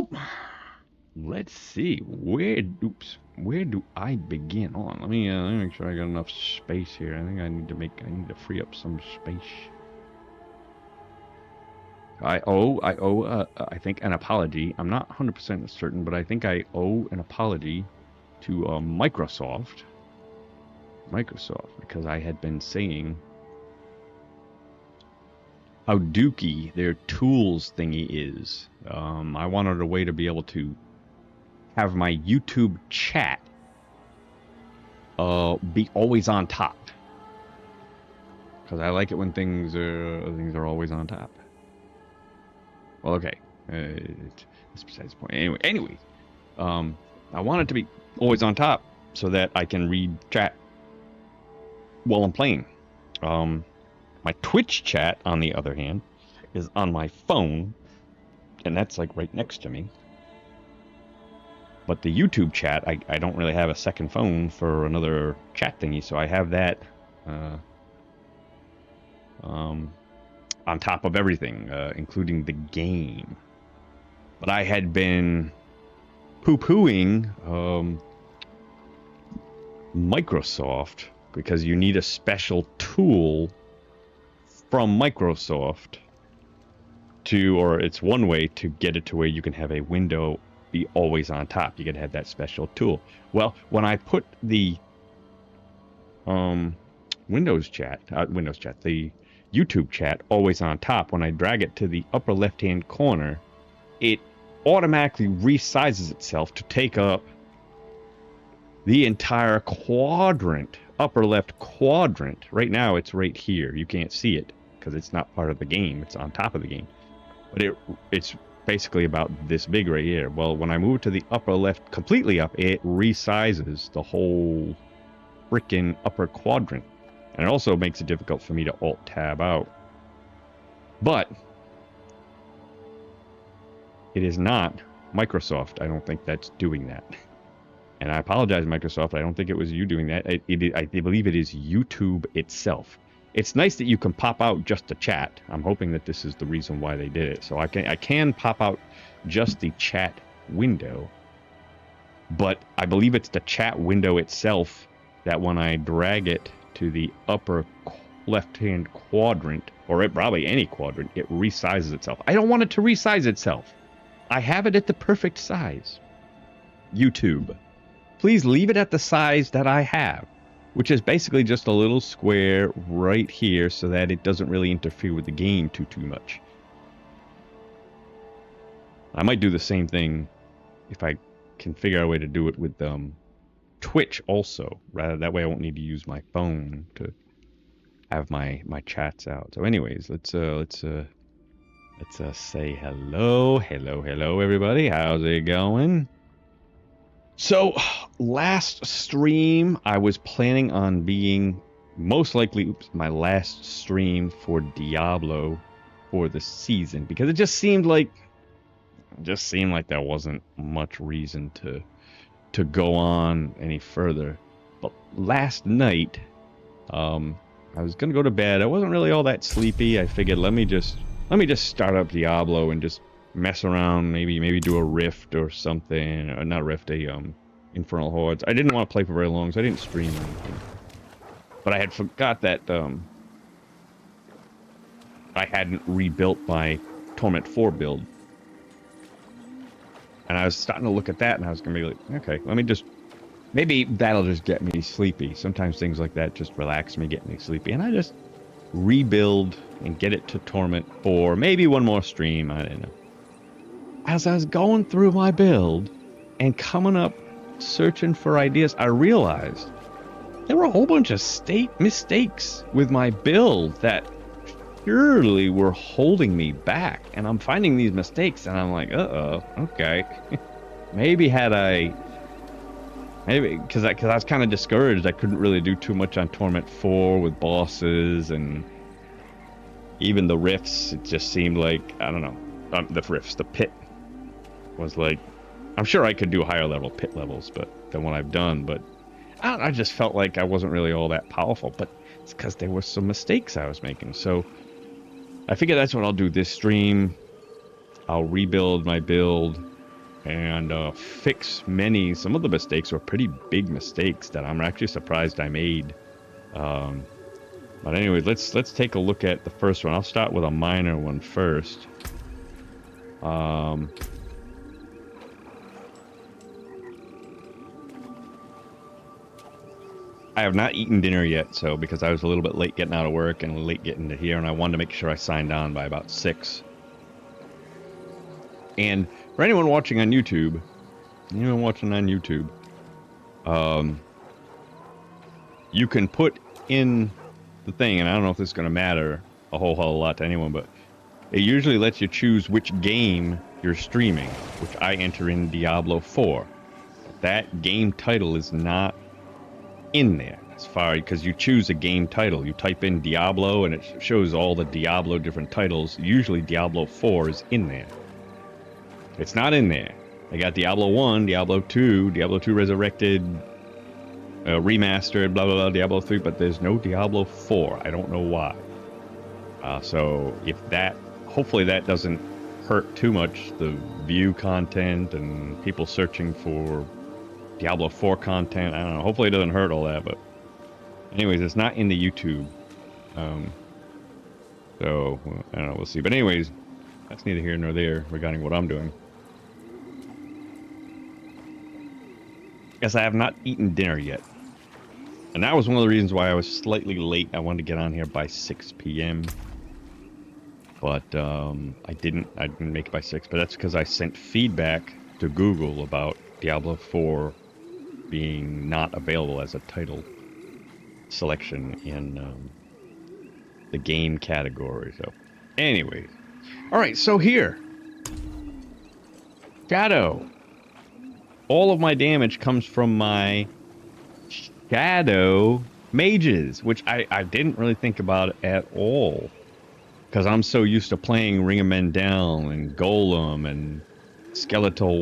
Well, let's see. Where do I begin on? Let me make sure I got enough space here. I think I need to free up some space. I think an apology. I'm not 100% certain, but I think I owe an apology to Microsoft, because I had been saying how dookie their tools thingy is. I wanted a way to be able to have my YouTube chat be always on top, because I like it when things are always on top. Well, okay, that's besides the point. Anyway, I want it to be always on top so that I can read chat while I'm playing. My Twitch chat, on the other hand, is on my phone, and that's like right next to me. But the YouTube chat, I don't really have a second phone for another chat thingy, so I have that on top of everything, including the game. But I had been poo-pooing Microsoft because you need a special tool from Microsoft or it's one way to get it to where you can have a window be always on top. You can have that special tool. Well, when I put the Windows chat, the YouTube chat always on top, when I drag it to the upper left-hand corner, it automatically resizes itself to take up the entire quadrant, upper left quadrant. Right now it's right here. You can't see it because it's not part of the game. It's on top of the game. But it's basically about this big right here. Well, when I move to the upper left completely up, it resizes the whole freaking upper quadrant. And it also makes it difficult for me to alt-tab out. But it is not Microsoft. I don't think that's doing that. And I apologize, Microsoft. I don't think it was you doing that. I believe it is YouTube itself. It's nice that you can pop out just a chat. I'm hoping that this is the reason why they did it. So I can pop out just the chat window. But I believe it's the chat window itself that when I drag it to the upper left-hand quadrant, or probably any quadrant, it resizes itself. I don't want it to resize itself. I have it at the perfect size. YouTube, please leave it at the size that I have, which is basically just a little square right here so that it doesn't really interfere with the game too much. I might do the same thing if I can figure out a way to do it with Twitch also. That way I won't need to use my phone to have my chats out. So anyways, let's say hello everybody. How's it going? So last stream I was planning on being most likely my last stream for Diablo for the season, because it just seemed like there wasn't much reason to go on any further. But last night, I was gonna go to bed. I wasn't really all that sleepy. I figured let me just start up Diablo and just mess around, maybe do a rift or something, or not rift, Infernal Hordes. I didn't want to play for very long, so I didn't stream anything. But I had forgot that I hadn't rebuilt my Torment 4 build. And I was starting to look at that, and I was going to be like, okay, maybe that'll just get me sleepy. Sometimes things like that just relax me, get me sleepy. And I just rebuild and get it to Torment 4, maybe one more stream, I don't know. As I was going through my build and coming up, searching for ideas, I realized there were a whole bunch of mistakes with my build that surely were holding me back, and I'm finding these mistakes and I'm like, okay. maybe because I was kind of discouraged. I couldn't really do too much on Torment 4 with bosses, and even the rifts, it just seemed like, I don't know, the pit was like, I'm sure I could do higher level pit levels than what I've done, but I just felt like I wasn't really all that powerful. But it's because there were some mistakes I was making. So I figured that's what I'll do this stream. I'll rebuild my build, and fix some of the mistakes were pretty big mistakes that I'm actually surprised I made. But anyways, let's take a look at the first one. I'll start with a minor one first. I have not eaten dinner yet, so because I was a little bit late getting out of work and late getting to here, and I wanted to make sure I signed on by about 6. And for anyone watching on YouTube, you can put in the thing, and I don't know if this is going to matter a whole lot to anyone, but it usually lets you choose which game you're streaming, which I enter in Diablo 4. That game title is not in there as far because you choose a game title. You type in Diablo and it shows all the Diablo different titles. Usually Diablo 4 is in there. It's not in there. I got Diablo 1, Diablo 2, Diablo 2 Resurrected, Remastered, blah blah blah, Diablo 3, but there's no Diablo 4. I don't know why. So if that, hopefully that doesn't hurt too much the view content and people searching for Diablo 4 content. I don't know. Hopefully it doesn't hurt all that, but anyways, it's not in the YouTube. So I don't know. We'll see. But anyways, that's neither here nor there regarding what I'm doing. Yes, I have not eaten dinner yet. And that was one of the reasons why I was slightly late. I wanted to get on here by 6 p.m. But I didn't make it by 6. But that's because I sent feedback to Google about Diablo 4 being not available as a title selection in the game category. So, anyways. Alright, so here. Shadow. All of my damage comes from my Shadow mages, which I didn't really think about at all. Because I'm so used to playing Ring of Men Down and Golem and Skeletal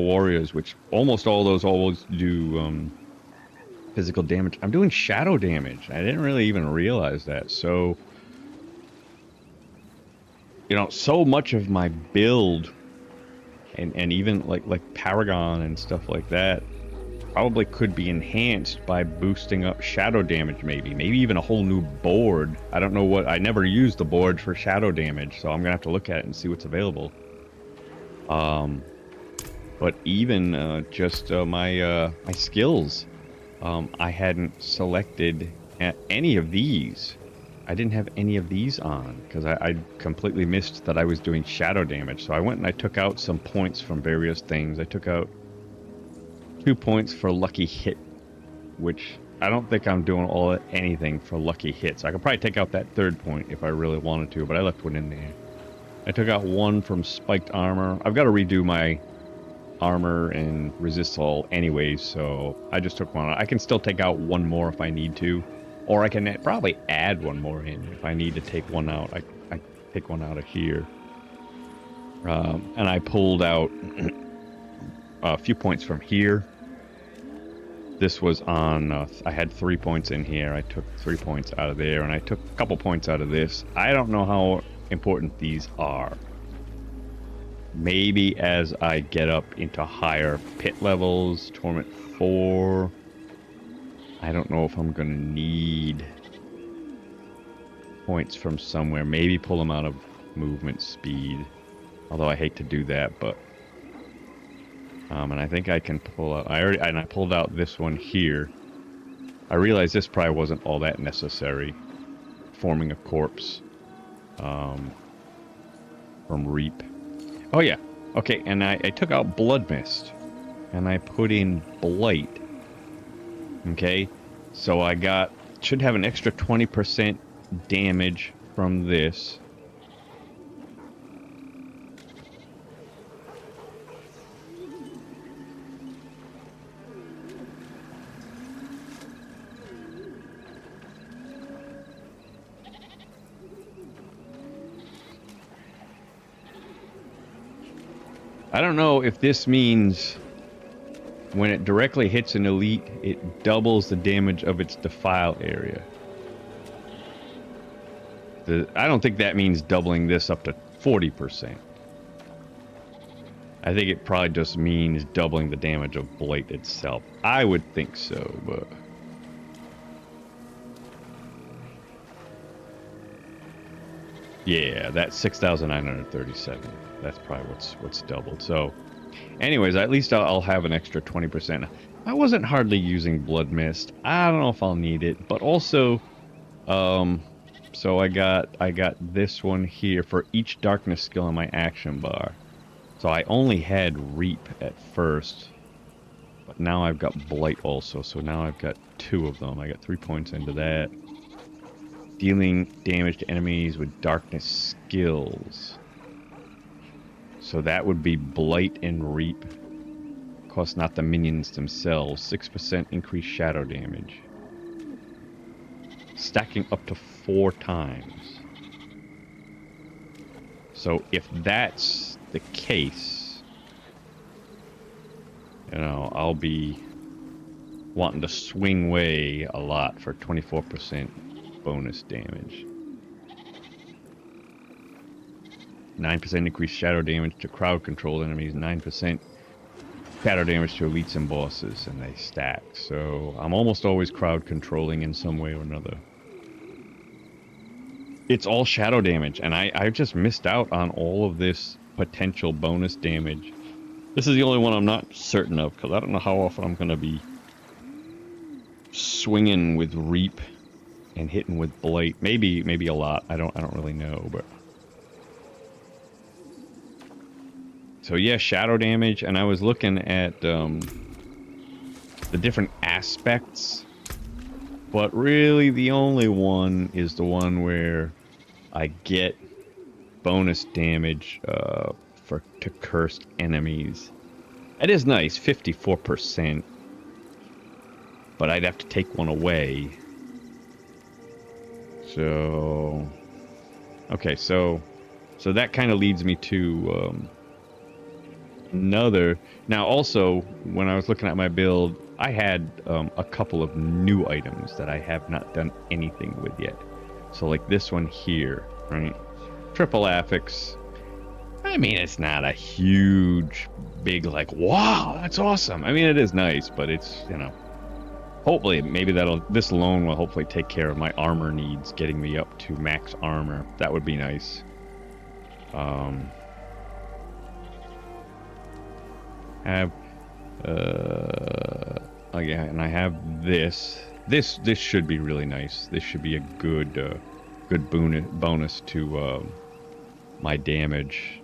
Warriors, which almost all those always do physical damage. I'm doing shadow damage. I didn't really even realize that. So, you know, so much of my build and even like Paragon and stuff like that probably could be enhanced by boosting up shadow damage, maybe even a whole new board. I don't know what, I never used the board for shadow damage, so I'm gonna have to look at it and see what's available. But even just my skills, I hadn't selected any of these. I didn't have any of these on because I completely missed that I was doing shadow damage. So I went and I took out some points from various things. I took out 2 points for lucky hit, which I don't think I'm doing anything for lucky hits. I could probably take out that 3rd point if I really wanted to, but I left one in there. I took out 1 from spiked armor. I've got to redo my armor and resist all anyways, so I just took 1 out. I can still take out 1 more if I need to, or I can probably add 1 more in if I need to take 1 out. I take 1 out of here. And I pulled out a few points from here. This was on, I had 3 points in here. I took 3 points out of there, and I took a couple points out of this. I don't know how important these are. Maybe as I get up into higher pit levels, Torment 4, I don't know if I'm going to need points from somewhere. Maybe pull them out of movement speed. Although I hate to do that, but and I think I can pull out. I pulled out this one here. I realized this probably wasn't all that necessary. Forming a corpse from Reap. Oh yeah, okay. And I took out Blood Mist, and I put in Blight. Okay, so I should have an extra 20% damage from this. I don't know if this means when it directly hits an elite, it doubles the damage of its defile area. I don't think that means doubling this up to 40%. I think it probably just means doubling the damage of Blight itself. I would think so, but... Yeah, that's 6,937. That's probably what's doubled. So, anyways, at least I'll have an extra 20%. I wasn't hardly using Blood Mist. I don't know if I'll need it, but also, so I got this one here for each darkness skill in my action bar. So I only had Reap at first, but now I've got Blight also. So now I've got 2 of them. I got 3 points into that. Dealing damage to enemies with darkness skills. So that would be Blight and Reap. Of course, not the minions themselves. 6% increased shadow damage. Stacking up to 4 times. So if that's the case, you know, I'll be wanting to swing way a lot for 24% bonus damage. 9% increased shadow damage to crowd controlled enemies, 9% shadow damage to elites and bosses, and they stack. So I'm almost always crowd controlling in some way or another. It's all shadow damage, and I just missed out on all of this potential bonus damage. This is the only one I'm not certain of, because I don't know how often I'm going to be swinging with Reap and hitting with Blight. Maybe a lot. I don't really know, but so yeah, shadow damage. And I was looking at the different aspects, but really the only one is the one where I get bonus damage to cursed enemies. It is nice, 54%, but I'd have to take one away. So, okay, so that kind of leads me to another. Now, also, when I was looking at my build, I had a couple of new items that I have not done anything with yet. So, like this one here, right? Triple Affix. I mean, it's not a huge, big, like, wow, that's awesome. I mean, it is nice, but it's, you know, hopefully, maybe this alone will hopefully take care of my armor needs, getting me up to max armor. That would be nice. Oh yeah, and I have this. This should be really nice. This should be a good bonus to my damage,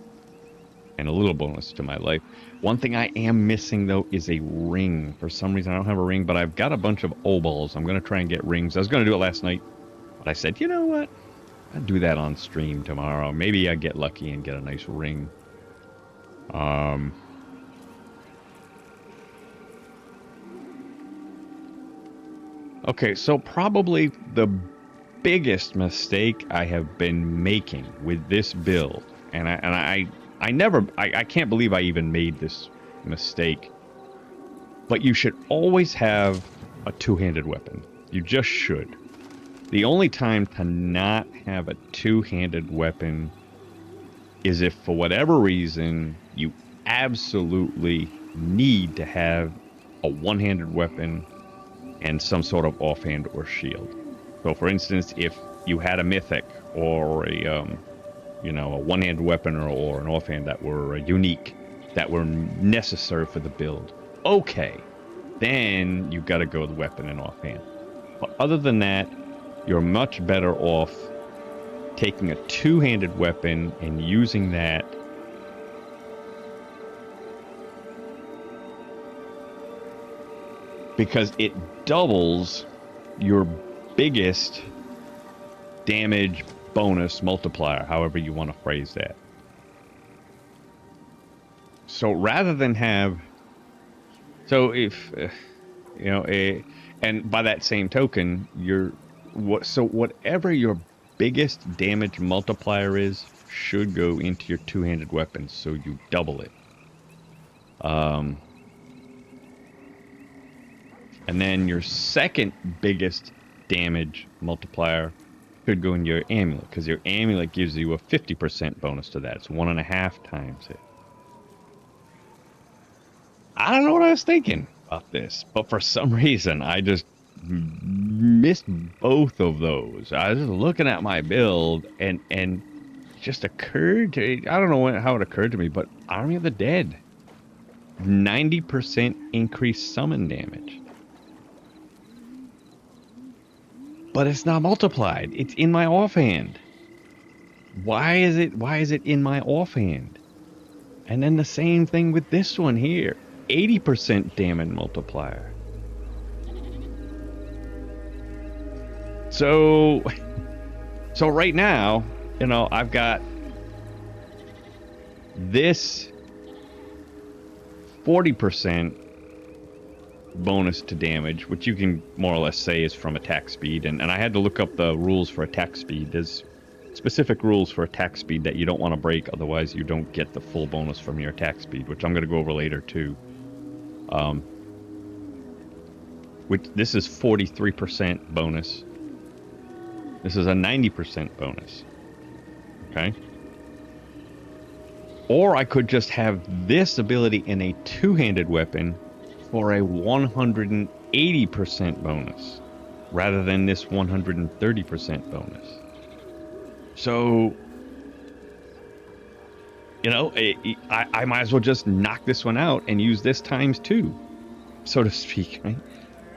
and a little bonus to my life. One thing I am missing, though, is a ring. For some reason, I don't have a ring, but I've got a bunch of obols. I'm going to try and get rings. I was going to do it last night, but I said, you know what? I'll do that on stream tomorrow. Maybe I get lucky and get a nice ring. Okay, so probably the biggest mistake I have been making with this build, and I can't believe I even made this mistake, but you should always have a two-handed weapon. You just should. The only time to not have a two-handed weapon is if, for whatever reason, you absolutely need to have a one-handed weapon and some sort of offhand or shield. So, for instance, if you had a mythic or a one-handed weapon or an offhand that were unique, that were necessary for the build, okay, then you've got to go with weapon and offhand. But other than that, you're much better off taking a two-handed weapon and using that because it doubles your biggest damage bonus multiplier, however you want to phrase that. So rather than have, so if and by that same token, whatever your biggest damage multiplier is should go into your two-handed weapon, so you double it. And then your second biggest damage multiplier could go in your amulet, because your amulet gives you a 50% bonus to that. It's 1.5 times it. I don't know what I was thinking about this, but for some reason, I just missed both of those. I was just looking at my build, and it just occurred to, I don't know how it occurred to me, but Army of the Dead, 90% increased summon damage. But it's not multiplied. It's in my offhand. Why is it in my offhand? And then the same thing with this one here. 80% damage multiplier. So right now, you know, I've got this 40% bonus to damage, which you can more or less say is from attack speed. And I had to look up the rules for attack speed. There's specific rules for attack speed that you don't want to break, otherwise you don't get the full bonus from your attack speed, which I'm going to go over later too. Which this is 43% bonus. This is a 90% bonus. Okay? Or I could just have this ability in a two-handed weapon for a 180% bonus, rather than this 130% bonus. So, you know, I might as well just knock this one out and use this times two, so to speak, right?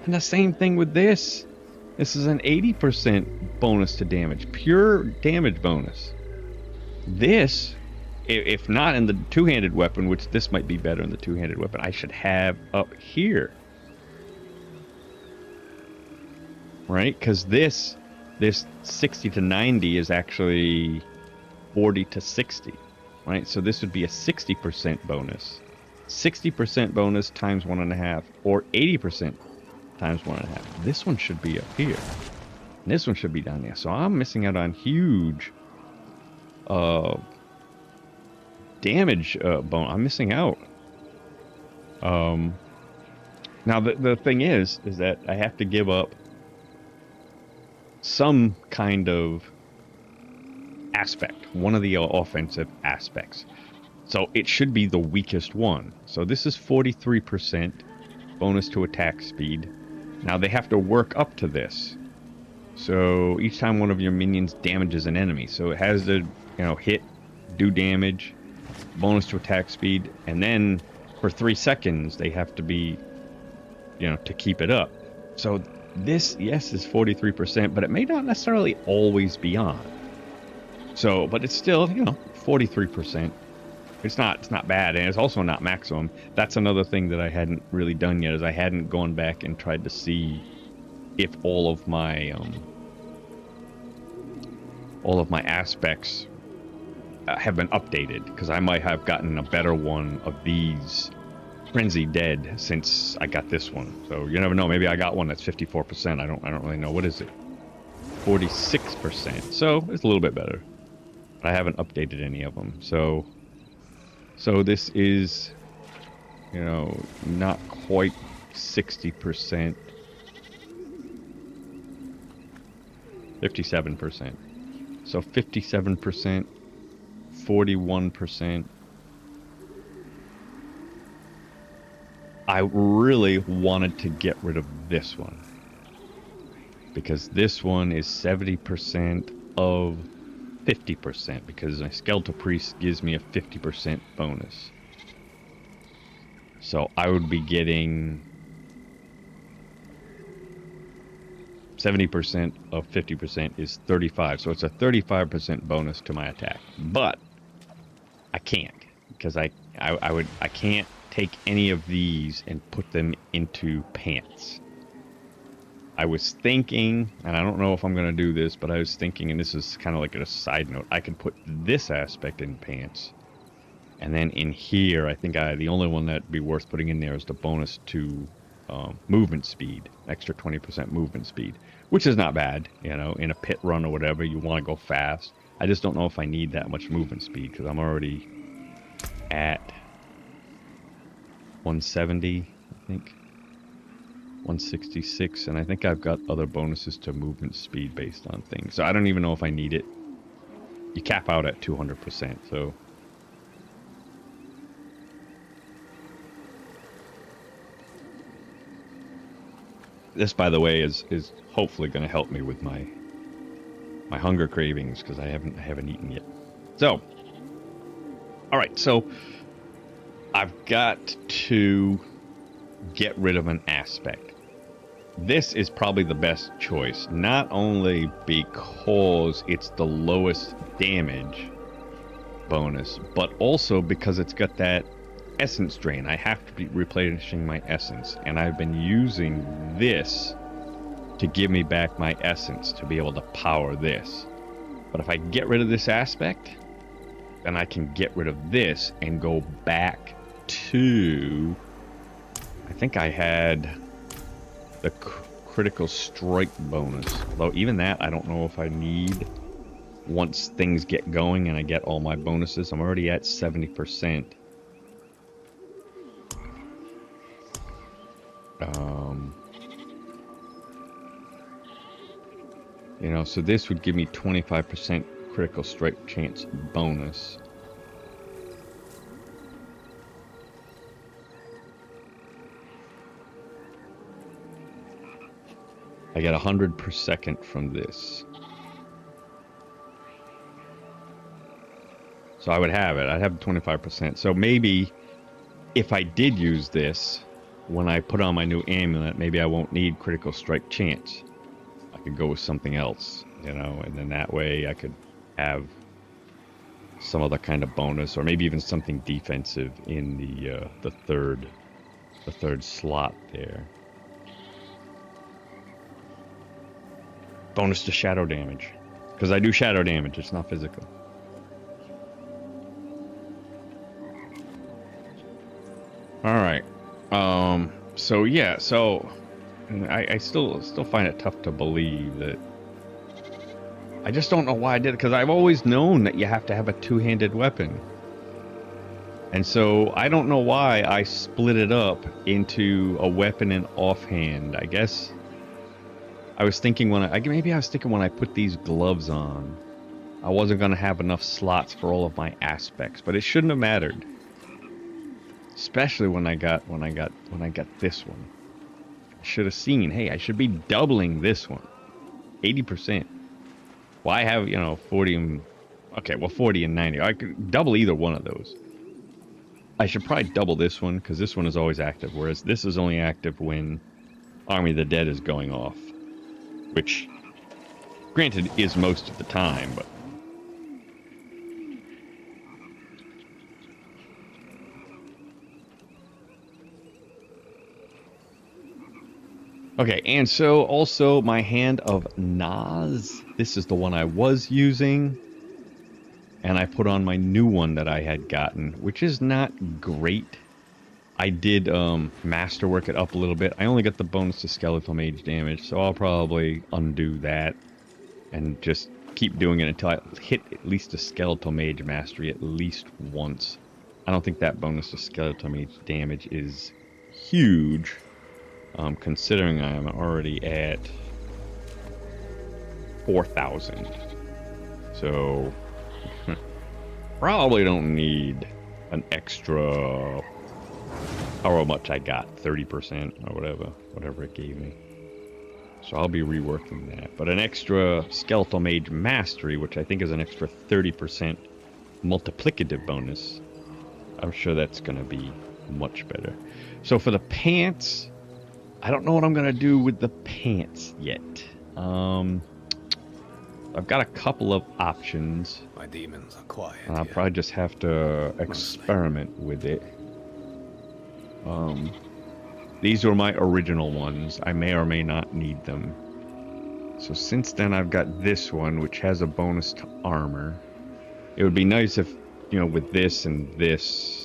And the same thing with this. This is an 80% bonus to damage, pure damage bonus. This, if not in the two-handed weapon, which this might be better in the two-handed weapon, I should have up here. Right? Because this 60 to 90 is actually 40 to 60. Right? So this would be a 60% bonus. 60% bonus times 1.5, or 80% times 1.5. This one should be up here. And this one should be down there. So I'm missing out on huge damage bone. I'm missing out. Now the thing is that I have to give up some kind of aspect, one of the offensive aspects. So it should be the weakest one. So this is 43% bonus to attack speed. Now they have to work up to this. So each time one of your minions damages an enemy, so it has to, you know, hit, do damage, bonus to attack speed, and then for 3 seconds they have to be, you know, to keep it up. So this, yes, is 43%, but it may not necessarily always be on. So, but it's still, you know, 43%. It's not bad, and it's also not maximum. That's another thing that I hadn't really done yet, is I hadn't gone back and tried to see if all of my aspects have been updated, because I might have gotten a better one of these Frenzy Dead since I got this one. So you never know. Maybe I got one that's 54%. I don't really know. What is it? 46%. So it's a little bit better. But I haven't updated any of them. So this is, you know, not quite 60%. 57%. So 57%, 41%. I really wanted to get rid of this one, because this one is 70% of 50%, because my Skeletal Priest gives me a 50% bonus. So I would be getting 70% of 50% is 35. So it's a 35% bonus to my attack. But I can't, because I can't take any of these and put them into pants. I was thinking, and I don't know if I'm going to do this, but I was thinking, and this is kind of like a side note, I can put this aspect in pants. And then in here, I think the only one that'd be worth putting in there is the bonus to movement speed, extra 20% movement speed, which is not bad, you know, in a pit run or whatever, you want to go fast. I just don't know if I need that much movement speed, because I'm already at 170, I think. 166, and I think I've got other bonuses to movement speed based on things. So I don't even know if I need it. You cap out at 200%, so. This, by the way, is hopefully going to help me with my hunger cravings because I haven't eaten yet. So, all right, so I've got to get rid of an aspect. This is probably the best choice, not only because it's the lowest damage bonus, but also because it's got that essence drain. I have to be replenishing my essence, and I've been using this to give me back my essence to be able to power this. But if I get rid of this aspect, then I can get rid of this and go back to, I think I had the critical strike bonus, although even that I don't know if I need once things get going and I get all my bonuses. I'm already at 70%. You know, so this would give me 25% critical strike chance bonus. I get 100 per second from this. So I would have it. I'd have 25%. So maybe if I did use this, when I put on my new amulet, maybe I won't need critical strike chance. I could go with something else, you know, and then that way I could have some other kind of bonus, or maybe even something defensive in the third slot there. Bonus to shadow damage, because I do shadow damage. It's not physical. All right. So yeah. So I still find it tough to believe that. I just don't know why I did it, because I've always known that you have to have a two-handed weapon. And so I don't know why I split it up into a weapon and offhand. I guess I was thinking when I was thinking when I put these gloves on, I wasn't going to have enough slots for all of my aspects, but it shouldn't have mattered. Especially when I got this one. I should have seen, hey, I should be doubling this one. 80%. Well, I have, 40 and... Okay, well, 40 and 90. I could double either one of those. I should probably double this one, because this one is always active, whereas this is only active when Army of the Dead is going off. Which, granted, is most of the time, but... Okay, and so also my Hand of Naz. This is the one I was using. And I put on my new one that I had gotten, which is not great. I did masterwork it up a little bit. I only got the bonus to skeletal mage damage, so I'll probably undo that. And just keep doing it until I hit at least a skeletal mage mastery at least once. I don't think that bonus to skeletal mage damage is huge. Considering I'm already at 4,000. So, probably don't need an extra, however much I got, 30% or whatever it gave me. So I'll be reworking that. But an extra skeletal mage mastery, which I think is an extra 30% multiplicative bonus, I'm sure that's going to be much better. So for the pants... I don't know what I'm going to do with the pants yet. I've got a couple of options. My demons are quiet. I'll probably just have to experiment with it. These were my original ones. I may or may not need them. So since then I've got this one, which has a bonus to armor. It would be nice if, with this and this...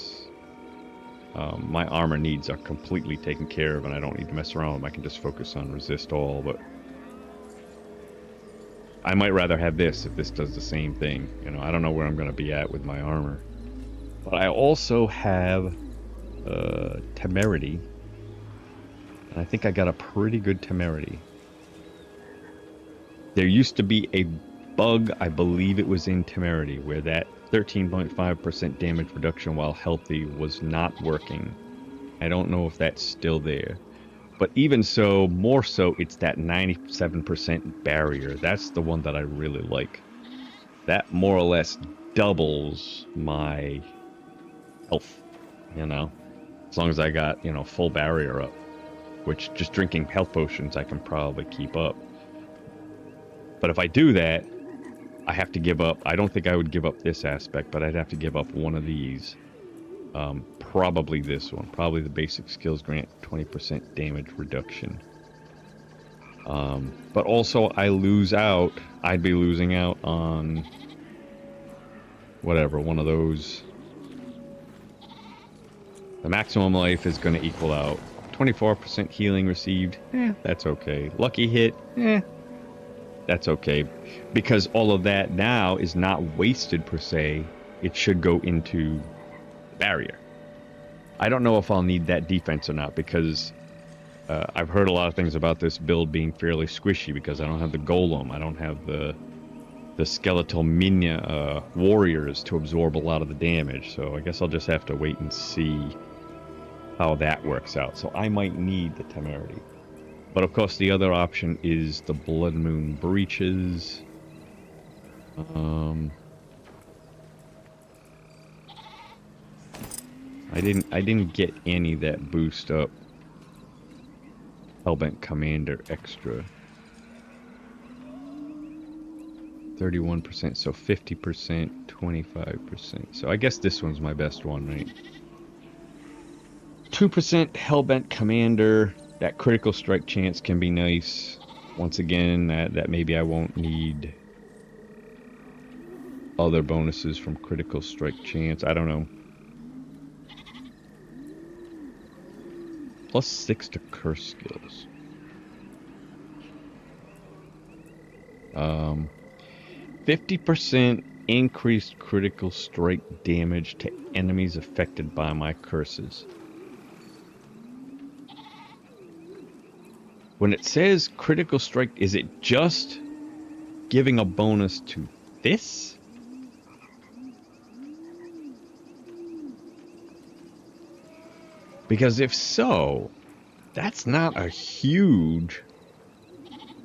my armor needs are completely taken care of and I don't need to mess around with them. I can just focus on resist all, but I might rather have this if this does the same thing. I don't know where I'm going to be at with my armor. But I also have temerity. And I think I got a pretty good temerity. There used to be a bug, I believe it was in temerity, where that 13.5% damage reduction while healthy was not working. I don't know if that's still there. But even so, more so, it's that 97% barrier. That's the one that I really like. That more or less doubles my health, you know? As long as I got, you know, full barrier up. Which, just drinking health potions, I can probably keep up. But if I do that, I have to give up. I don't think I would give up this aspect, but I'd have to give up one of these. Probably this one. Probably the basic skills grant 20% damage reduction. But also I lose out. I'd be losing out on whatever, one of those. The maximum life is going to equal out 24% healing received. That's okay. Lucky hit. That's okay. Because all of that now is not wasted per se. It should go into barrier. I don't know if I'll need that defense or not, because I've heard a lot of things about this build being fairly squishy, because I don't have the golem, I don't have the skeletal minion warriors to absorb a lot of the damage, so I guess I'll just have to wait and see how that works out. So I might need the temerity. But of course the other option is the Blood Moon breaches. I didn't get any that boost up Hellbent Commander extra. 31%, so 50%, 25%. So I guess this one's my best one, right? 2% Hellbent Commander. That critical strike chance can be nice. Once again, that maybe I won't need other bonuses from critical strike chance. I don't know. Plus 6 to curse skills. 50% increased critical strike damage to enemies affected by my curses. When it says critical strike, is it just giving a bonus to this? Because if so, that's not a huge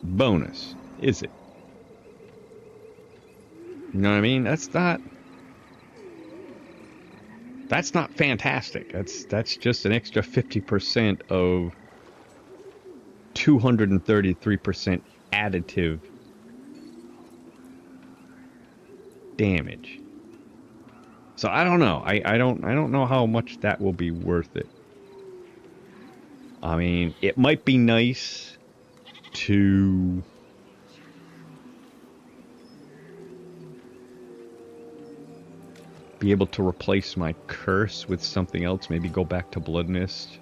bonus, is it? You know what I mean? That's not fantastic. That's just an extra 50% of 233% additive damage. So I don't know. I don't know how much that will be worth it. I mean, it might be nice to be able to replace my curse with something else, maybe go back to Blood Mist.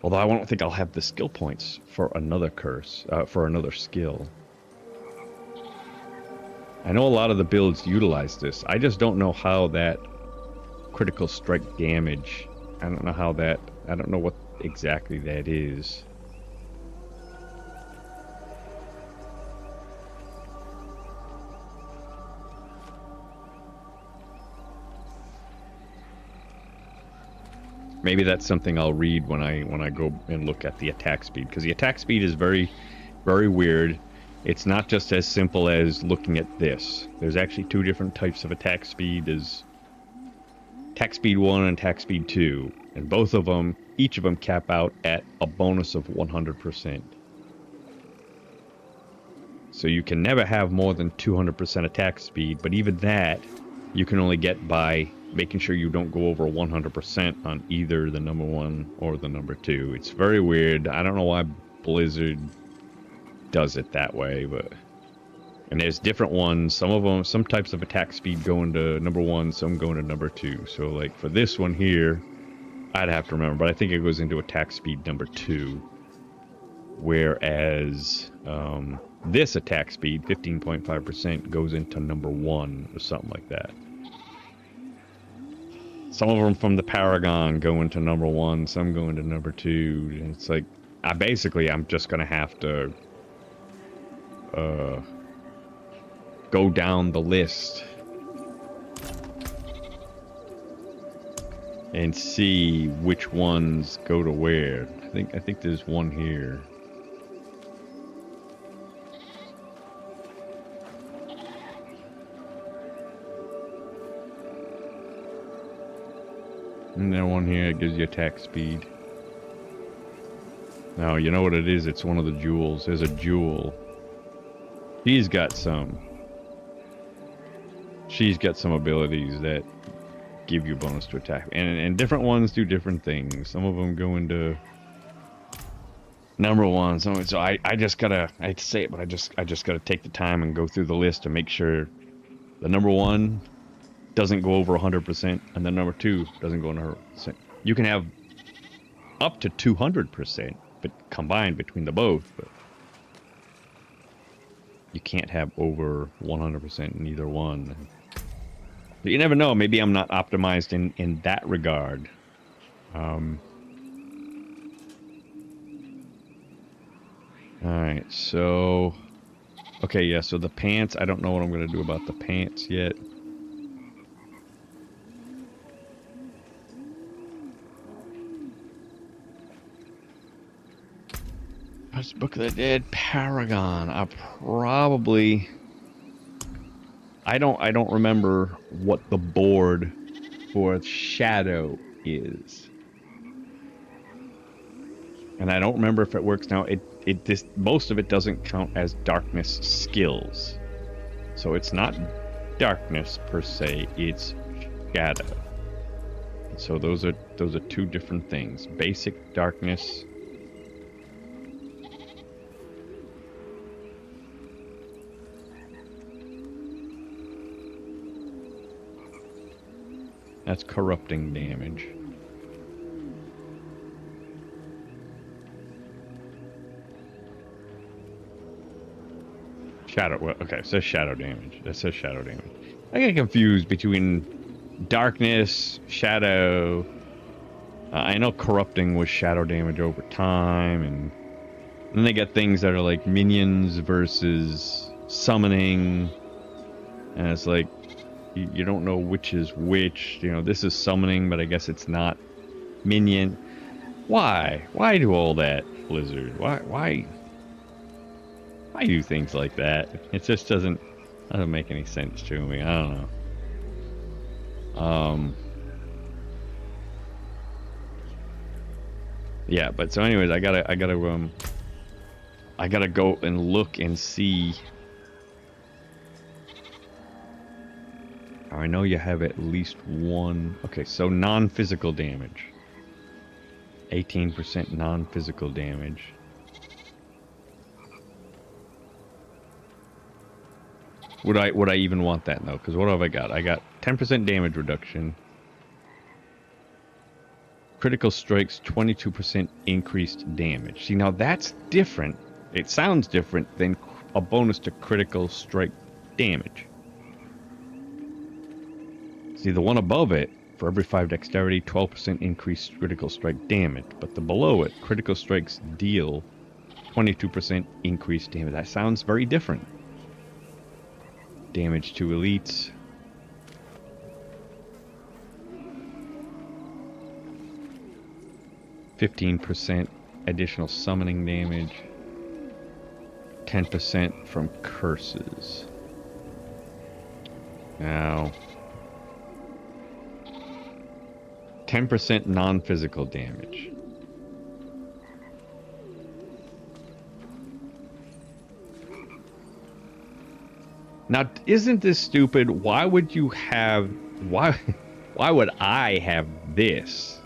Although I don't think I'll have the skill points for another curse, for another skill. I know a lot of the builds utilize this. I just don't know how that critical strike damage, I don't know what exactly that is. Maybe that's something I'll read when I go and look at the attack speed, because the attack speed is very, very weird. It's not just as simple as looking at this. There's actually two different types of attack speed. There's attack speed 1 and attack speed 2, and both of them, each of them cap out at a bonus of 100%. So you can never have more than 200% attack speed, but even that you can only get by making sure you don't go over 100% on either the number 1 or the number 2. It's very weird. I don't know why Blizzard does it that way, but... And there's different ones. Some of them, some types of attack speed go into number 1, some go into number 2. So like for this one here, I'd have to remember, but I think it goes into attack speed number 2. Whereas this attack speed, 15.5%, goes into number 1 or something like that. Some of them from the Paragon go into number 1, some go into number 2. And it's like, I'm just gonna have to go down the list and see which ones go to where. I think there's one here. And then one here gives you attack speed. Now, you know what it is? It's one of the jewels. There's a jewel. She's got some abilities that give you bonus to attack. And different ones do different things. Some of them go into number one. So I just gotta, I hate to say it, but I just gotta take the time and go through the list to make sure the number one doesn't go over 100%, and then number two doesn't go over 100%. You can have up to 200%, but combined between the both. But you can't have over 100% in either one. But you never know. Maybe I'm not optimized in that regard. Alright, so... Okay, yeah, so the pants, I don't know what I'm going to do about the pants yet. Book of the Dead, Paragon. I don't remember what the board for Shadow is. And I don't remember if it works now. Most of it doesn't count as darkness skills. So it's not darkness per se, it's shadow. So those are two different things. Basic darkness. That's corrupting damage. Shadow, well, okay, it says shadow damage. That says shadow damage. I get confused between darkness, shadow. I know corrupting was shadow damage over time, and then they got things that are like minions versus summoning. And it's like, you don't know which is which. You know, this is summoning, but I guess it's not minion. Why? Why do all that, Blizzard? Why do things like that? It just doesn't make any sense to me. I don't know. Yeah, but so anyways, I gotta go and look and see. I know you have at least one. Okay, so non-physical damage. 18% non-physical damage. Would I even want that though? Because what have I got? I got 10% damage reduction. Critical strikes, 22% increased damage. See, now that's different. It sounds different than a bonus to critical strike damage. See, the one above it, for every 5 dexterity, 12% increased critical strike damage. But the below it, critical strikes deal 22% increased damage. That sounds very different. Damage to elites. %, additional summoning damage. 10% from curses. Now, 10% non-physical damage. Now, isn't this stupid? Why would you have... Why would I have this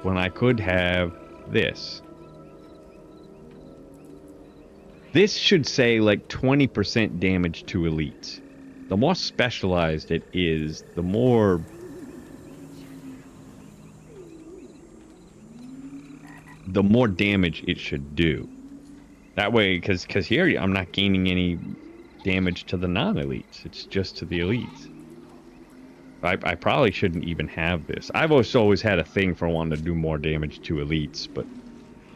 when I could have this? This should say like 20% damage to elites. The more specialized it is, the more... the more damage it should do. That way, because here I'm not gaining any damage to the non-elites. It's just to the elites. I probably shouldn't even have this. I've always had a thing for wanting to do more damage to elites, but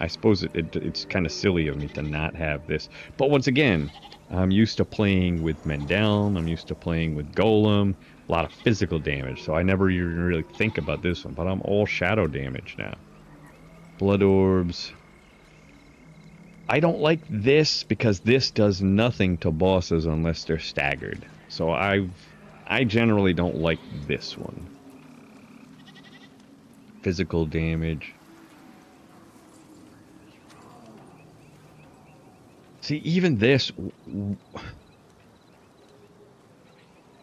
I suppose it's kind of silly of me to not have this. But once again, I'm used to playing with Mendeln. I'm used to playing with Golem. A lot of physical damage, so I never even really think about this one. But I'm all shadow damage now. Blood orbs. I don't like this because this does nothing to bosses unless they're staggered. So I generally don't like this one. Physical damage. See, even this...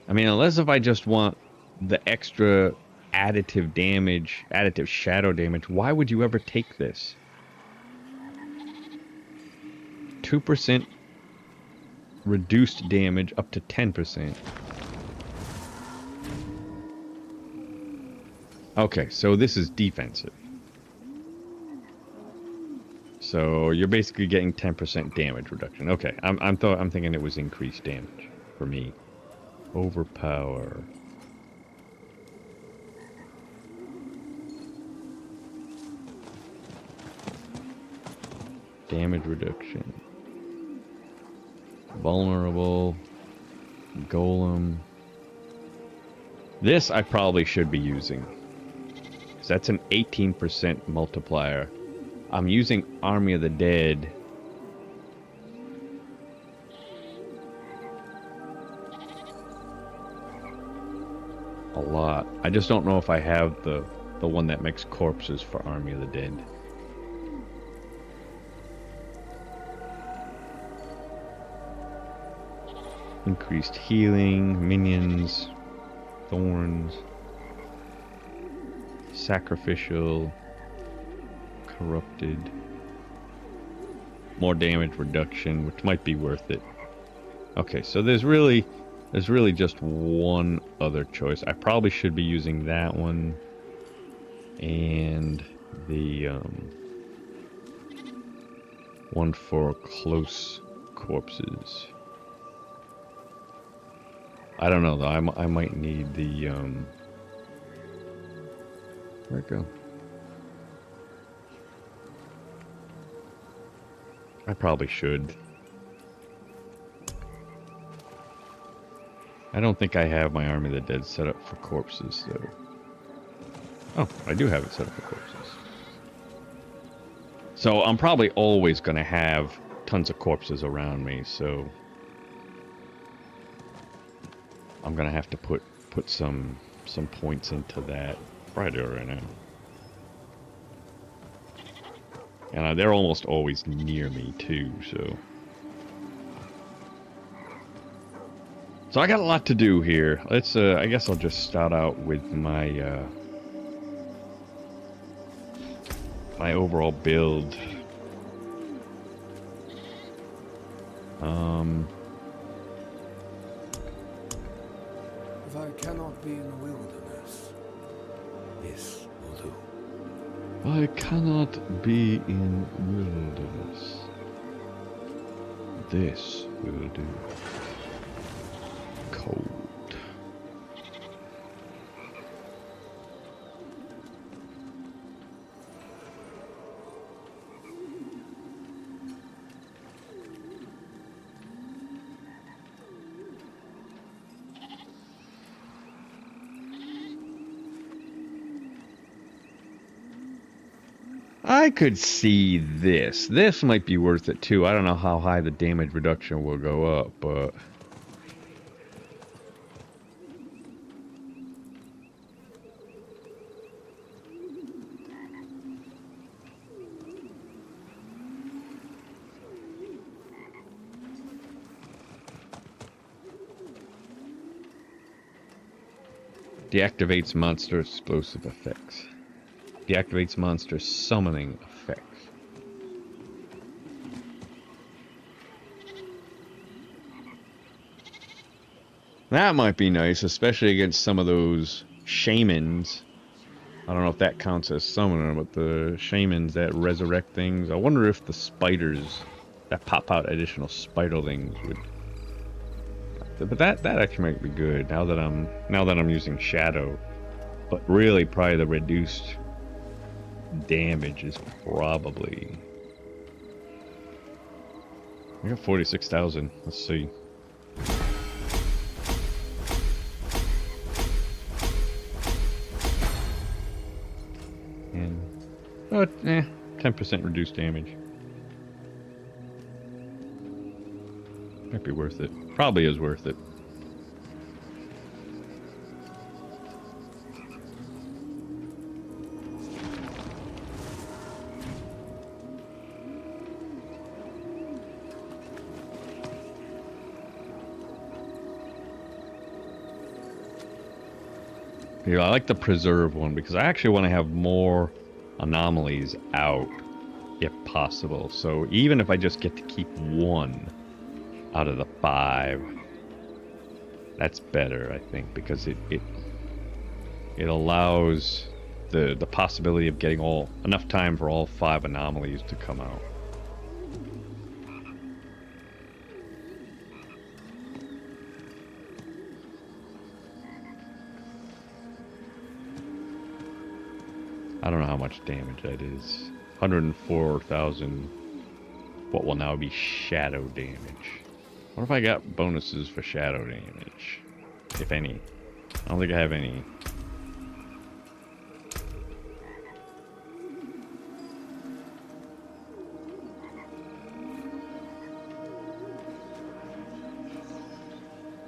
I mean, unless if I just want the extra additive damage, additive shadow damage, why would you ever take this? 2% reduced damage up to 10%. Okay, so this is defensive. So you're basically getting 10% damage reduction. Okay, I'm thinking it was increased damage for me. Overpower. Damage reduction. Vulnerable. Golem. This I probably should be using. So that's an 18% multiplier. I'm using Army of the Dead. A lot. I just don't know if I have the one that makes corpses for Army of the Dead. Increased healing, minions, thorns, sacrificial, corrupted, more damage reduction, which might be worth it. Okay, so there's really just one other choice. I probably should be using that one and the one for close corpses. I don't know though. I might need the where'd it go? I probably should. I don't think I have my Army of the Dead set up for corpses, though. Oh, I do have it set up for corpses. So I'm probably always going to have tons of corpses around me, so I'm going to have to put some points into that. Probably do it right now. And they're almost always near me, too, so... So I got a lot to do here. Let's, I guess I'll just start out with my, my overall build. If I cannot be in the wilderness, this will do. I cannot be in wilderness. This will do. Cold. I could see this. This might be worth it too. I don't know how high the damage reduction will go up, but... Deactivates monster explosive effects. Deactivates monster summoning effects. That might be nice, especially against some of those shamans. I don't know if that counts as summoner, but the shamans that resurrect things. I wonder if the spiders that pop out additional spiderlings would... But that actually might be good now that I'm using shadow. But really, probably the reduced damage is probably We got 46,000. Let's see. And 10% reduced damage. Might be worth it. Probably is worth it. Yeah, I like the preserve one because I actually want to have more anomalies out if possible. So even if I just get to keep one out of the 5, that's better, I think, because it allows the possibility of getting enough time for all 5 anomalies to come out. I don't know how much damage that is. 104,000. What will now be shadow damage. What if I got bonuses for shadow damage? If any. I don't think I have any.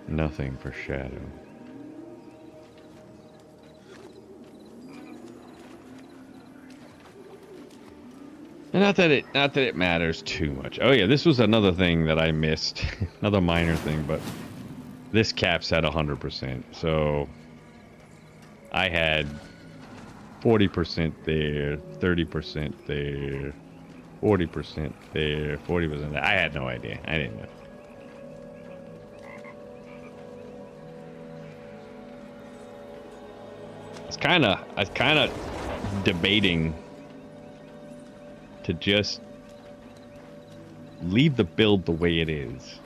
Nothing for shadow. And not that it matters too much. Oh yeah, this was another thing that I missed. Another minor thing, but this cap's at 100%. So I had 40% there, 30% there, 40% there, 40% there. I had no idea. I didn't know. I was kind of debating to just leave the build the way it is.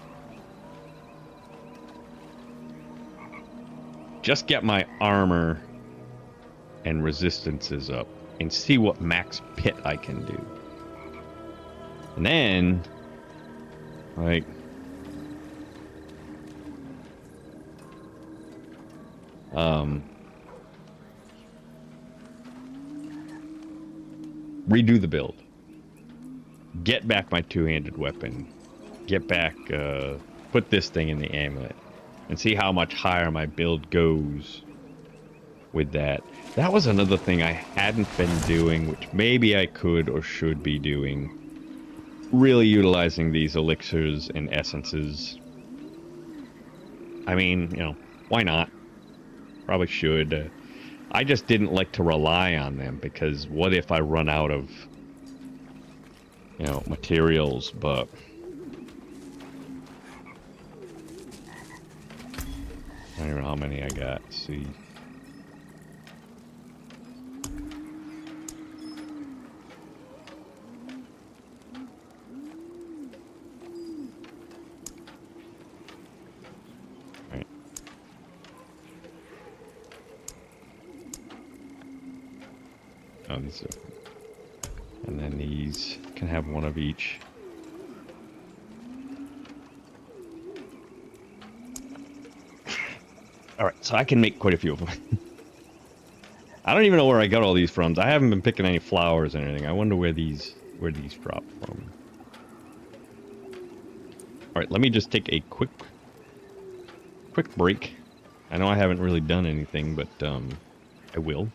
Just get my armor and resistances up and see what max pit I can do. And then, like, redo the build. Get back my two-handed weapon. Get back, put this thing in the amulet. And see how much higher my build goes with that. That was another thing I hadn't been doing, which maybe I could or should be doing. Really utilizing these elixirs and essences. I mean, you know, why not? Probably should. I just didn't like to rely on them because what if I run out of, you know, materials, but I don't even know how many I got. Let's see. Right. Oh, these are, and then these can have one of each. Alright, so I can make quite a few of them. I don't even know where I got all these from. I haven't been picking any flowers or anything. I wonder where these drop from. Alright, let me just take a quick break. I know I haven't really done anything, but I will.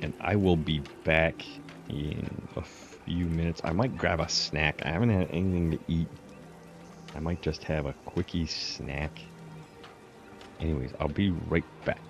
And I will be back in a few minutes. I might grab a snack. I haven't had anything to eat. I might just have a quickie snack. Anyways, I'll be right back.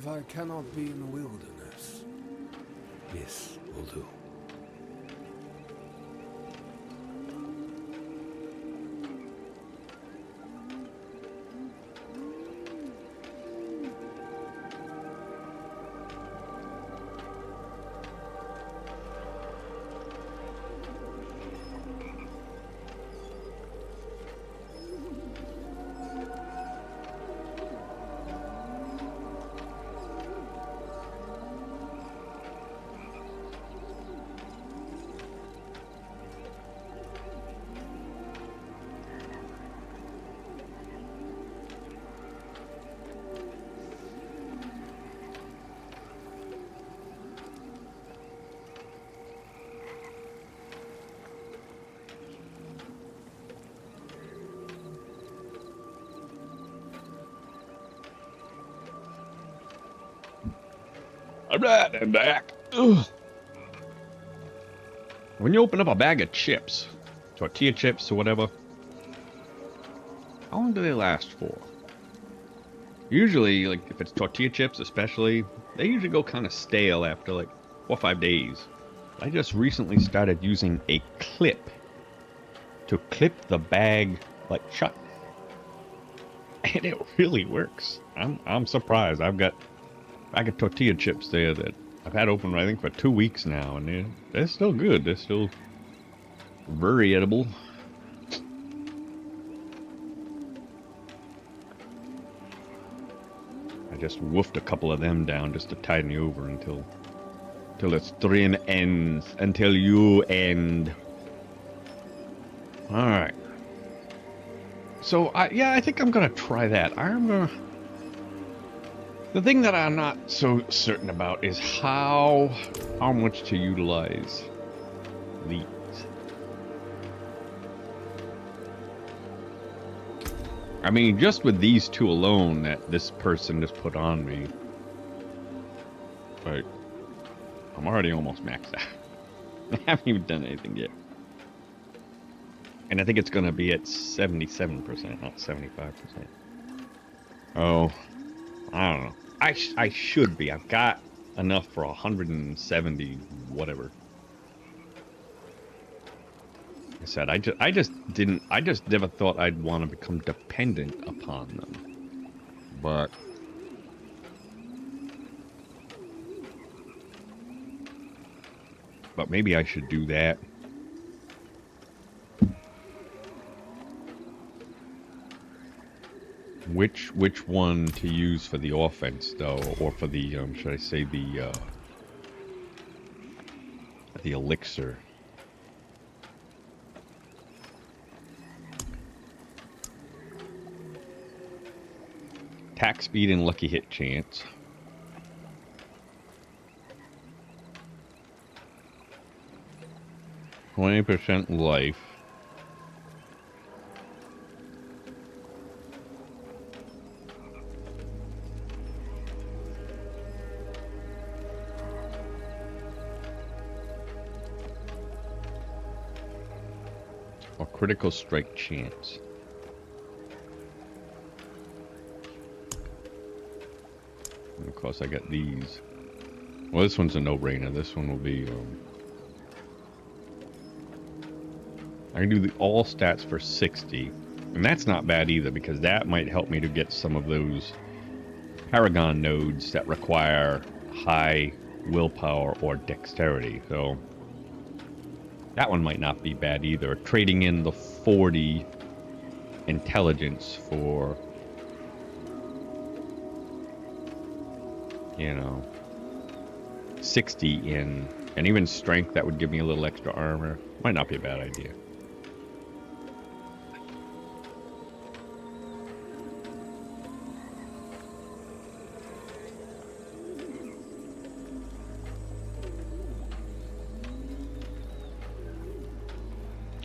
I cannot be in the wilderness, this will do. I'm back. Ugh. When you open up a bag of chips, tortilla chips or whatever, how long do they last for? Usually, like, if it's tortilla chips especially, they usually go kind of stale after, like, 4 or 5 days. I just recently started using a clip to clip the bag, like, shut. And it really works. I'm surprised. I've got a bag of tortilla chips there that I've had open, I think, for 2 weeks now, and they're still good. They're still very edible. I just woofed a couple of them down just to tide me over until its stream ends. Until you end. Alright. So, I think I'm gonna try that. The thing that I'm not so certain about is how much to utilize these. I mean, just with these two alone that this person just put on me, like, I'm already almost maxed out. I haven't even done anything yet. And I think it's going to be at 77%, not 75%. Oh, I don't know. I should be. I've got enough for 170 whatever. Like I said, I just never thought I'd want to become dependent upon them. But maybe I should do that. Which one to use for the offense though, or for the should I say the elixir? Attack speed and lucky hit chance. %, life. Or critical strike chance. And of course, I got these. Well, this one's a no-brainer. This one will be. I can do the all stats for 60, and that's not bad either because that might help me to get some of those Paragon nodes that require high willpower or dexterity. So that one might not be bad either. Trading in the 40 intelligence for, you know, 60 in, and even strength, that would give me a little extra armor. Might not be a bad idea.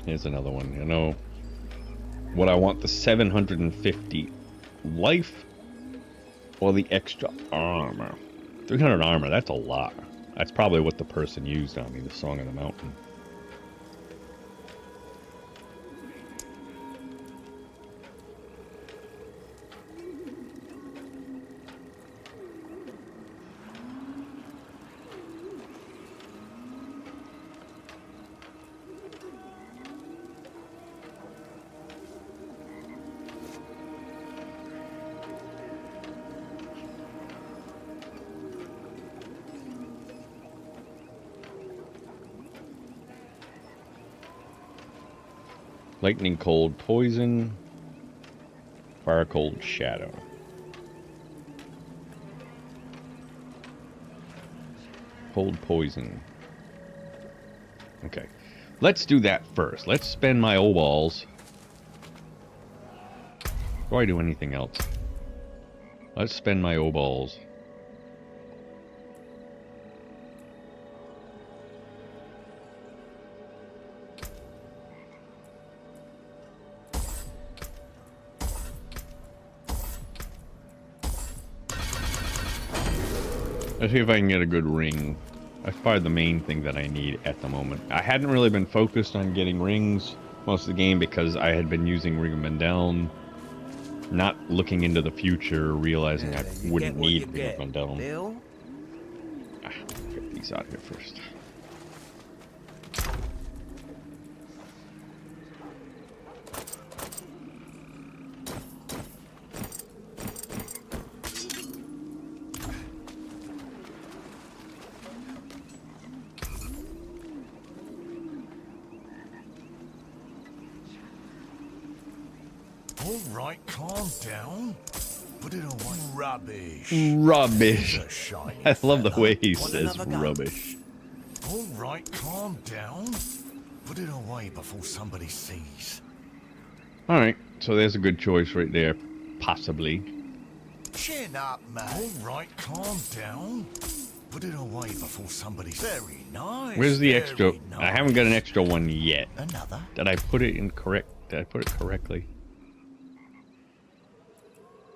Here's another one. You know what I want, the 750 life or the extra armor? 300 armor, that's a lot. That's probably what the person used on me, the Song of the Mountain. Lightning cold poison. Fire cold shadow. Cold poison. Okay. Let's do that first. Let's spend my old balls. Before I do anything else. Let's spend my old balls. Let's see if I can get a good ring. That's probably the main thing that I need at the moment. I hadn't really been focused on getting rings most of the game because I had been using Ring of Mendeln, not looking into the future, realizing I wouldn't need Ring of Mendeln. Get these out of here first. All right, calm down. Put it away. Rubbish. Rubbish. I love the way he says rubbish. All right, calm down. Put it away before somebody sees. All right, so there's a good choice right there, possibly. Chin up, man. All right, calm down. Put it away before somebody sees. Very nice. Where's the extra? Nice. I haven't got an extra one yet. Another. Did I put it in correct? Did I put it correctly?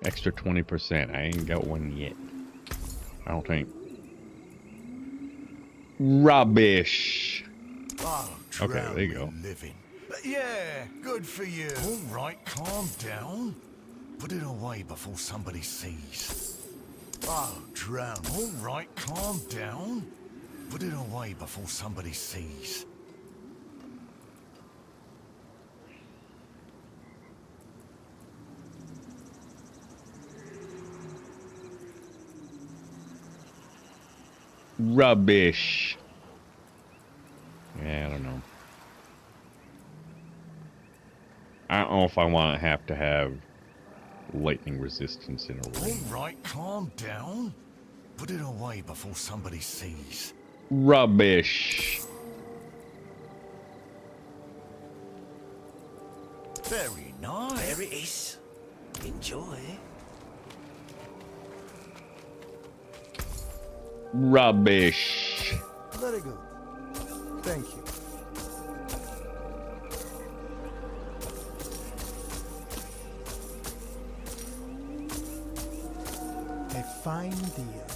Extra 20%. I ain't got one yet. I don't think. Rubbish. Oh, okay, there you go. Living. Yeah, good for you. All right, calm down. Put it away before somebody sees. Oh, drown. All right, calm down. Put it away before somebody sees. Rubbish. Yeah, I don't know. I don't know if I want to have lightning resistance in a ring. All right, calm down. Put it away before somebody sees. Rubbish. Very nice. There it is. Enjoy. Rubbish. Very good. Thank you. A fine deal.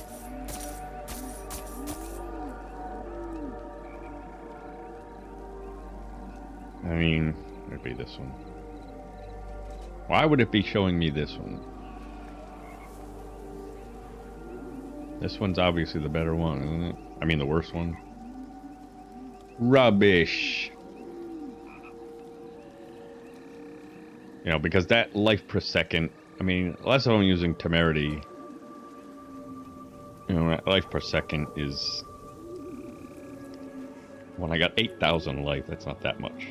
I mean, it'd be this one. Why would it be showing me this one? This one's obviously the better one, isn't it? I mean, the worst one. Rubbish. You know, because that life per second, I mean, unless I'm using temerity, you know, life per second is... When I got 8,000 life, that's not that much.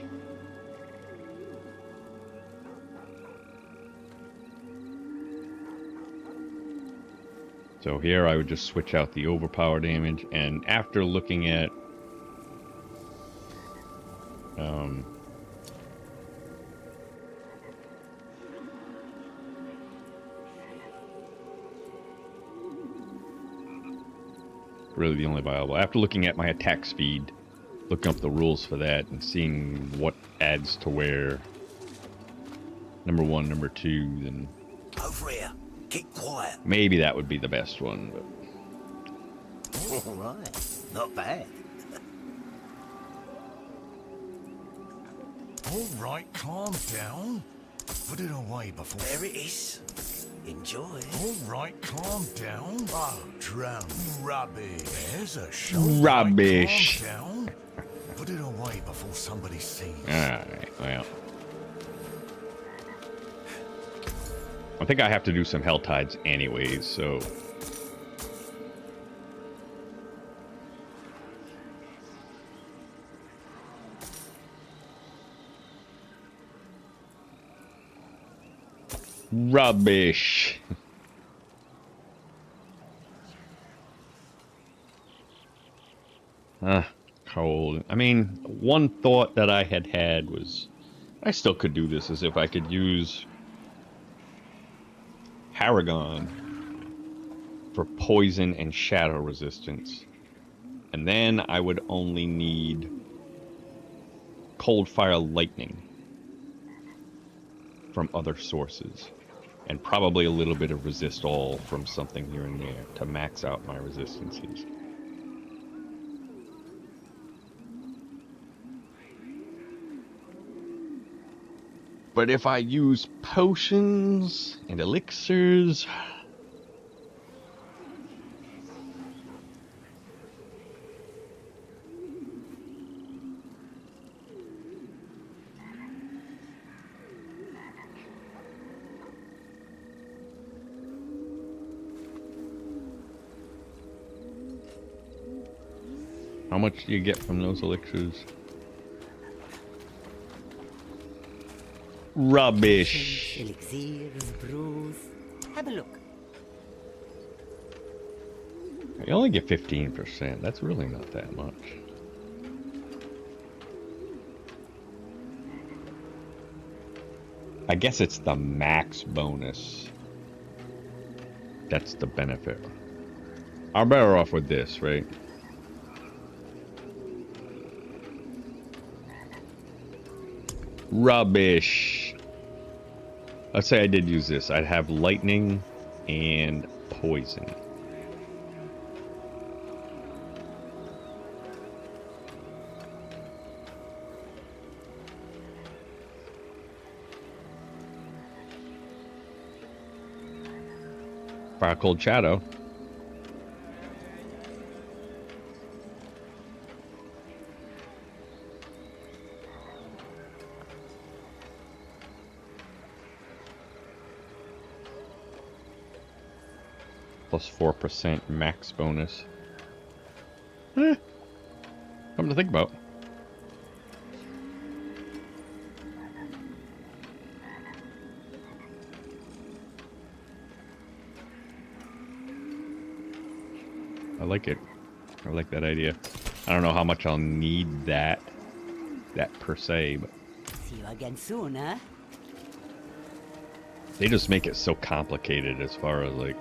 So here I would just switch out the overpower damage, and after looking at really the only viable, after looking at my attack speed, looking up the rules for that and seeing what adds to where, number 1, number 2, then Over here. Keep quiet. maybe that would be the best one. But All right. Not bad. All right, calm down. Put it away before... There it is. Enjoy. All right, calm down. Oh, drown. Rubbish. There's a shot. Rubbish. Right, calm down. Put it away before somebody sees. Alright, well. I think I have to do some hell tides anyways, so... Rubbish. Cold. I mean, one thought that I had was I still could do this as if I could use Paragon for poison and shadow resistance. And then I would only need cold fire lightning from other sources. And probably a little bit of resist all from something here and there to max out my resistances. But if I use potions and elixirs, how much do you get from those elixirs? Rubbish. Elixirs, brews. Have a look. You only get 15%. That's really not that much. I guess it's the max bonus. That's the benefit. I'm better off with this, right? Rubbish. Let's say I did use this. I'd have lightning and poison. Fire cold shadow. Plus 4% max bonus. Something to think about. I like it. I like that idea. I don't know how much I'll need that per se, but See you again soon, huh? they just make it so complicated as far as like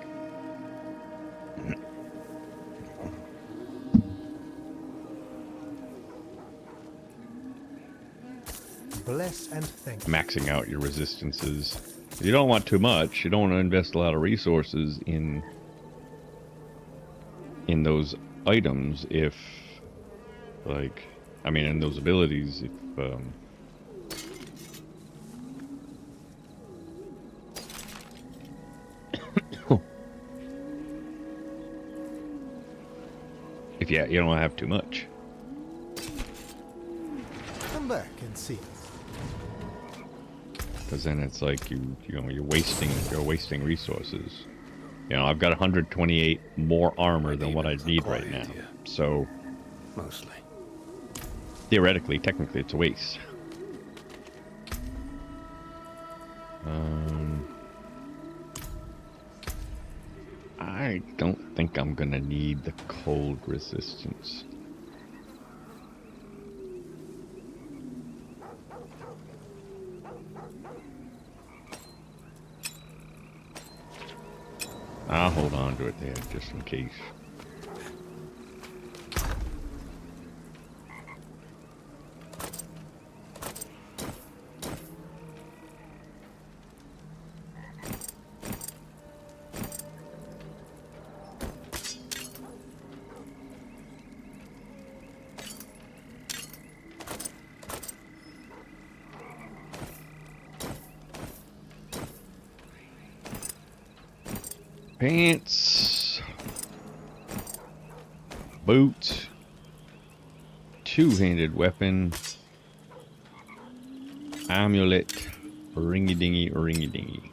Bless and thank you. maxing out your resistances. You don't want too much. You don't want to invest a lot of resources in those items if, like, I mean, in those abilities if, if you don't have too much. Come back and see us. Because then it's like you're wasting resources. You know, I've got 128 more armor than what I need right now. So Mostly. theoretically, technically, it's a waste. I don't think I'm gonna need the cold resistance. I'll hold on to it there just in case. Pants, boots, two-handed weapon, amulet, ringy-dingy, ringy-dingy.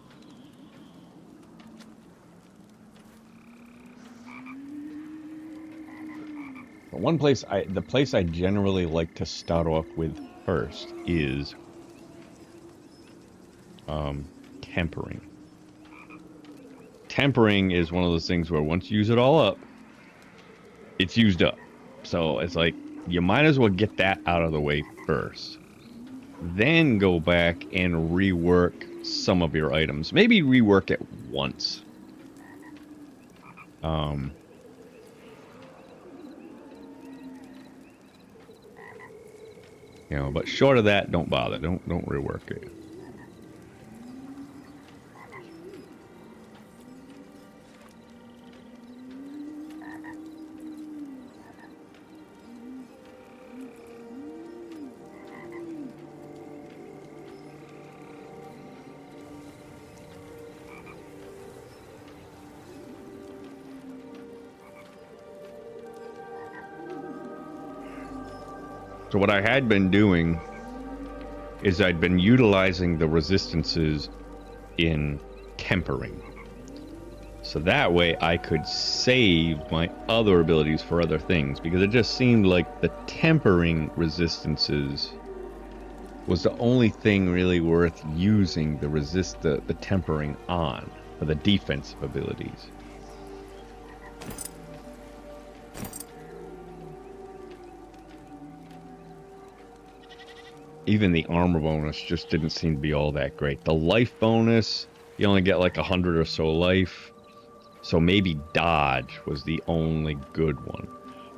But one place the place I generally like to start off with first is tempering. tempering is one of those things where once you use it all up, it's used up. So it's like you might as well get that out of the way first. Then go back and rework some of your items. Maybe rework it once. You know, but short of that, don't bother. Don't rework it. So what I had been doing is I'd been utilizing the resistances in tempering. So that way I could save my other abilities for other things, because it just seemed like the tempering resistances was the only thing really worth using the tempering on for the defensive abilities. Even the armor bonus just didn't seem to be all that great. The life bonus, you only get like 100 or so life. So maybe dodge was the only good one.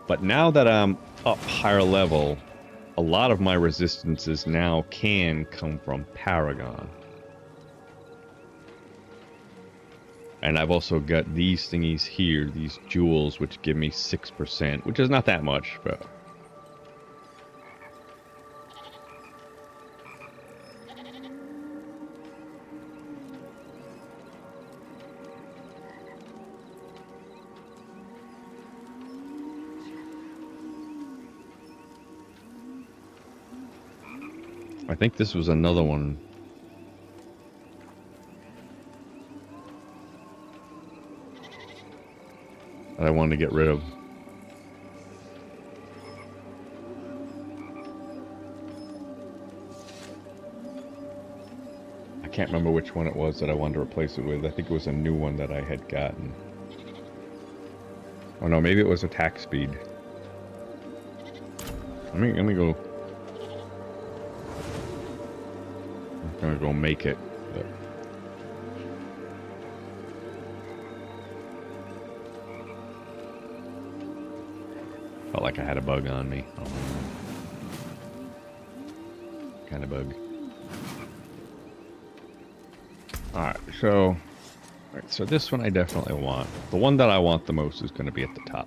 But now that I'm up higher level, a lot of my resistances now can come from Paragon. And I've also got these thingies here, these jewels, which give me 6%, which is not that much, but... I think this was another one. That I wanted to get rid of. I can't remember which one it was that I wanted to replace it with. I think it was a new one that I had gotten. Oh no, maybe it was attack speed. Let me go. I'm gonna go make it. But... felt like I had a bug on me. Oh. Kind of bug. Alright, so this one I definitely want. The one that I want the most is going to be at the top.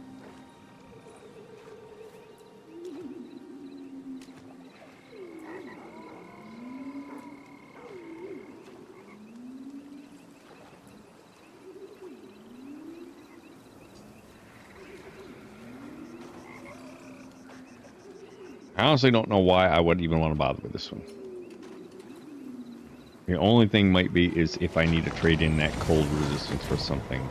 I honestly don't know why I would even want to bother with this one. The only thing might be is if I need to trade in that cold resistance for something.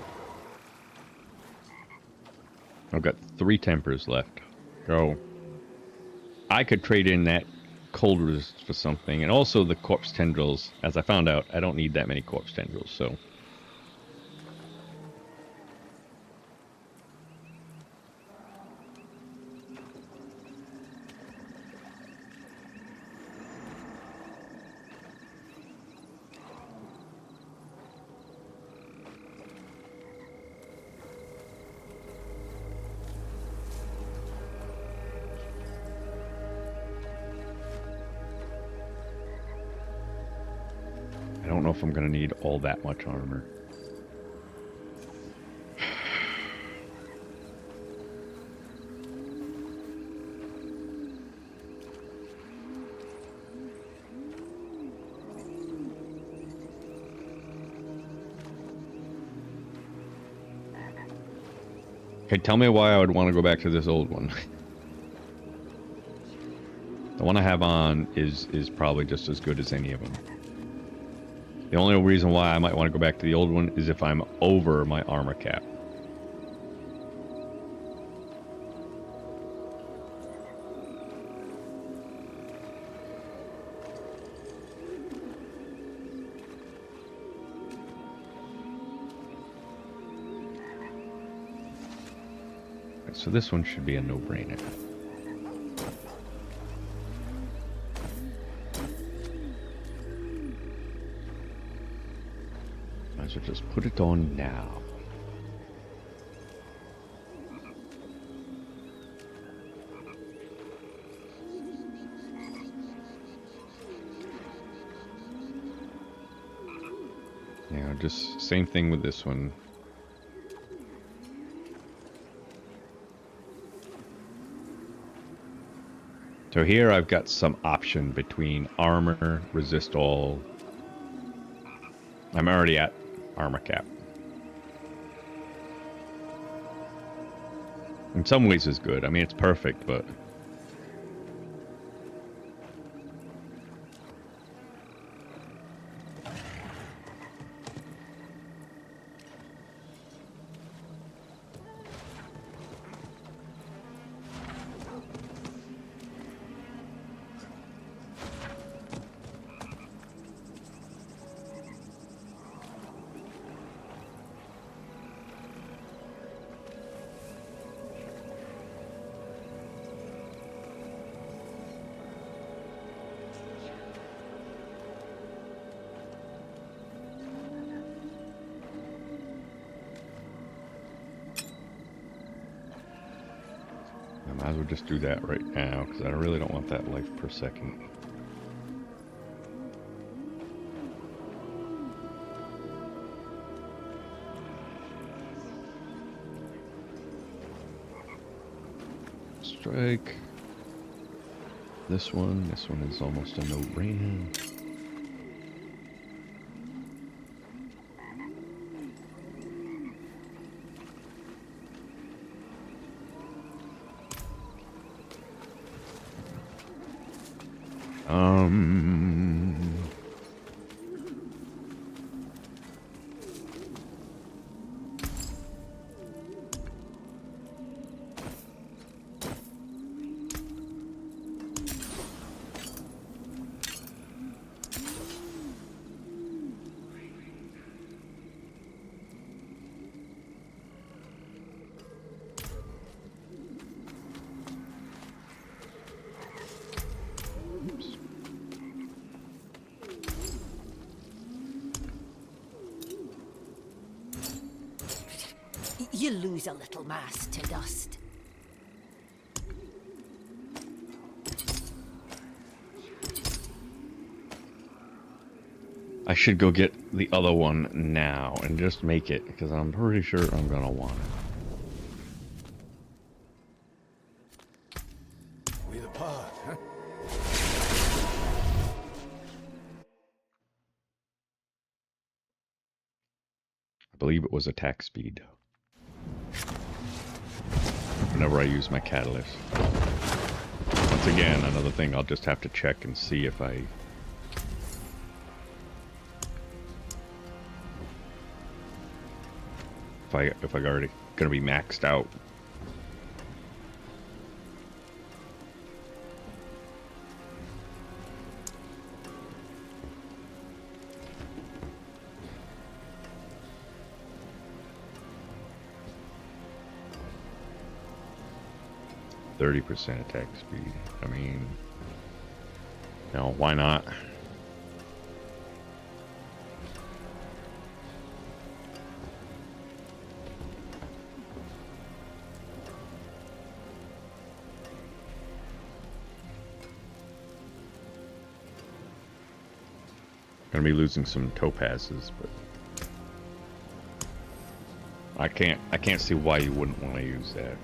I've got 3 tempers left. So I could trade in that cold resistance for something. And also the corpse tendrils. As I found out, I don't need that many corpse tendrils, so... I don't know if I'm going to need all that much armor. Okay, tell me why I would want to go back to this old one. The one I have on is probably just as good as any of them. The only reason why I might want to go back to the old one is if I'm over my armor cap. So this one should be a no-brainer. Might as well just put it on now. Now, just same thing with this one. So here I've got some option between armor, resist all. I'm already at armor cap. In some ways it's good. I mean, it's perfect, but... I might as well just do that right now, because I really don't want that life per second. Strike. This one is almost a no-brainer. You lose a little mass to dust. I should go get the other one now and just make it, because I'm pretty sure I'm gonna want it. We depart, huh? I believe it was attack speed. Whenever I use my catalyst. Once again, another thing I'll just have to check and see if I... If I already gonna be maxed out. %30 attack speed. I mean, no, why not? Gonna be losing some topazes, but I can't see why you wouldn't want to use that.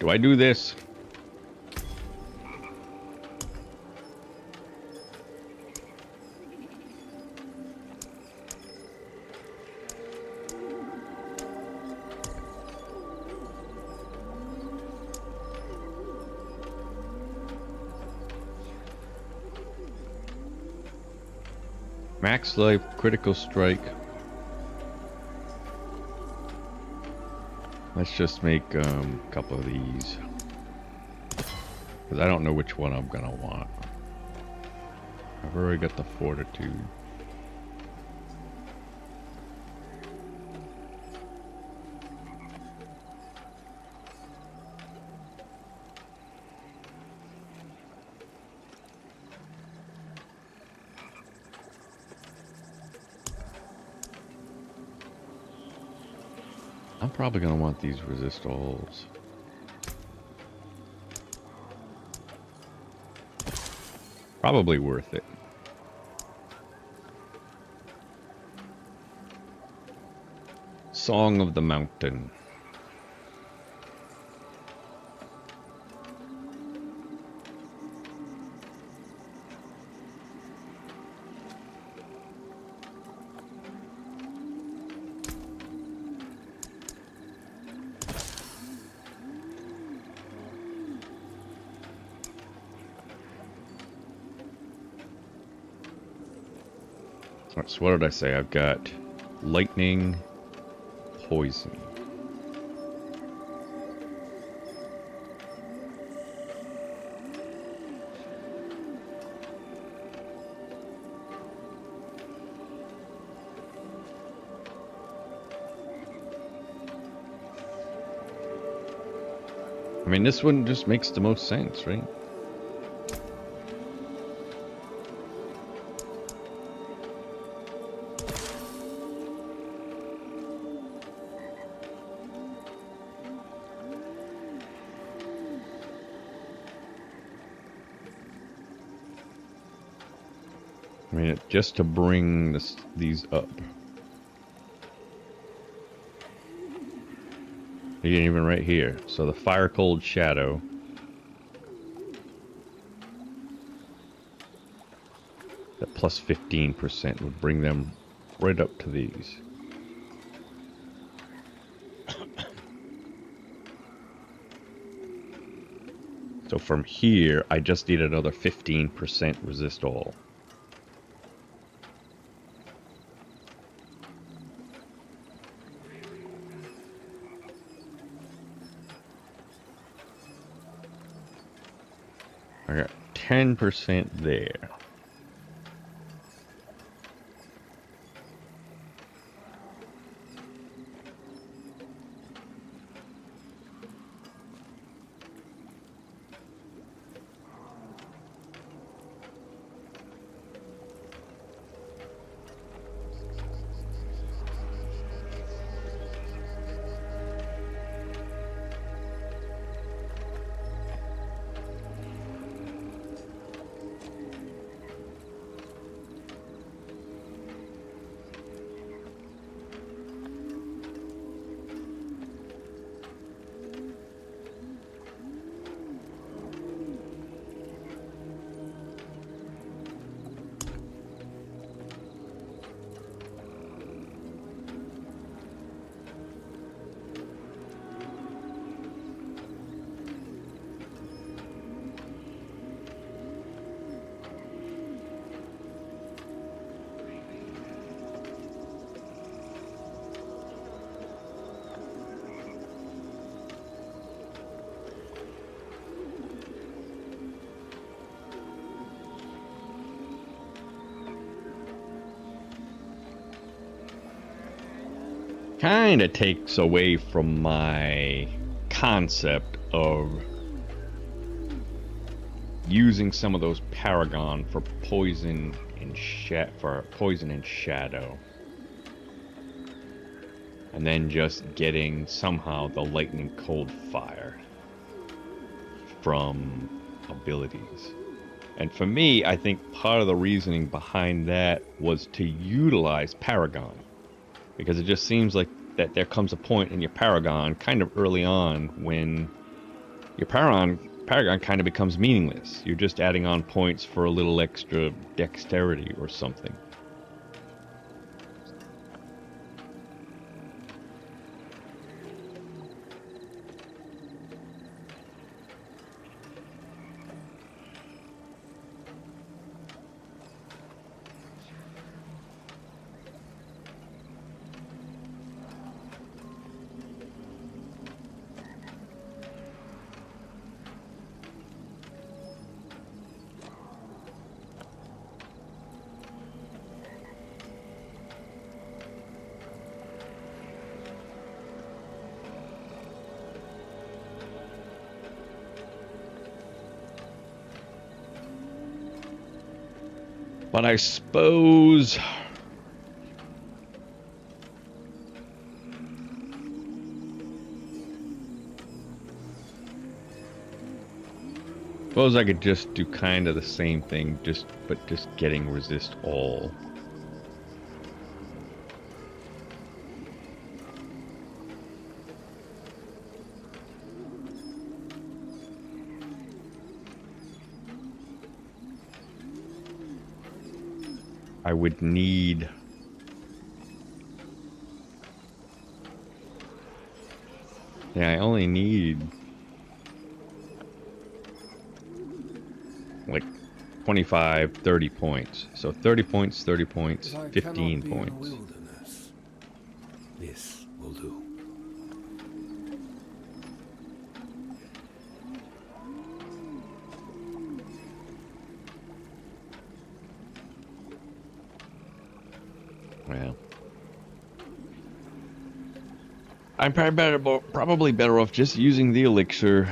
Do I do this? Max life, critical strike. Let's just make a couple of these. Because I don't know which one I'm gonna want. I've already got the fortitude. I'm probably going to want these resist alls. Probably worth it. Song of the Mountain. So what did I say? I've got lightning, poison. I mean, this one just makes the most sense, right? I mean, just to bring these up. Even right here. So the Fire Cold Shadow. That plus 15% would bring them right up to these. So from here, I just need another 15% resist all. I got 10% there. Kind of takes away from my concept of using some of those Paragon for poison and shadow, and then just getting somehow the lightning cold fire from abilities. And for me, I think part of the reasoning behind that was to utilize Paragon. Because it just seems like that there comes a point in your Paragon kind of early on when your Paragon kind of becomes meaningless. You're just adding on points for a little extra dexterity or something. But I suppose I could just do kind of the same thing, but just getting resist all. I would need I only need like 25, 30 points. So 30 points, 30 points, If I 15 cannot be in a points. wilderness, this will do. Well, I'm probably better off just using the elixir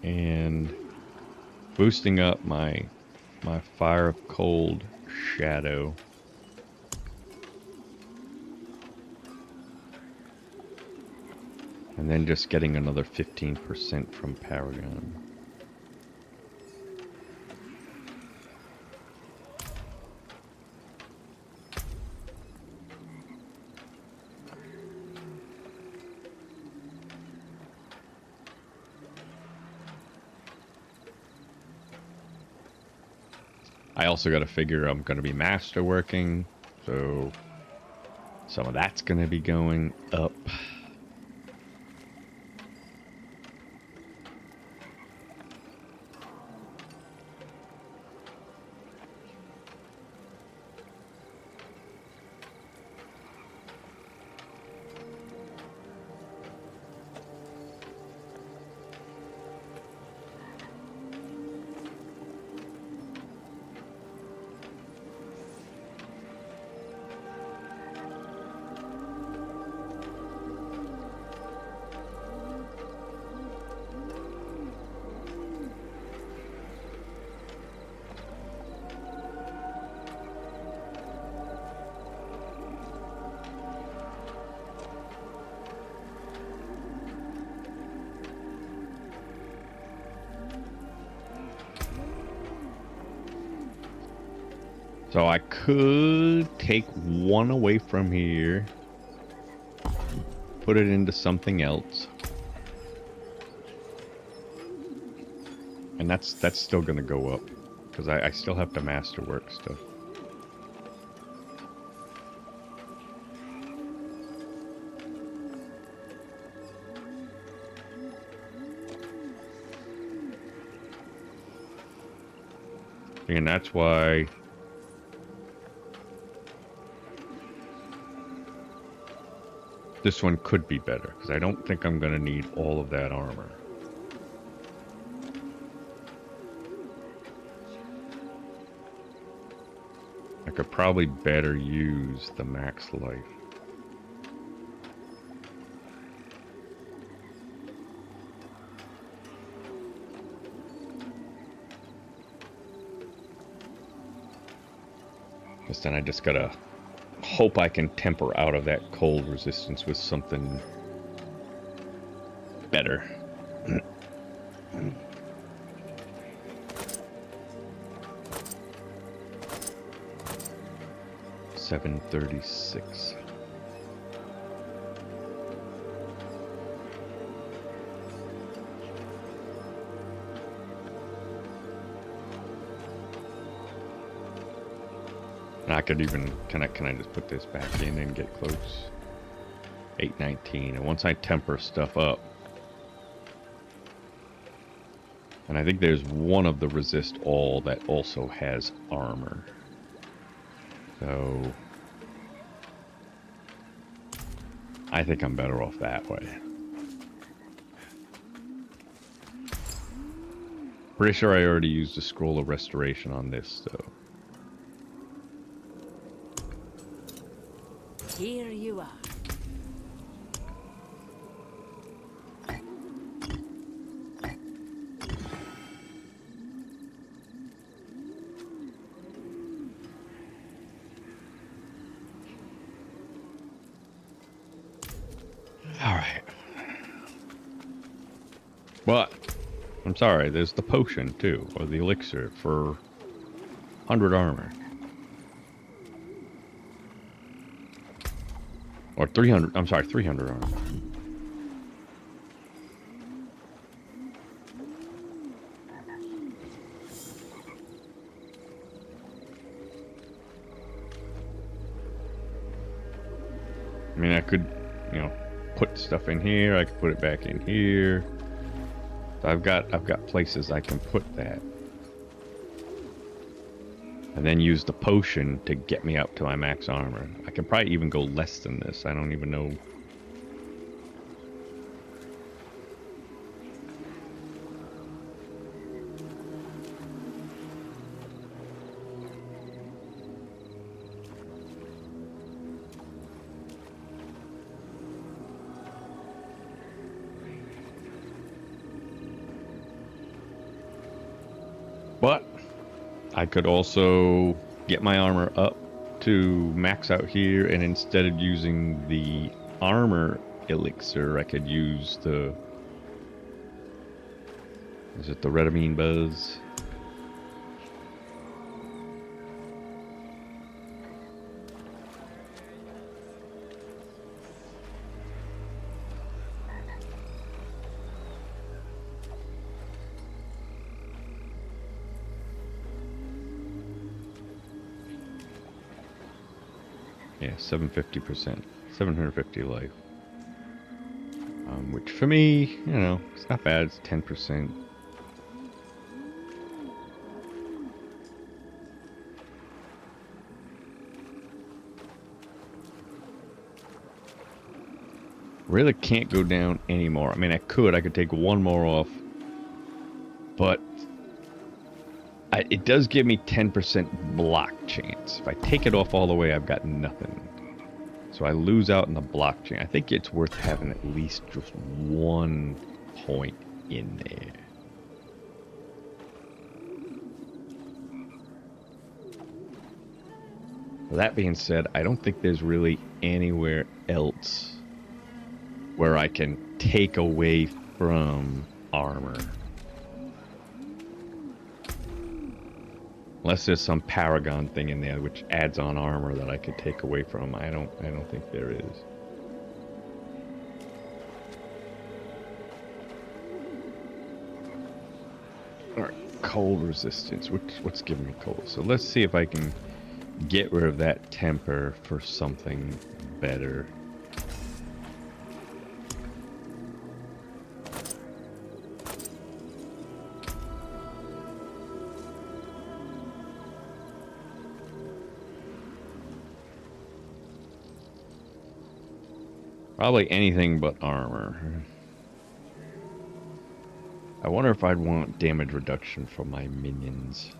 and boosting up my Fire of Cold Shadow. And then just getting another 15% from Paragon. I also got to figure I'm going to be masterworking, so some of that's going to be going up. So I could take one away from here, put it into something else, and that's still gonna go up because I still have to masterwork stuff. And that's why this one could be better, because I don't think I'm going to need all of that armor. I could probably better use the max life. Because then I just gotta hope I can temper out of that cold resistance with something better. 736. And I could even, can I just put this back in and get close? 819. And once I temper stuff up, and I think there's one of the resist all that also has armor. So I think I'm better off that way. Pretty sure I already used a scroll of restoration on this, so. Here you are. Alright. But, I'm sorry, there's the potion too, or the elixir for 100 armor. Or 300, I'm sorry, 300 armor. I mean, I could, you know, put stuff in here, I could put it back in here. So I've got places I can put that. And then use the potion to get me up to my max armor. I can probably even go less than this. I don't even know. But I could also get my armor up to max out here, and instead of using the armor elixir, I could use the... Is it the Redamine Buzz? Yeah, 750%. 750 life. Which for me, you know, it's not bad. It's 10%. Really can't go down anymore. I mean, I could take one more off, but it does give me 10% block chance. If I take it off all the way, I've got nothing. So I lose out in the block chance. I think it's worth having at least just 1 point in there. That being said, I don't think there's really anywhere else where I can take away from armor. Unless there's some Paragon thing in there which adds on armor that I could take away from. I don't think there is. Alright, cold resistance. What's giving me cold? So let's see if I can get rid of that temper for something better. Probably anything but armor. I wonder if I'd want damage reduction for my minions.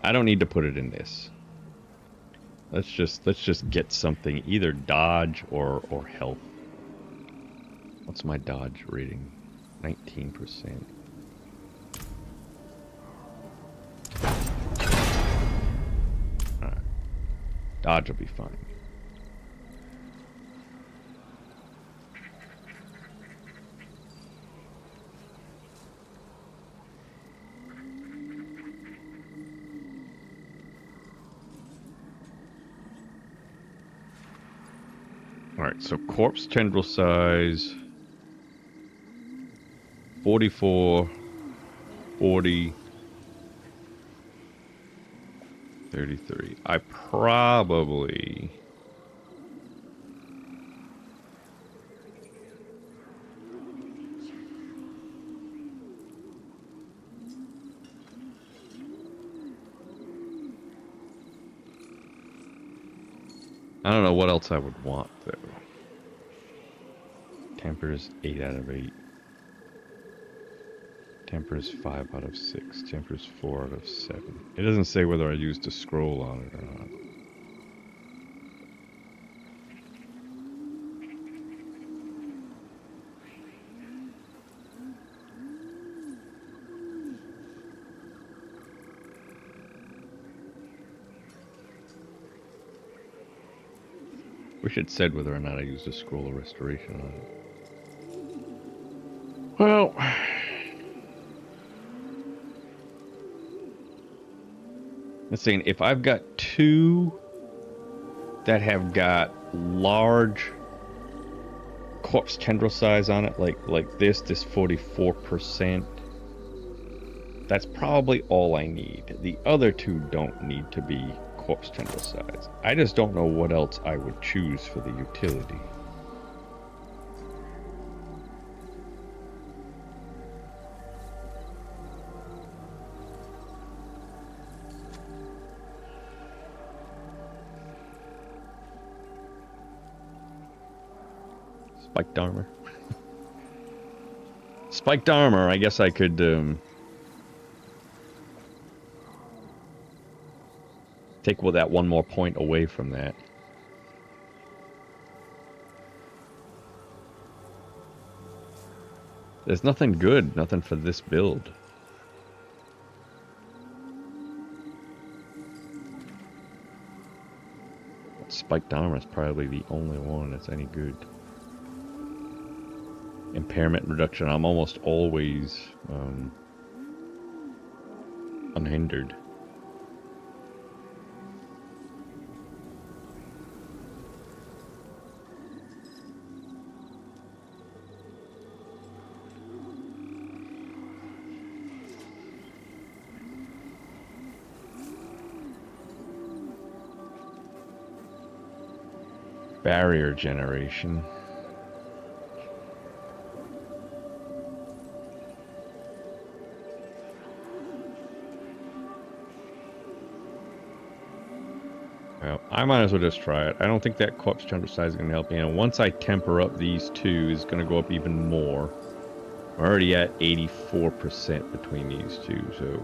I don't need to put it in this. Let's just get something, either dodge or health. What's my dodge rating? 19%. Dodge will be fine. Alright, so corpse tendril size 44, 40, 33. I probably... I don't know what else I would want, though. Temper's 8 out of 8. Temper's 5 out of 6. Temper's 4 out of 7. It doesn't say whether I used a scroll on it or not. Wish it said whether or not I used a scroll of restoration on it. Well, let's see. If I've got two that have got large corpse tendril size on it, like this 44%, that's probably all I need. The other two don't need to be corpse tendril size. I just don't know what else I would choose for the utility. Spiked armor. Spiked armor, I guess I could take that one more point away from that. There's nothing good, nothing for this build. Spiked armor is probably the only one that's any good. Impairment reduction, I'm almost always unhindered. Barrier generation. Well, I might as well just try it. I don't think that corpse temper size is going to help me. And once I temper up these two, it's going to go up even more. We're already at 84% between these two, so...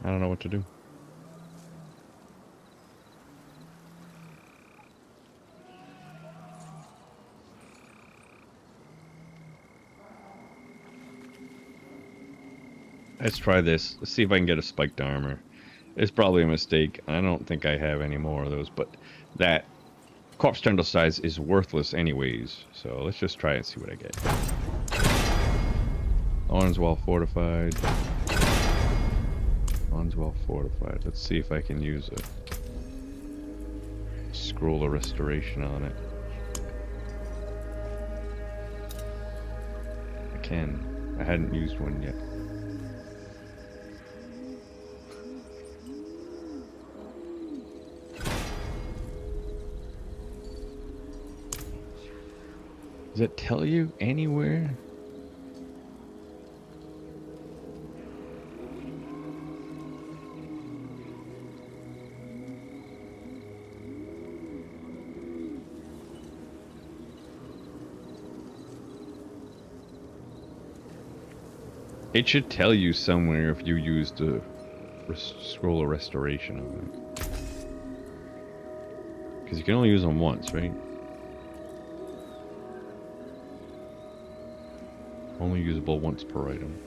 I don't know what to do. Let's try this. Let's see if I can get a spiked armor. It's probably a mistake. I don't think I have any more of those, but that corpse tendril size is worthless anyways. So let's just try and see what I get. Orange wall fortified. One's well fortified. Let's see if I can use a scroll of restoration on it. I can. I hadn't used one yet. Does it tell you anywhere? It should tell you somewhere if you used a scroll of restoration on it. Because you can only use them once, right? Only usable once per item.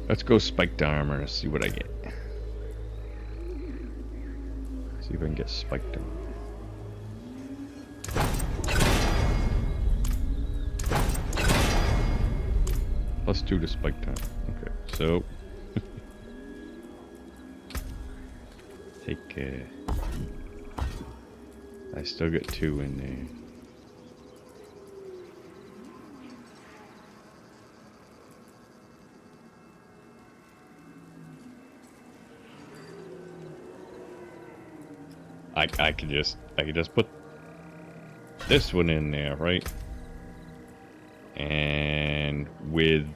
Let's go spiked armor and see what I get. See if I can get spiked armor. +2 to spiked armor. Okay, so take. I still get 2 in there. I could just put this one in there, right? And with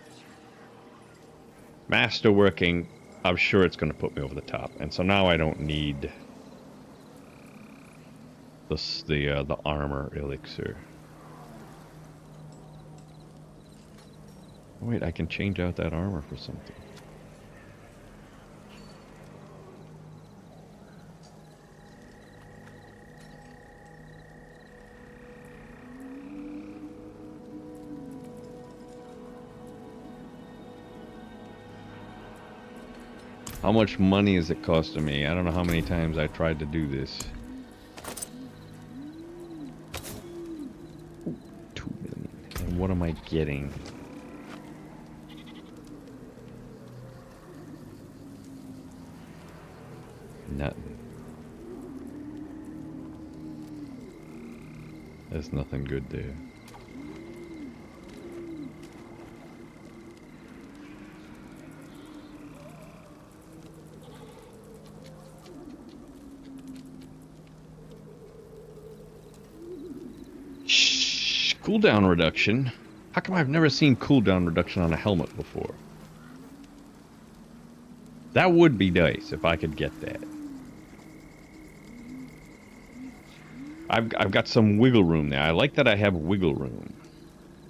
master working, I'm sure it's going to put me over the top. And so now I don't need the armor elixir. Wait, I can change out that armor for something. How much money is it costing me? I don't know how many times I tried to do this. Ooh, 2 million. And what am I getting? Nothing. There's nothing good there. Cooldown reduction? How come I've never seen cooldown reduction on a helmet before? That would be nice if I could get that. I've got some wiggle room there. I like that I have wiggle room.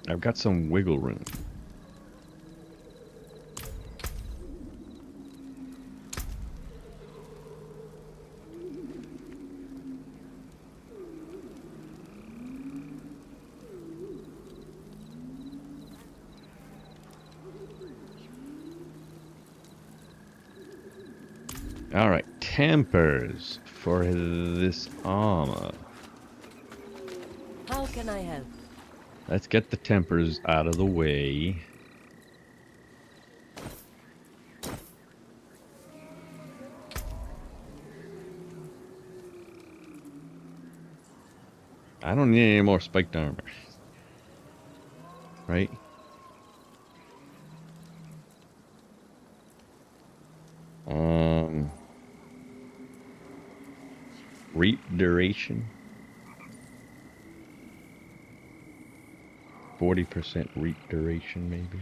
I've got some wiggle room. Alright, tempers for this armor. How can I help? Let's get the tempers out of the way. I don't need any more spiked armor. Right? Reap duration. 40% reap duration, maybe.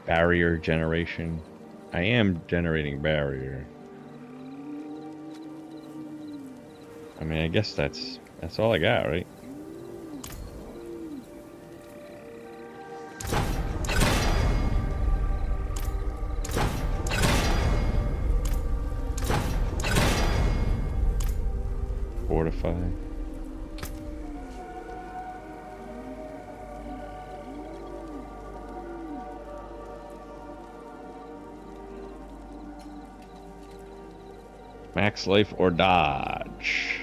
Barrier generation. I am generating barrier. I mean, I guess that's all I got, right? Fortify. Max life or dodge.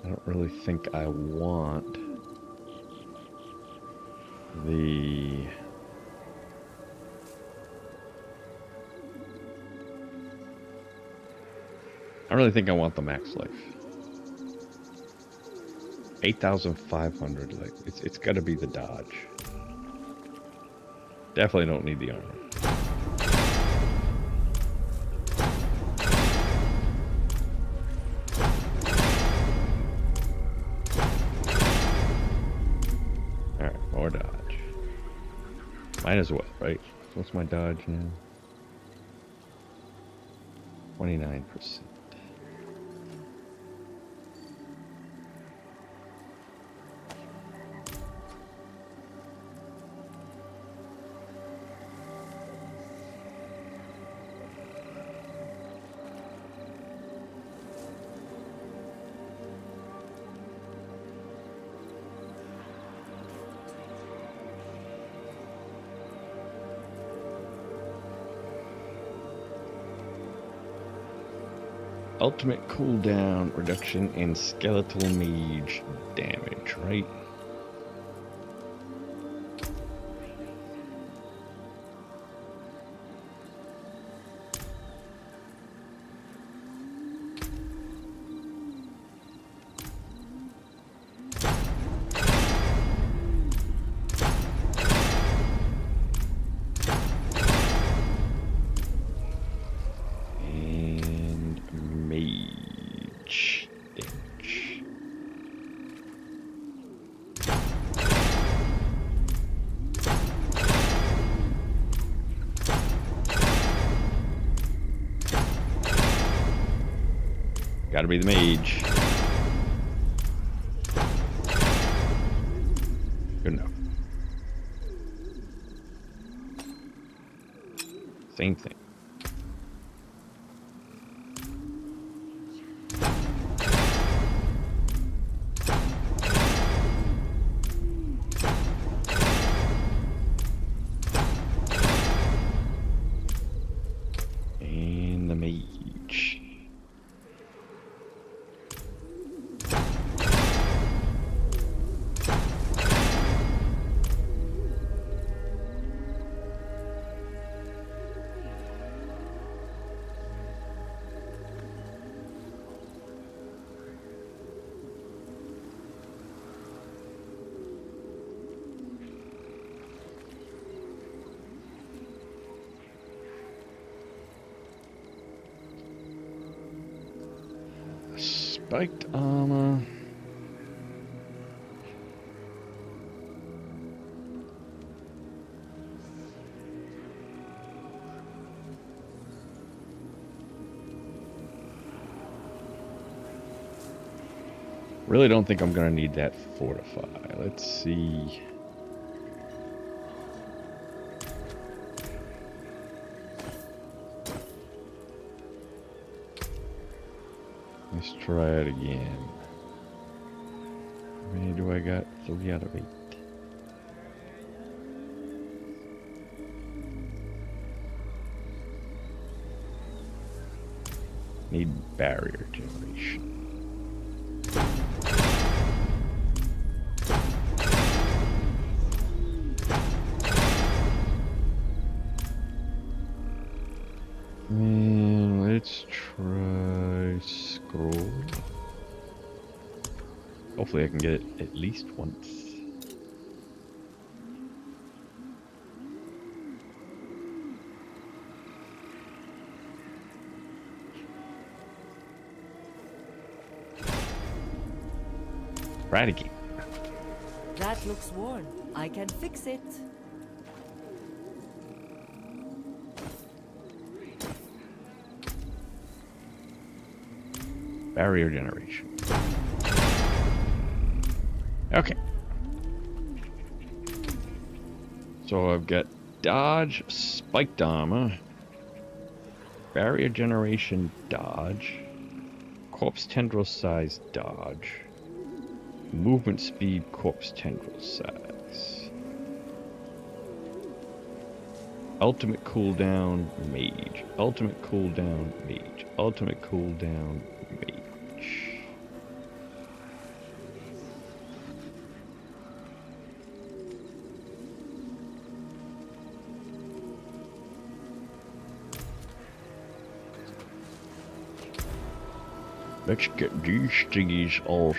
I don't really think I want the... I really think I want the max life. 8,500. Like it's got to be the dodge. Definitely don't need the armor. All right, more dodge. Might as well, right? What's my dodge now? 29%. Ultimate cooldown reduction in skeletal mage damage, right? Gotta be the mage. Good enough. Same thing. And the mage. Spiked armor. Really don't think I'm gonna need that fortify. Let's see. Let's try it again. How many do I got? 3 out of 8. Need barrier generation. And let's try scroll. Hopefully I can get it at least once. Right again. That looks worn. I can fix it. Barrier generation. Okay. So I've got dodge, spiked armor, barrier generation dodge, corpse tendril size dodge, movement speed corpse tendril size, ultimate cooldown mage, ultimate cooldown mage, ultimate cooldown mage. Let's get these thingies off.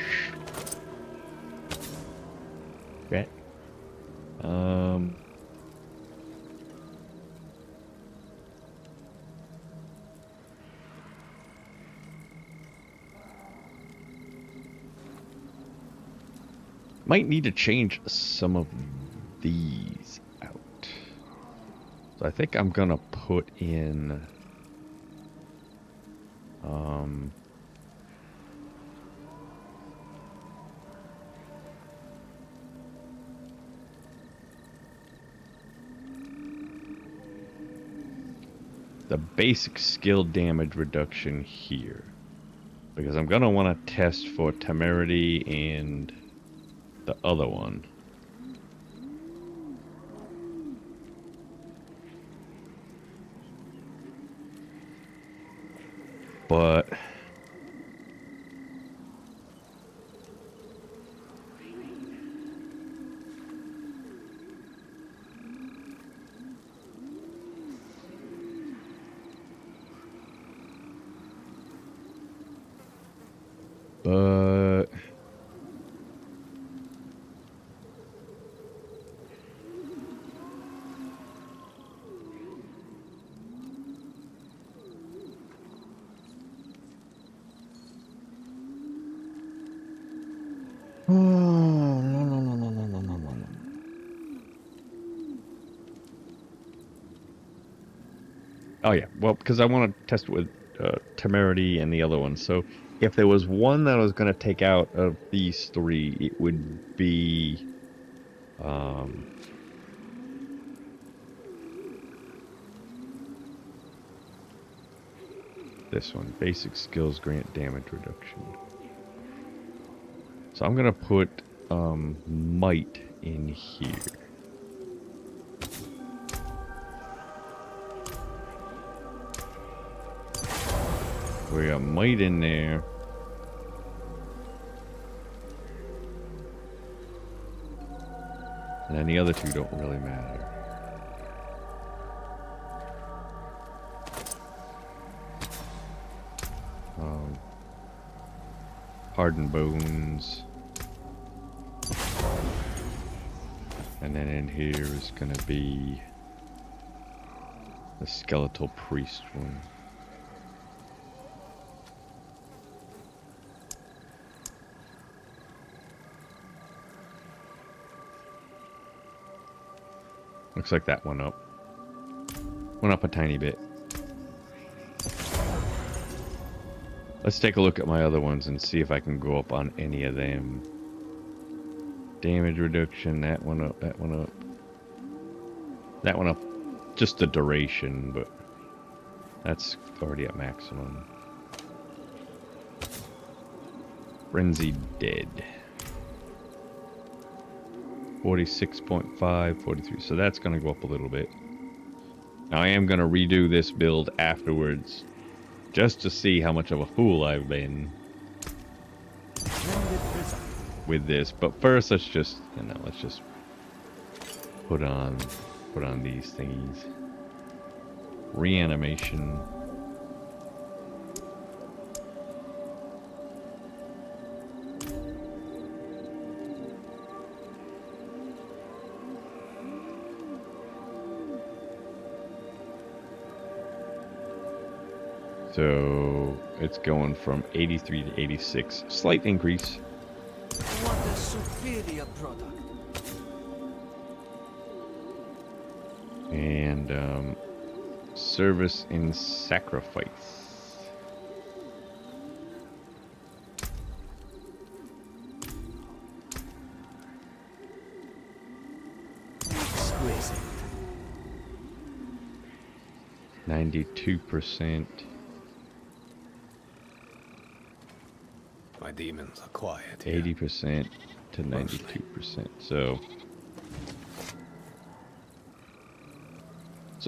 at. Might need to change some of these out. So I think I'm gonna put in the basic skill damage reduction here, because I'm gonna want to test for temerity and the other one. But oh yeah, well, because I want to test it with temerity and the other one. So if there was one that I was going to take out of these three, it would be this one, basic skills grant damage reduction. So I'm going to put might in here. We got might in there. And then the other two don't really matter. Hardened bones. And then in here is gonna be the skeletal priest one. Looks like that went up. Went up a tiny bit. Let's take a look at my other ones and see if I can go up on any of them. Damage reduction, that one up, that one up. That one up, just the duration, but that's already at maximum. Frenzied Dead. 46.5, 43. So that's going to go up a little bit. Now I am going to redo this build afterwards, just to see how much of a fool I've been with this. But first, let's just, let's just put on these thingies. Reanimation. So it's going from 83 to 86. Slight increase. What a superior product. And service in sacrifice. Exquisite. 92%. My demons are quiet. 80% to 92%. So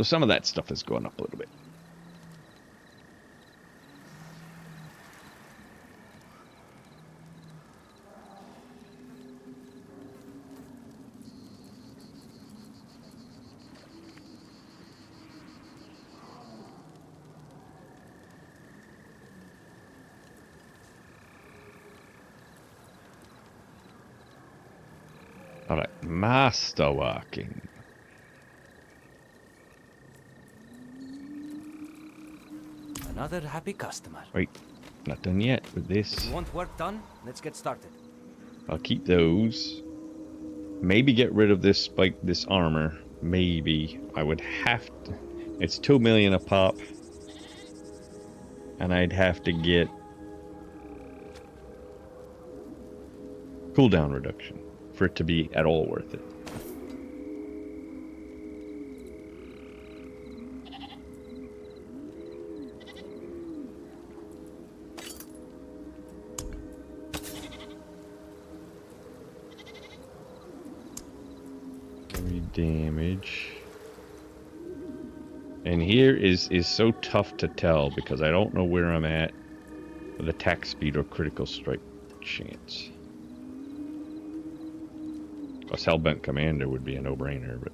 some of that stuff is going up a little bit. Alright, masterworking. Another happy customer. Wait, not done yet with If this. you want work done, let's get started. I'll keep those. Maybe get rid of this this armor. Maybe. I would have to. It's 2 million a pop. And I'd have to get cooldown reduction for it to be at all worth it. Damage. And here is so tough to tell because I don't know where I'm at with attack speed or critical strike chance. A Hellbent Commander would be a no-brainer, but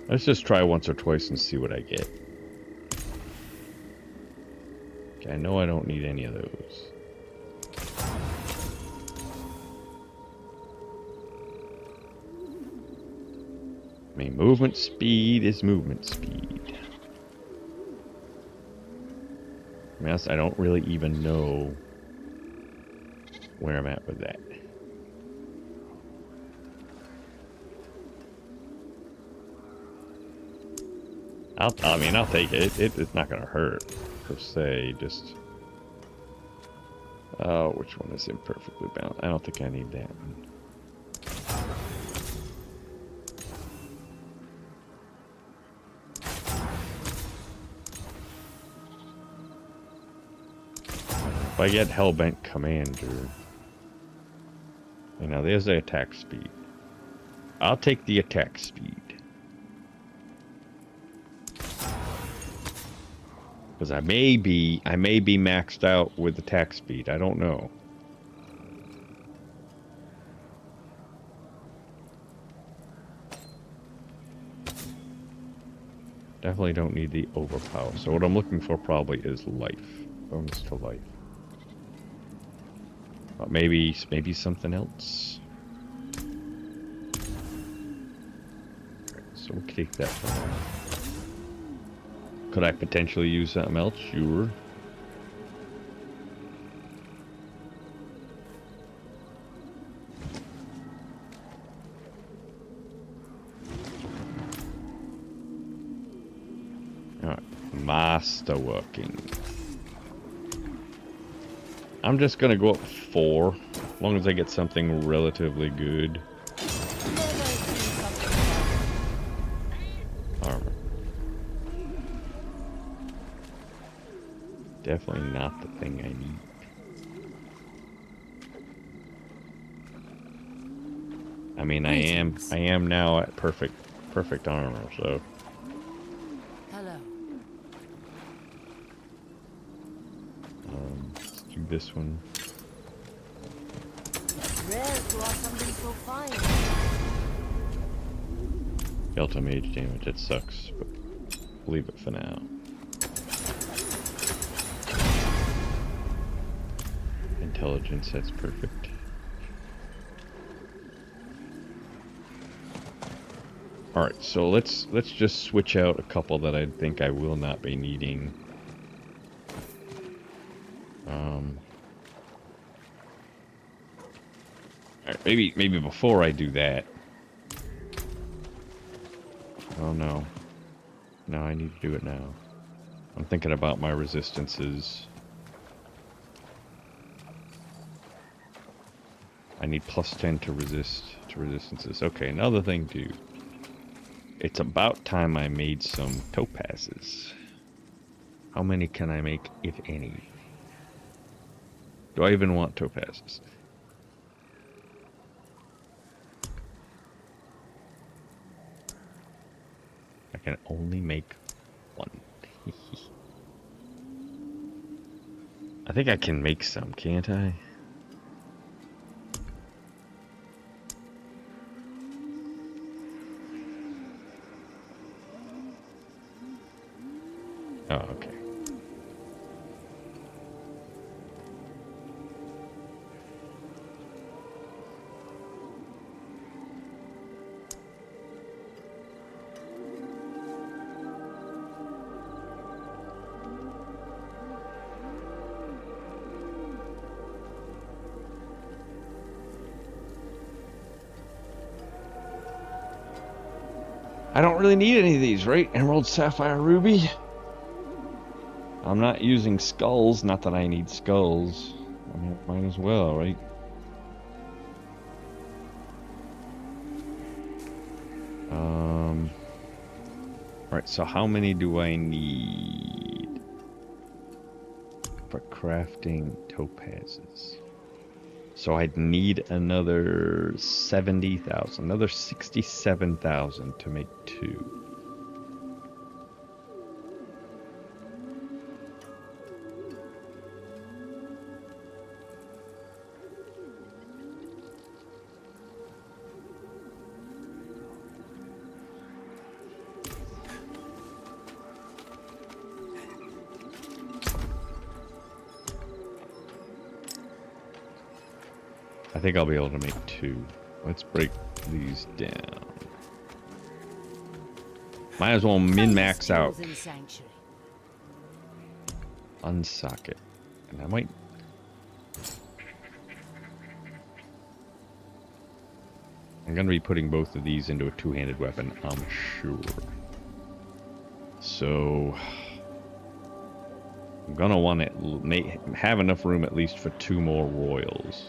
let's just try once or twice and see what I get. Okay, I know I don't need any of those. I mean, movement speed is movement speed. I mean, I don't really even know where I'm at with that. I mean, I'll take it. It's not gonna hurt, per se, just... Oh, which one is imperfectly balanced? I don't think I need that one. If I get Hellbent Commander... You know, there's the attack speed. I'll take the attack speed. Because I may be maxed out with attack speed. I don't know. Definitely don't need the overpower. So what I'm looking for probably is life. Bonus to life. But maybe something else. So we'll take that for now. Could I potentially use something else? Sure. Alright, masterworking. I'm just gonna go up 4, as long as I get something relatively good. Armor. Definitely not the thing I need. I mean, I am now at perfect armor, so. Hello. Let's do this one. Rare to have something so fine. Delta mage damage, it sucks, but leave it for now. Intelligence, that's perfect. Alright, so let's just switch out a couple that I think I will not be needing. Alright, maybe before I do that. Oh no. No, I need to do it now. I'm thinking about my resistances. I need +10 to resistances. Okay, another thing too. It's about time I made some topazes. How many can I make, if any? Do I even want topazes? I can only make 1. I think I can make some, can't I? Oh, okay. I don't really need any of these, right? Emerald, Sapphire, Ruby. I'm not using skulls. Not that I need skulls. I mean, might as well, right? Alright, so how many do I need for crafting topazes? So I'd need another 70,000, another 67,000 to make 2. I think I'll be able to make 2. Let's break these down. Might as well min-max out. Unsocket. And I might... I'm going to be putting both of these into a two-handed weapon, I'm sure. So... I'm going to want to have enough room at least for 2 more royals.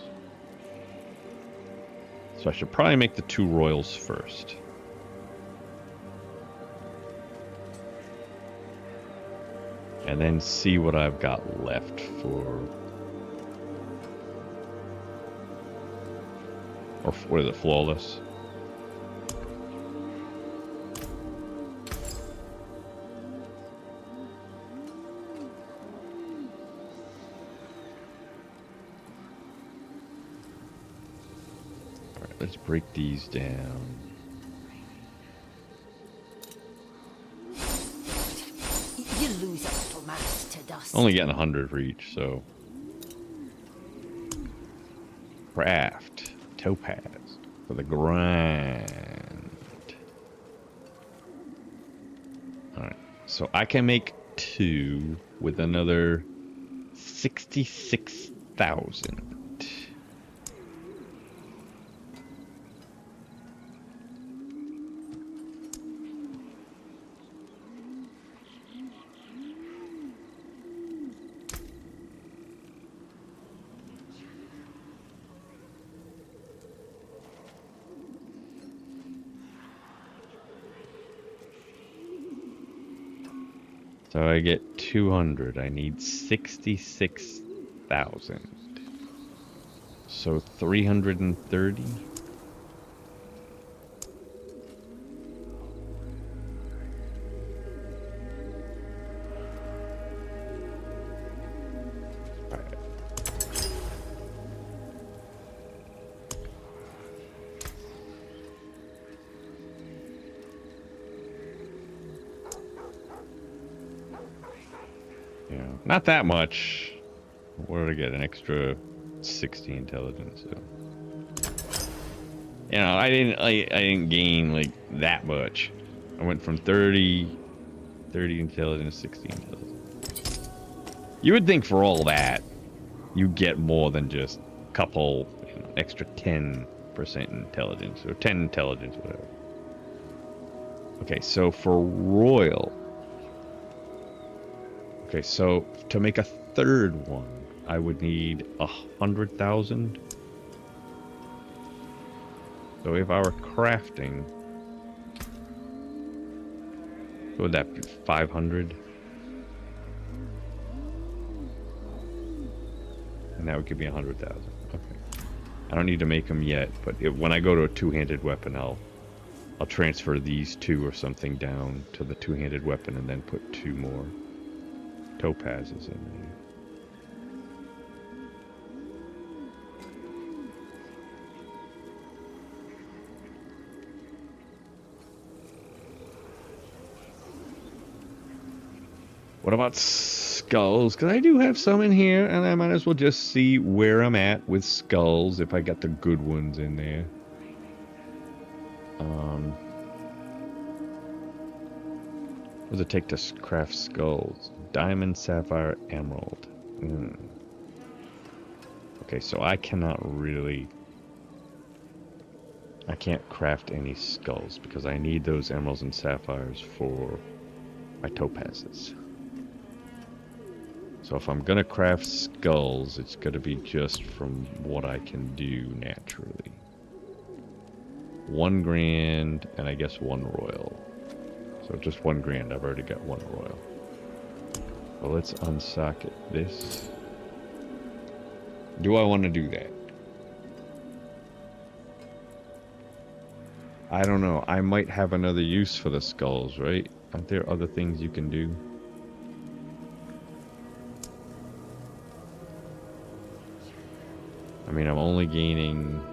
So I should probably make the 2 royals first. And then see what I've got left for... Or what is it, flawless? Alright, let's break these down. You lose a little mass to dust. Only getting 100 for each, so... Craft. Topaz. For the grind. Alright, so I can make 2 with another 66,000. So I get 200. I need 66,000. So 330. Not that much. What did I get? An extra 60 intelligence. So. You know, I didn't gain like that much. I went from 30 intelligence, 60 intelligence. You would think for all that, you get more than just a couple, extra 10% intelligence or 10 intelligence, whatever. Okay, so for royal. Okay, so to make a third one, I would need 100,000. So if I were crafting, would that be 500? And that would give me 100,000. Okay. I don't need to make them yet, but when I go to a two-handed weapon, I'll transfer these 2 or something down to the two-handed weapon and then put 2 more topazes in there. What about skulls? Because I do have some in here, and I might as well just see where I'm at with skulls if I got the good ones in there. What does it take to craft skulls? Diamond, sapphire, emerald. Okay, so I cannot really... I can't craft any skulls because I need those emeralds and sapphires for my topazes. So if I'm gonna craft skulls, it's gonna be just from what I can do naturally. 1 grand and I guess 1 royal. So just 1 grand, I've already got 1 royal. Well, let's unsocket this. Do I want to do that? I don't know. I might have another use for the skulls, right? Aren't there other things you can do? I mean, I'm only gaining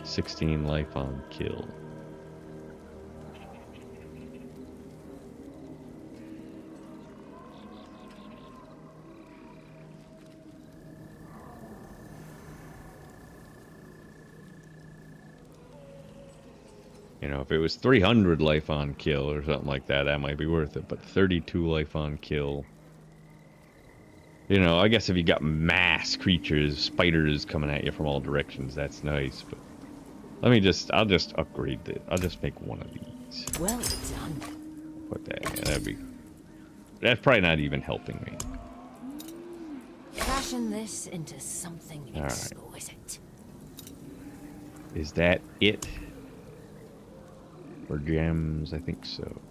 16 life on kill. You know, if it was 300 life on kill or something like that, that might be worth it. But 32 life on kill. You know, I guess if you got mass creatures, spiders coming at you from all directions, that's nice. But let me just, I'll just upgrade it. I'll just make one of these. Well done. Put that, yeah, that'd be, that's probably not even helping me. Fashion this into something exquisite. Is that it? For gems, I think so.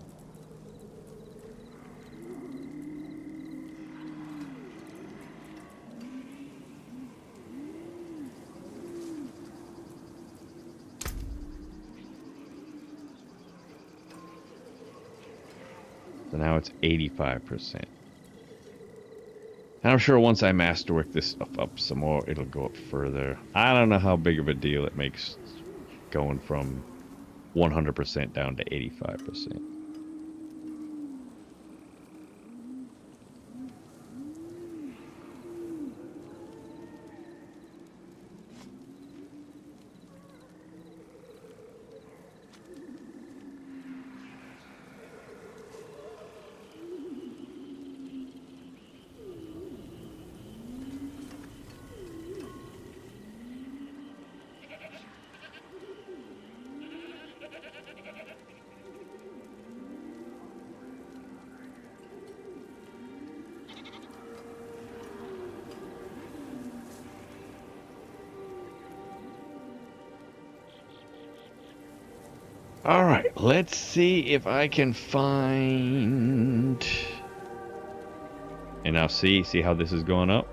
So now it's 85%. And I'm sure once I masterwork this stuff up some more, it'll go up further. I don't know how big of a deal it makes going from 100% down to 85%. Alright, let's see if I can find... And now see how this is going up?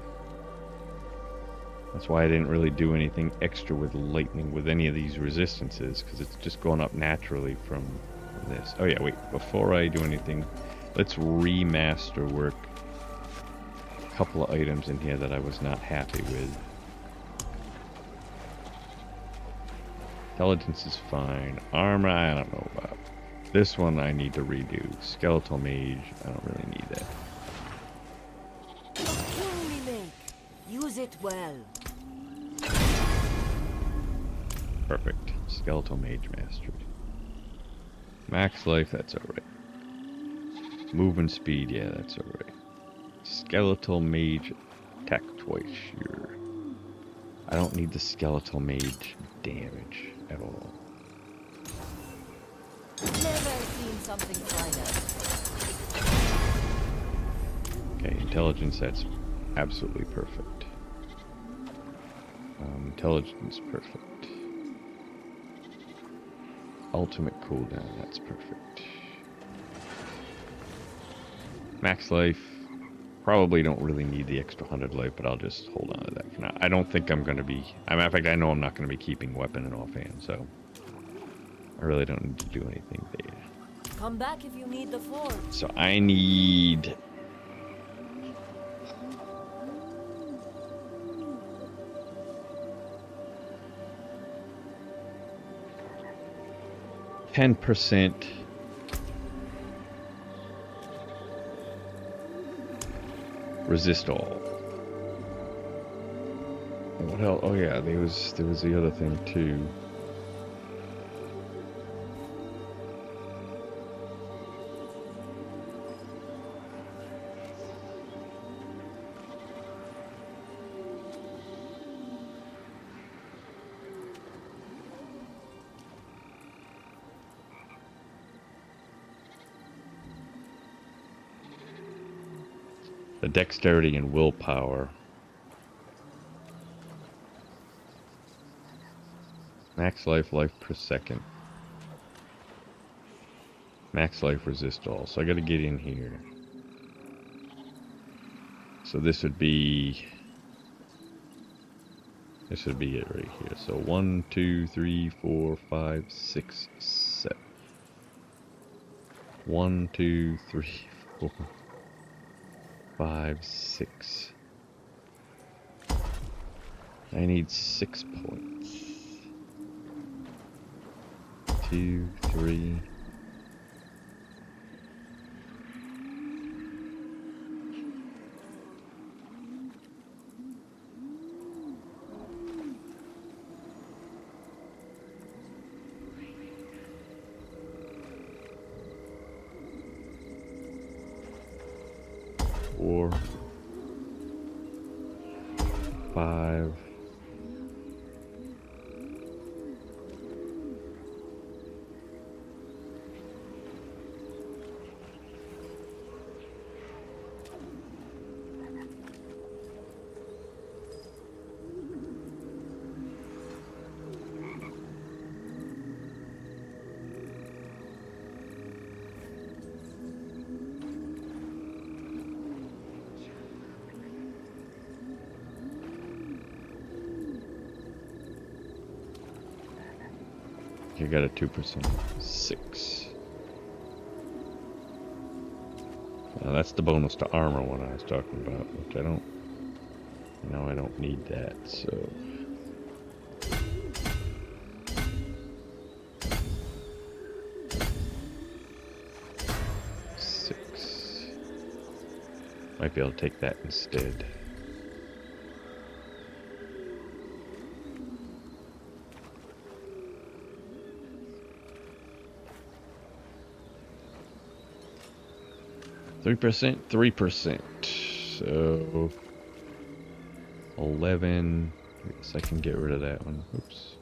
That's why I didn't really do anything extra with lightning with any of these resistances, because it's just going up naturally from this. Oh yeah, wait, before I do anything, let's remaster work a couple of items in here that I was not happy with. Intelligence is fine. Armor, I don't know about. This one I need to redo. Skeletal Mage, I don't really need that. Tool we make. Use it well. Perfect. Skeletal Mage mastered. Max life, that's alright. Movement speed, yeah, that's alright. Skeletal Mage attack twice, sure. I don't need the Skeletal Mage damage at all. Never seen something finer. Okay, intelligence, that's absolutely perfect. Intelligence, perfect. Ultimate cooldown, that's perfect. Max life, probably don't really need the extra 100 life, but I'll just hold on to that for now. I don't think I'm going to be... As a matter of fact, I know I'm not going to be keeping weapon in offhand, so... I really don't need to do anything there. Come back if you need the forge. So I need... %. Resist all. What else? Oh yeah, there was the other thing too. The dexterity and willpower. Max life per second. Max life resist all. So I gotta get in here. So this would be it right here. So 1, 2, 3, 4, 5, 6, 7. 1, 2, 3, 4, 5, 6. I need 6 points. 2, 3. Four, 5. You got a 2%. 6. Now that's the bonus to armor one I was talking about, which I don't. No, I don't need that. So. Might be able to take that instead. Three percent. So 11. I guess I can get rid of that one. Oops.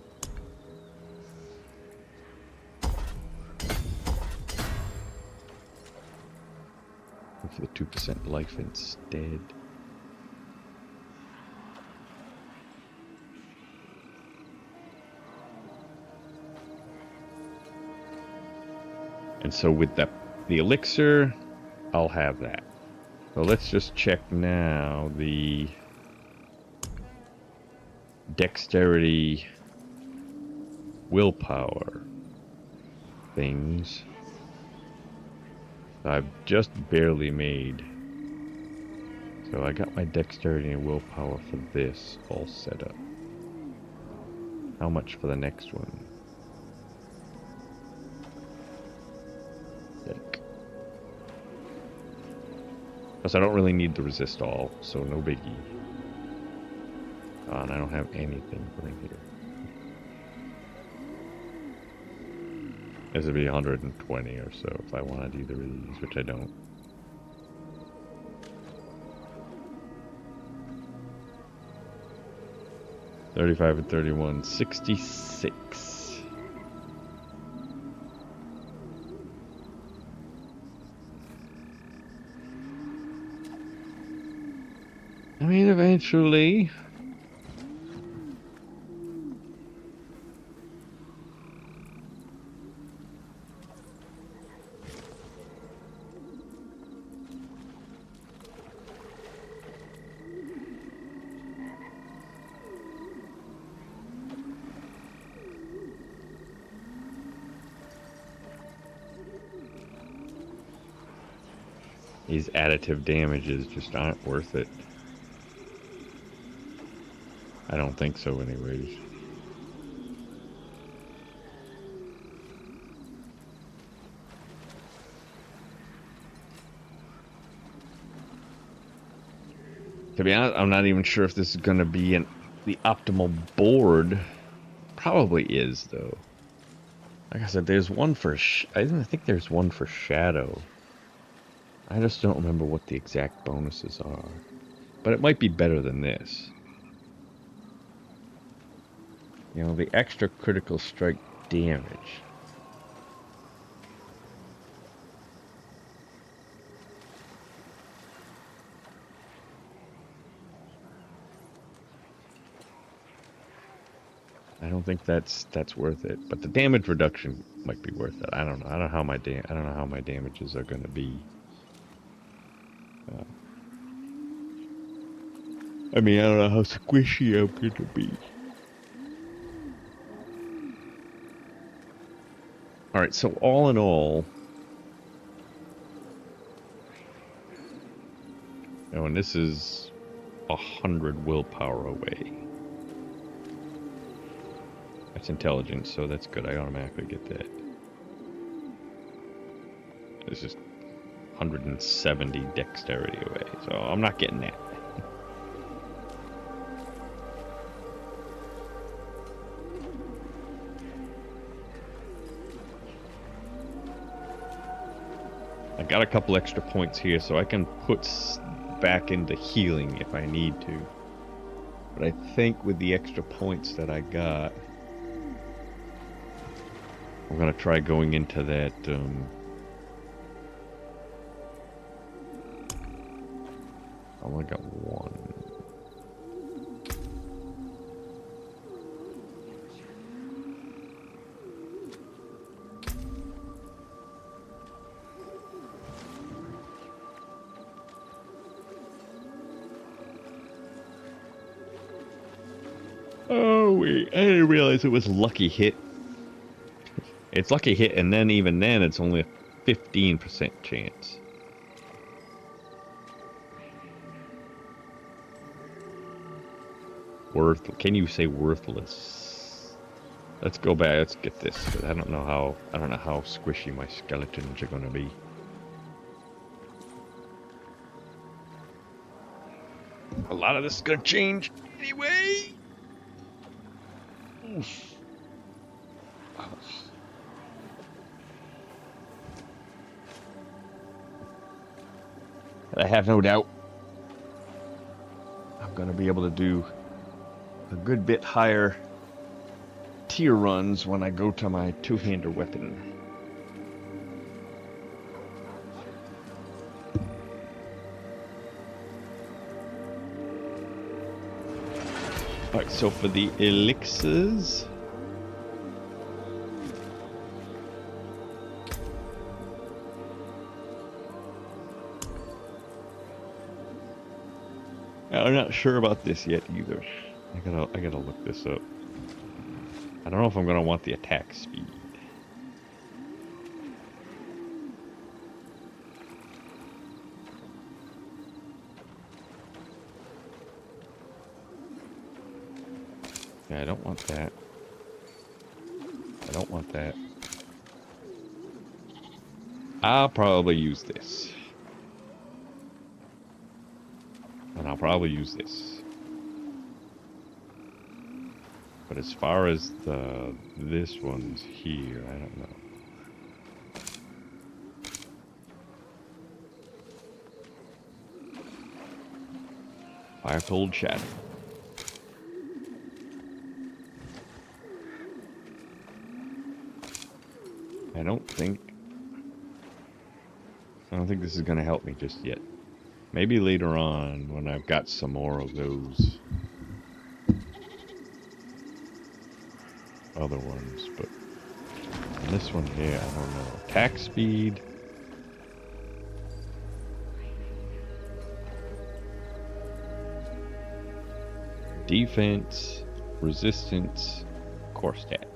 For the 2% life instead. And so with the elixir, I'll have that. So let's just check now the dexterity, willpower things. I've just barely made. So I got my dexterity and willpower for this all set up. How much for the next one? Plus I don't really need the resist all, so no biggie. And I don't have anything right here. This would be 120 or so if I wanted either of these, which I don't. $35 and $31, $66. I mean, eventually. These additive damages just aren't worth it. I don't think so anyways. To be honest, I'm not even sure if this is going to be the optimal board. Probably is, though. Like I said, there's one for... I think there's one for Shadow. I just don't remember what the exact bonuses are. But it might be better than this. You know, the extra critical strike damage. I don't think that's worth it. But the damage reduction might be worth it. I don't know. I don't know how my damages are gonna be. I mean, I don't know how squishy I'm gonna be. All right. So all in all, oh, and this is 100 willpower away. That's intelligence, so that's good. I automatically get that. This is 170 dexterity away, so I'm not getting that. I got a couple extra points here, so I can put back into healing if I need to. But I think with the extra points that I got, I'm gonna try going into that. I only got one. Oh wait, I didn't realize it was lucky hit. It's lucky hit, and then even then, it's only a 15% chance. Can you say worthless? Let's go back. Let's get this. 'Cause I don't know how squishy my skeletons are gonna be. A lot of this is gonna change anyway. Oof. I have no doubt I'm going to be able to do a good bit higher tier runs when I go to my two-hander weapon. Alright, so for the elixirs, I'm not sure about this yet either. I gotta look this up. I don't know if I'm gonna want the attack speed. Yeah, I don't want that. I don't want that. I'll probably use this. And I'll probably use this. But as far as this one's here, I don't know. Firetold Shadow. I don't think this is gonna help me just yet. Maybe later on when I've got some more of those other ones, but on this one here, I don't know. Attack speed. Defense, resistance, core stat.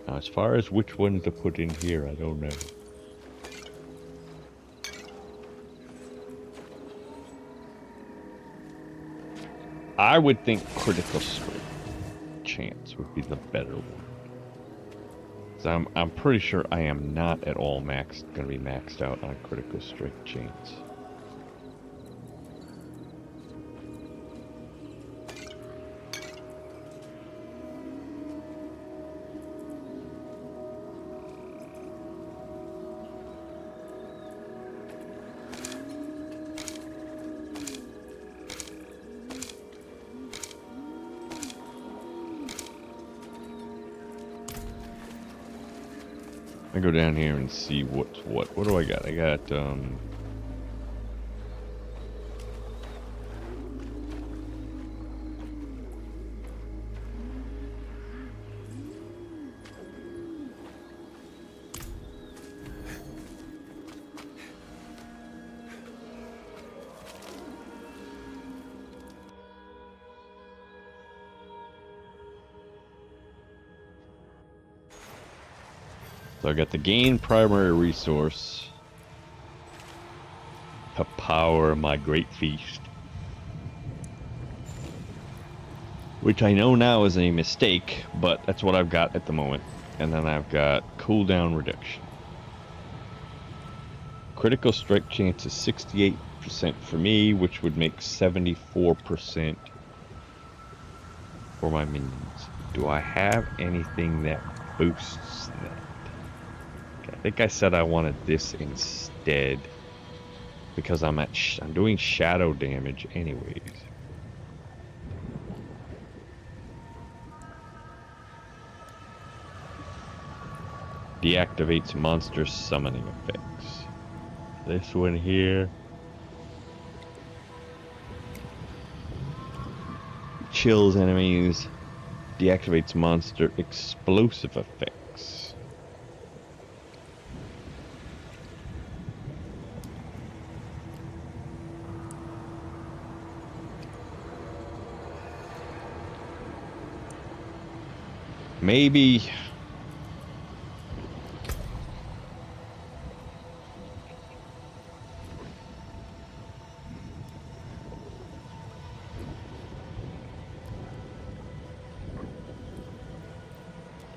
Now, as far as which one to put in here, I don't know. I would think critical strike chance would be the better one. 'Cause I'm pretty sure I am not at all gonna be maxed out on critical strike chance. I go down here and see what's what. What do I got? I got So I got the gain primary resource to power my great feast, which I know now is a mistake, but that's what I've got at the moment. And then I've got cooldown reduction. Critical strike chance is 68% for me, which would make 74% for my minions. Do I have anything that boosts that? Okay, I think I said I wanted this instead because I'm doing shadow damage anyways. Deactivates monster summoning effects. This one here. Chills enemies. Deactivates monster explosive effects. Maybe...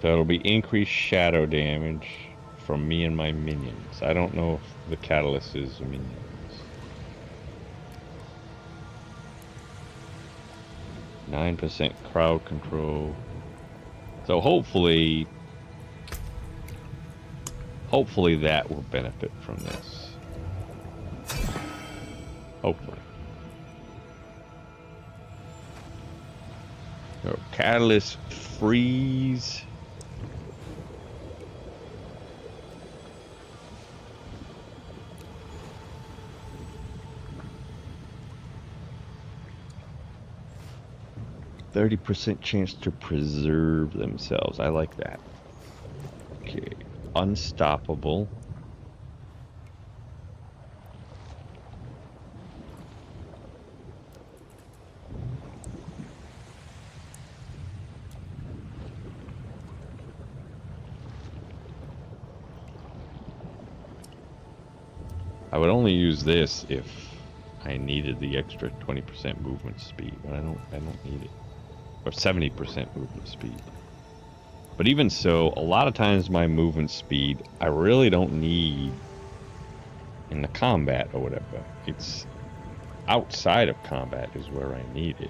So it'll be increased shadow damage from me and my minions. I don't know if the catalyst is minions. %9 crowd control. So hopefully that will benefit from this. Hopefully. So catalyst freeze. %30 chance to preserve themselves. I like that. Okay. Unstoppable. I would only use this if I needed the extra 20% movement speed, but I don't need it. Or 70% movement speed. But even so, a lot of times my movement speed I really don't need in the combat or whatever. It's outside of combat is where I need it.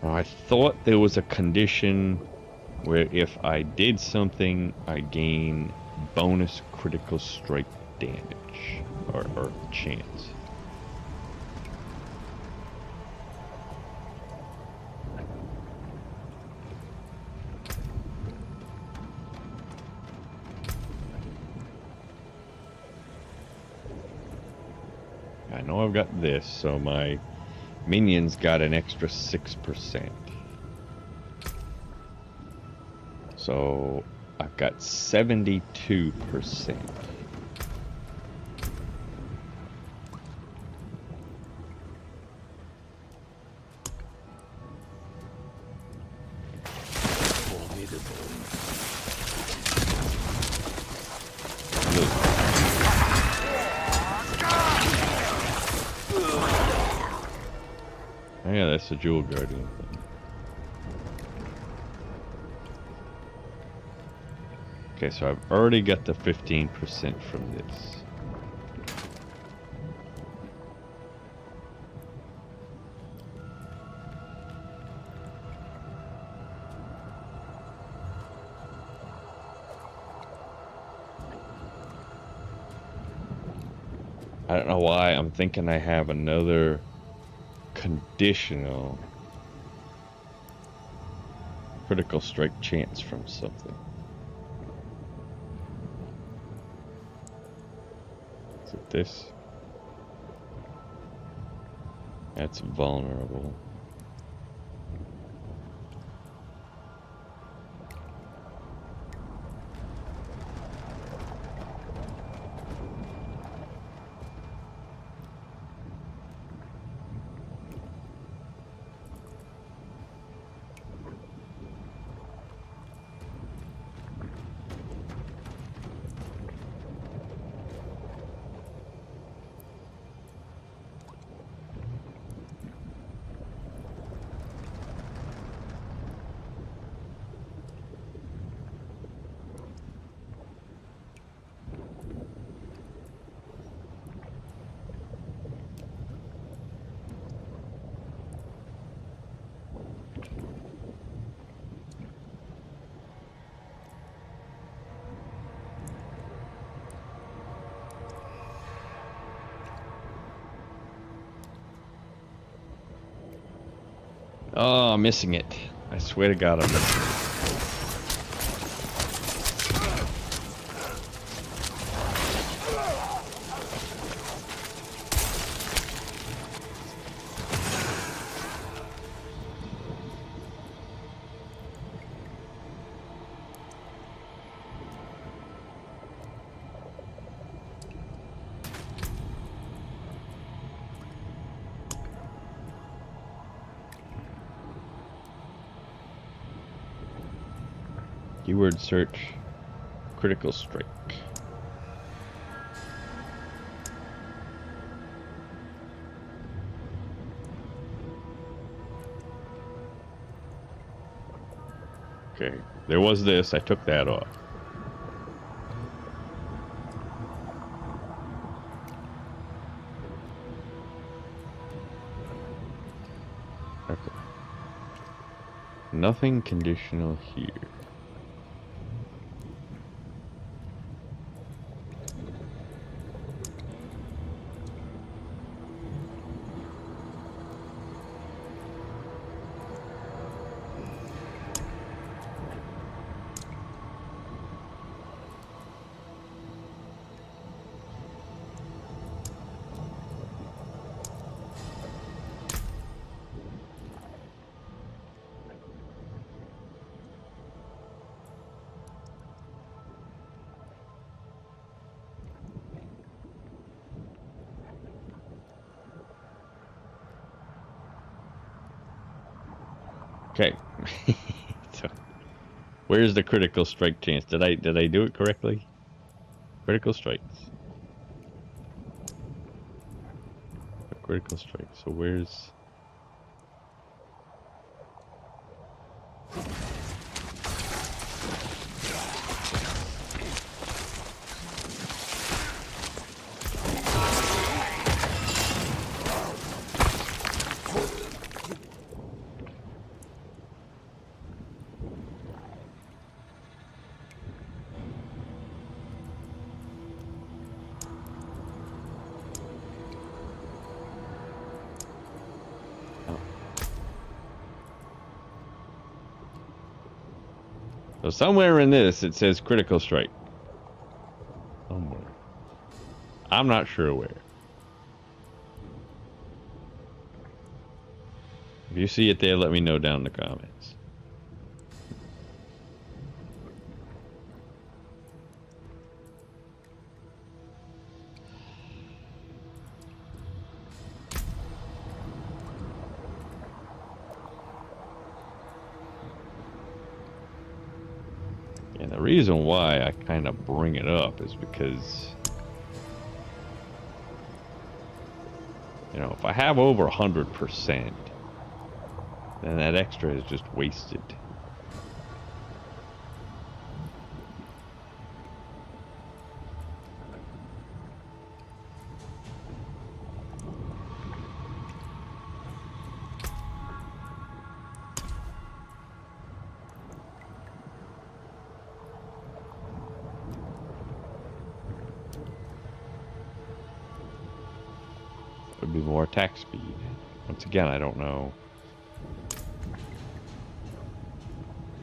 Now, I thought there was a condition where if I did something, I gain bonus critical strike damage or chance. I know I've got this, so my minions got an extra 6%. So I've got 72%. Oh yeah, that's the Jewel Guardian thing. Okay, so I've already got the 15% from this. I don't know why I'm thinking I have another conditional critical strike chance from something. Is it this? That's vulnerable. Oh, I'm missing it. I swear to God, I'm missing it. Keyword search, critical strike. Okay, there was this, I took that off. Okay. Nothing conditional here. Okay. So, where's the critical strike chance? Did I do it correctly? Critical strikes. A critical strike. So where's... So somewhere in this it says critical strike. Somewhere. I'm not sure where. If you see it there, let me know down in the comments. And the reason why I kind of bring it up is because, you know, if I have over 100%, then that extra is just wasted. Would be more attack speed. Once again, I don't know.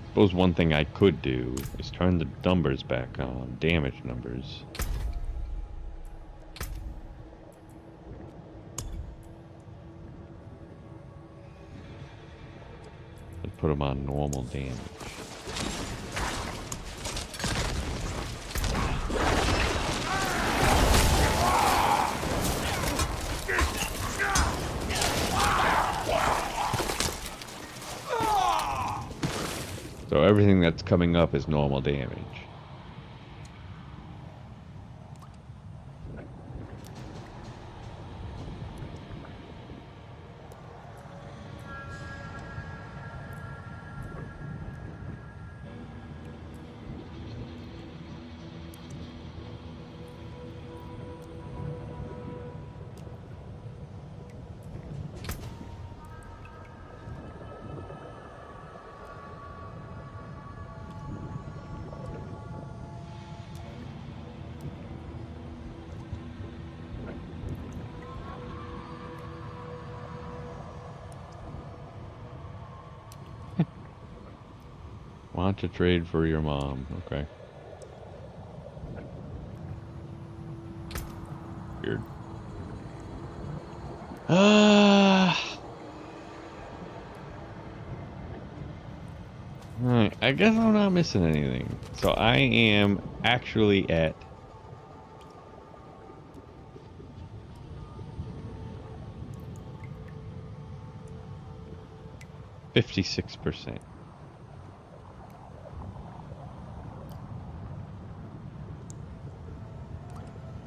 Suppose one thing I could do is turn the numbers back on, damage numbers. And put them on normal damage. So everything that's coming up is normal damage. Launch a trade for your mom. Okay. Weird. Alright, I guess I'm not missing anything. So I am actually at 56%.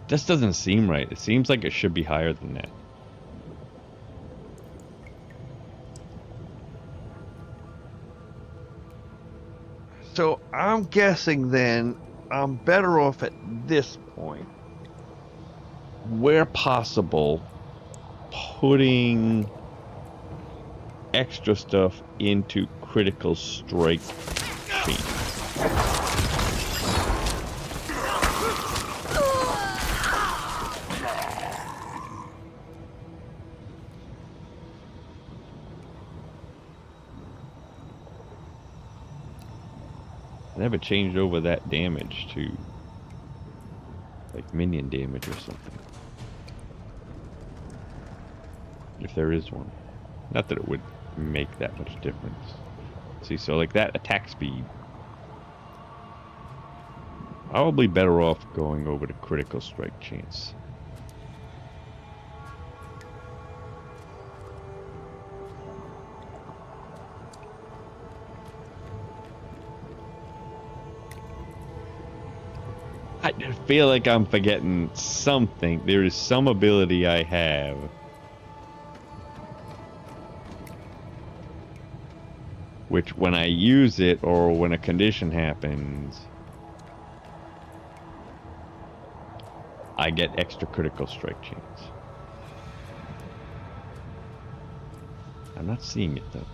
This doesn't seem right. It seems like it should be higher than that. So I'm guessing then I'm better off at this point, Where possible, putting extra stuff into critical strike chain. I never changed over that damage to like minion damage or something. If there is one. Not that it would make that much difference. See, so like that attack speed. Probably better off going over to critical strike chance. I feel like I'm forgetting something. There is some ability I have. Which when I use it or when a condition happens, I get extra critical strike chance. I'm not seeing it though.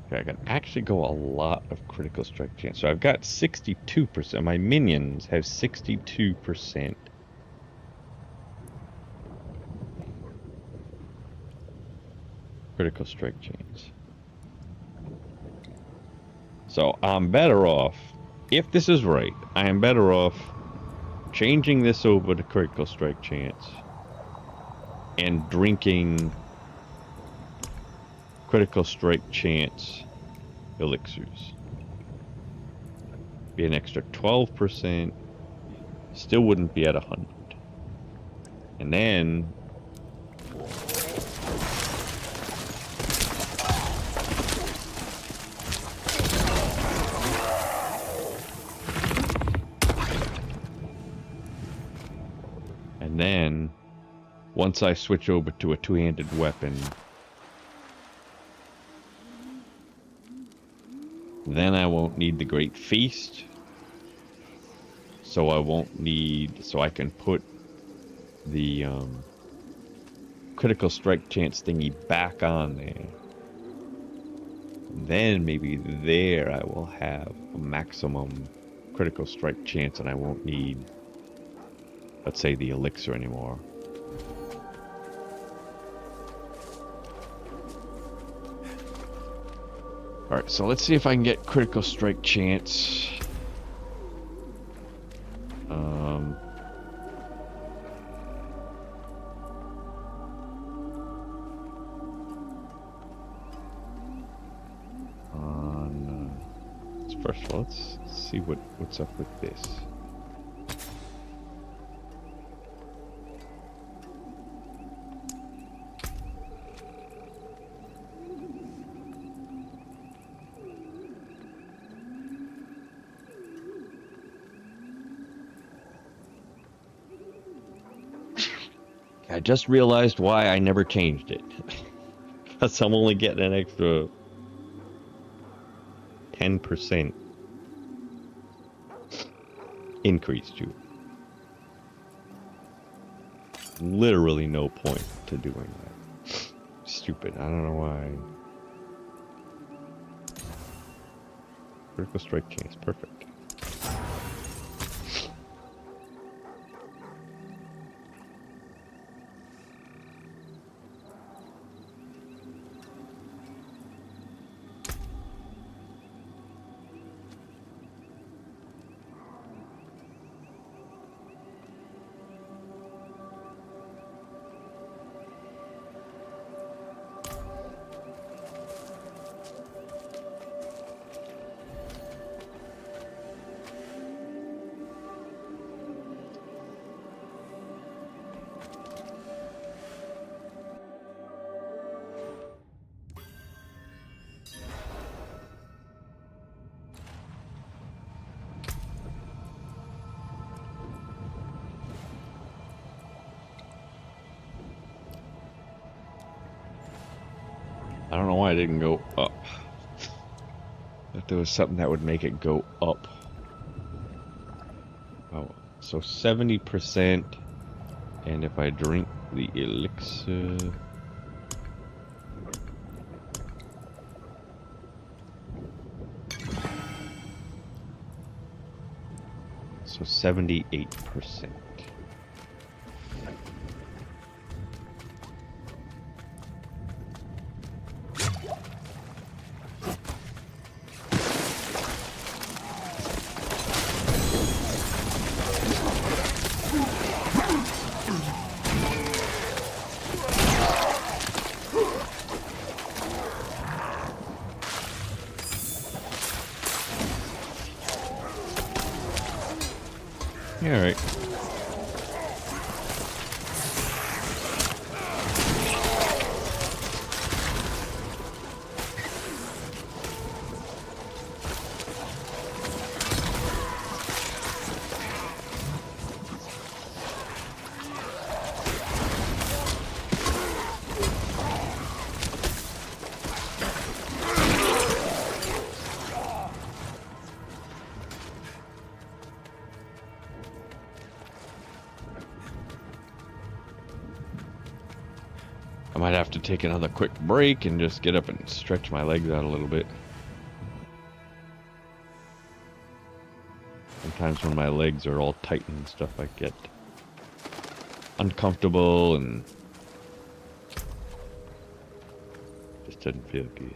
Okay, I can actually go a lot of critical strike chance. So I've got 62%. My minions have 62%. Critical strike chance. So I'm better off, if this is right, I am better off changing this over to critical strike chance and drinking critical strike chance elixirs. Be an extra 12%. Still wouldn't be at 100. And then once I switch over to a two-handed weapon, then I won't need the Great Feast. So I can put the critical strike chance thingy back on there. Then maybe there I will have a maximum critical strike chance and I won't need, let's say, the elixir anymore. Alright, so let's see if I can get critical strike chance. First of all, let's see what's up with this. I just realized why I never changed it. Because I'm only getting an extra 10% increase to it. Literally no point to doing that. Stupid. I don't know why. Critical strike chance. Perfect. I don't know why it didn't go up. If there was something that would make it go up. Oh, so 70%. And if I drink the elixir... So 78%. Yeah, right. I might have to take another quick break and just get up and stretch my legs out a little bit. Sometimes when my legs are all tight and stuff, I get uncomfortable and just doesn't feel good.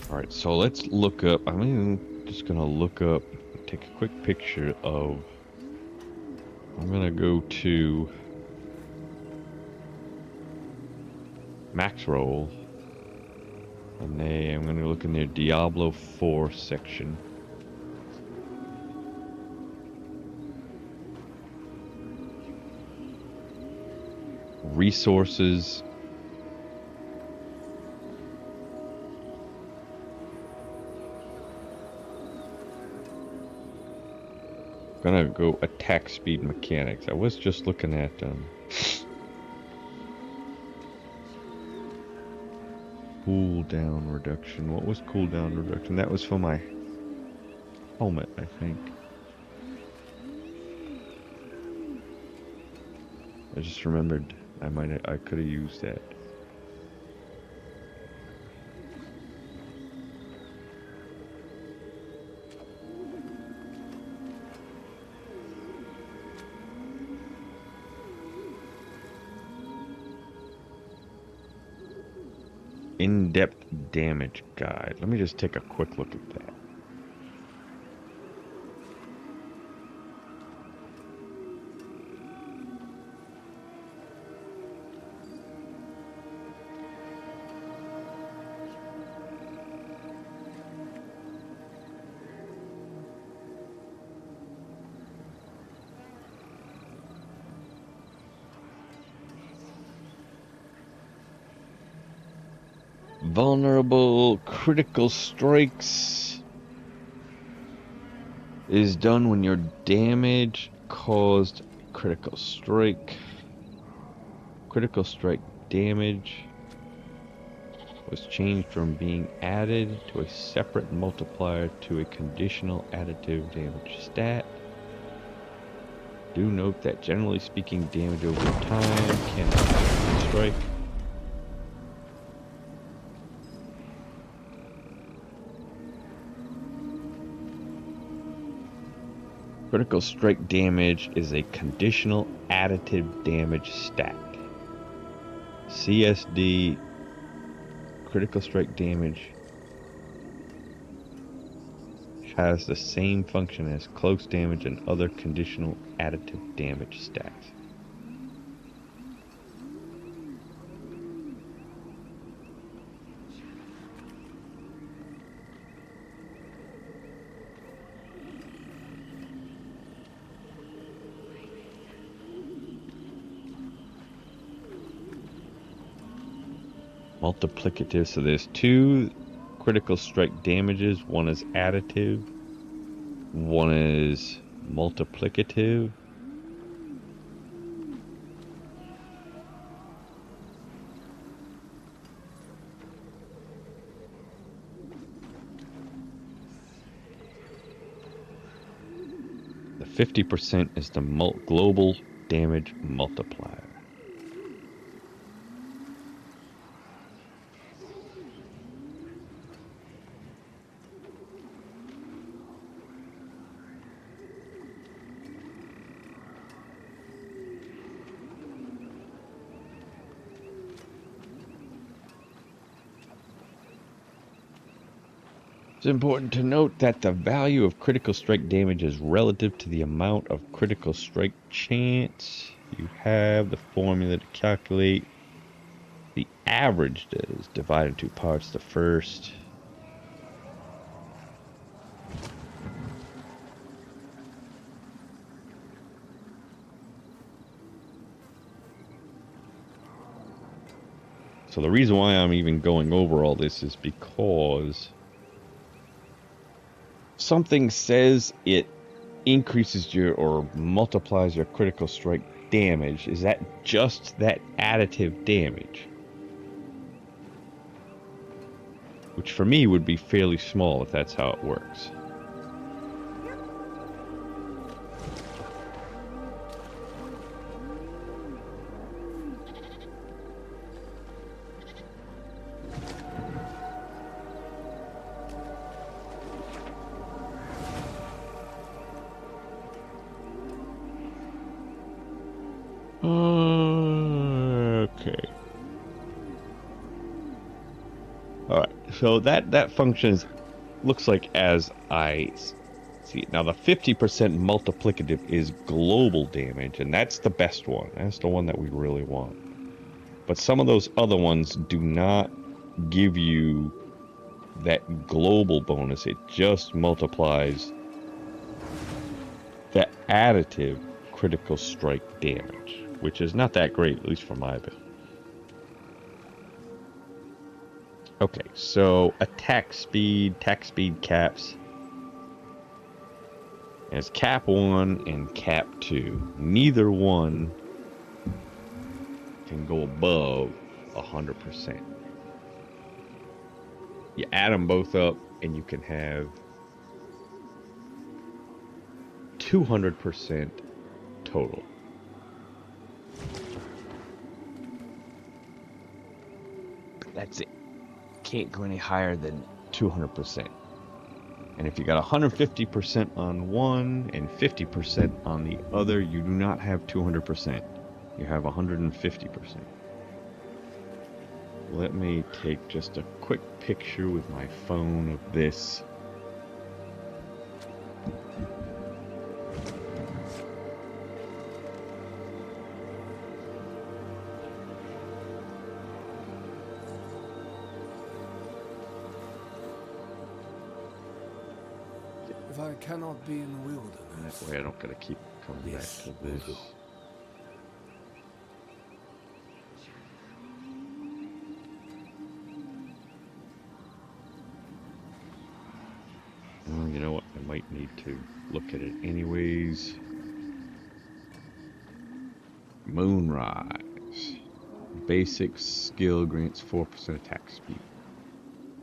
Alright, so let's look up, just gonna look up, take a quick picture of, I'm gonna go to max roll, and I'm gonna look in their Diablo 4 section. Resources. Gonna go attack speed mechanics. I was just looking at cooldown reduction. What was cooldown reduction? That was for my helmet, I think. I just remembered I could have used that. In-depth damage guide. Let me just take a quick look at that. Vulnerable critical strikes is done when your damage caused critical strike. Critical strike damage was changed from being added to a separate multiplier to a conditional additive damage stat. Do note that generally speaking, damage over time cannot strike. Critical strike damage is a conditional additive damage stat. CSD critical strike damage has the same function as close damage and other conditional additive damage stats. Multiplicative, so there's two critical strike damages. One is additive. One is multiplicative. The 50% is the global damage multiplier. It's important to note that the value of critical strike damage is relative to the amount of critical strike chance you have. The formula to calculate the average is divided into 2 parts. The first so the reason why I'm even going over all this is because something says it increases your or multiplies your critical strike damage. Is that just that additive damage? Which for me would be fairly small if that's how it works. Okay. All right. So that functions looks like as I see it. Now the 50% multiplicative is global damage, and that's the best one. That's the one that we really want. But some of those other ones do not give you that global bonus. It just multiplies the additive critical strike damage, which is not that great, at least for my build. Okay, so attack speed caps. There's cap 1 and cap 2. Neither one can go above 100%. You add them both up and you can have 200% total. That's it. Can't go any higher than 200%. And if you got 150% on one and 50% on the other, you do not have 200%. You have 150%. Let me take just a quick picture with my phone of this. If I cannot be in the wilderness, That way I don't gotta keep coming back to this. Well, you know what? I might need to look at it anyways. Moonrise. Basic skill grants 4% attack speed.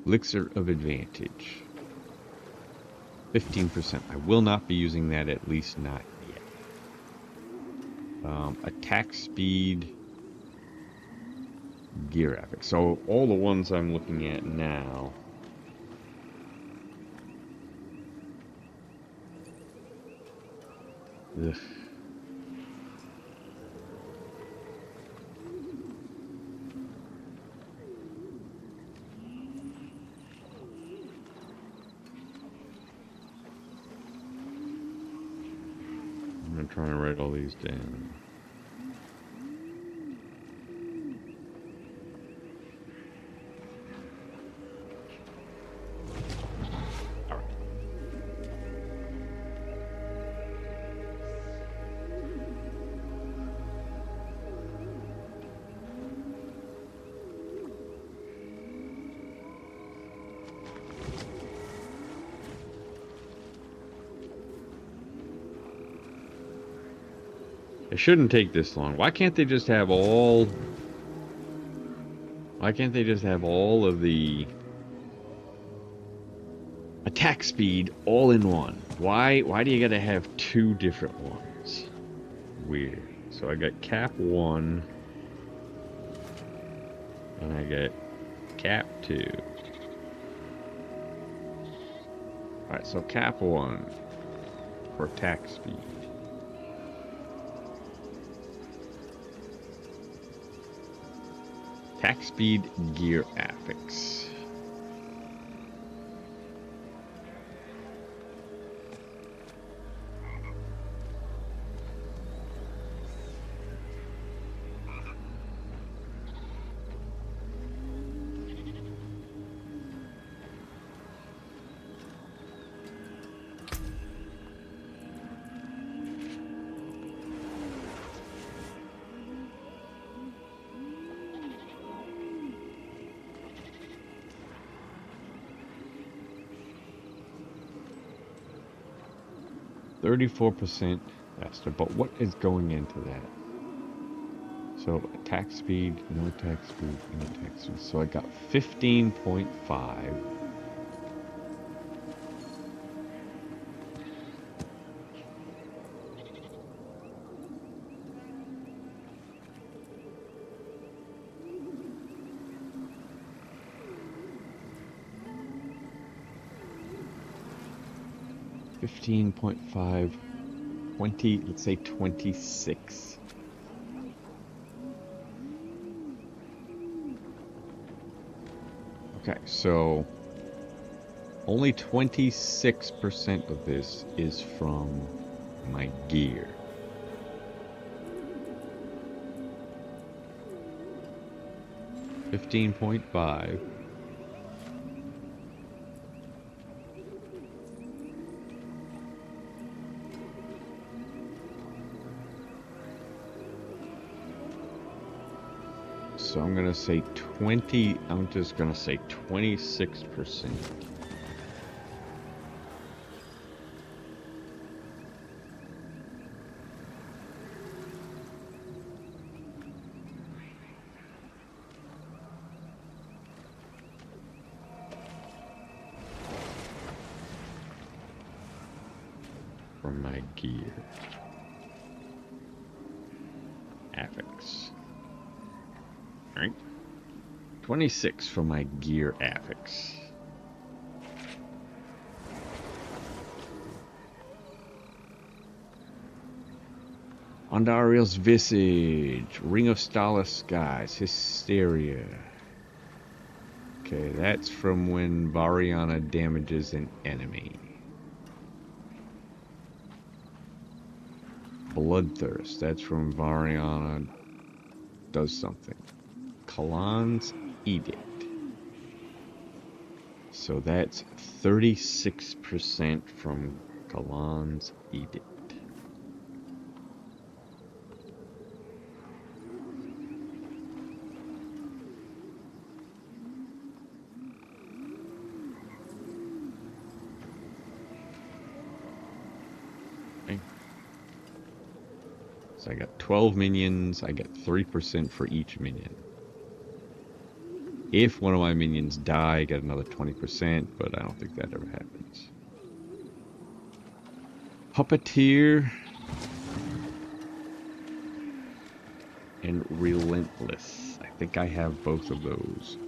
Elixir of advantage. 15%. I will not be using that, at least not yet. Attack speed. Gear epic. So all the ones I'm looking at now. Ugh. I'm trying to write all these down. All right. It shouldn't take this long. Why can't they just have all... Why can't they just have all of the attack speed all in one? Why do you gotta have two different ones? Weird. So I got cap 1 and I got cap 2. Alright, so cap 1 for attack speed. Attack speed gear affix. %34% faster, but what is going into that? So attack speed, no attack speed, no attack speed. So I got 15.5. $15.5, 20, let's say 26. Okay, so only 26% of this is from my gear. $15.5. So I'm gonna say 20, I'm just gonna say 26%. From my gear. Affix. Alright. 26 for my gear affix. Ondariel's visage. Ring of starless skies. Hysteria. Okay, that's from when Variana damages an enemy. Bloodthirst. That's from Variana does something. Kalan's Edict. So that's 36% from Kalan's Edict. Okay. So I got 12 minions, I get 3% for each minion. If one of my minions die, I get another 20%, but I don't think that ever happens. Puppeteer and Relentless. I think I have both of those.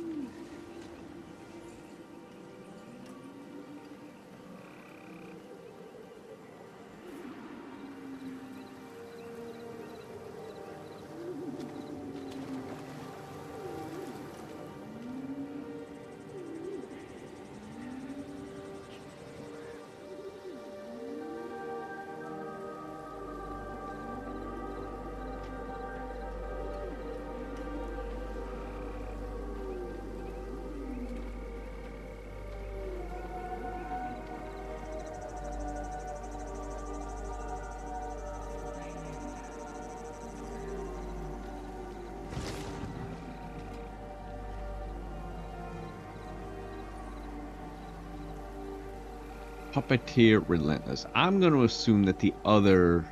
Puppeteer Relentless. I'm going to assume that the other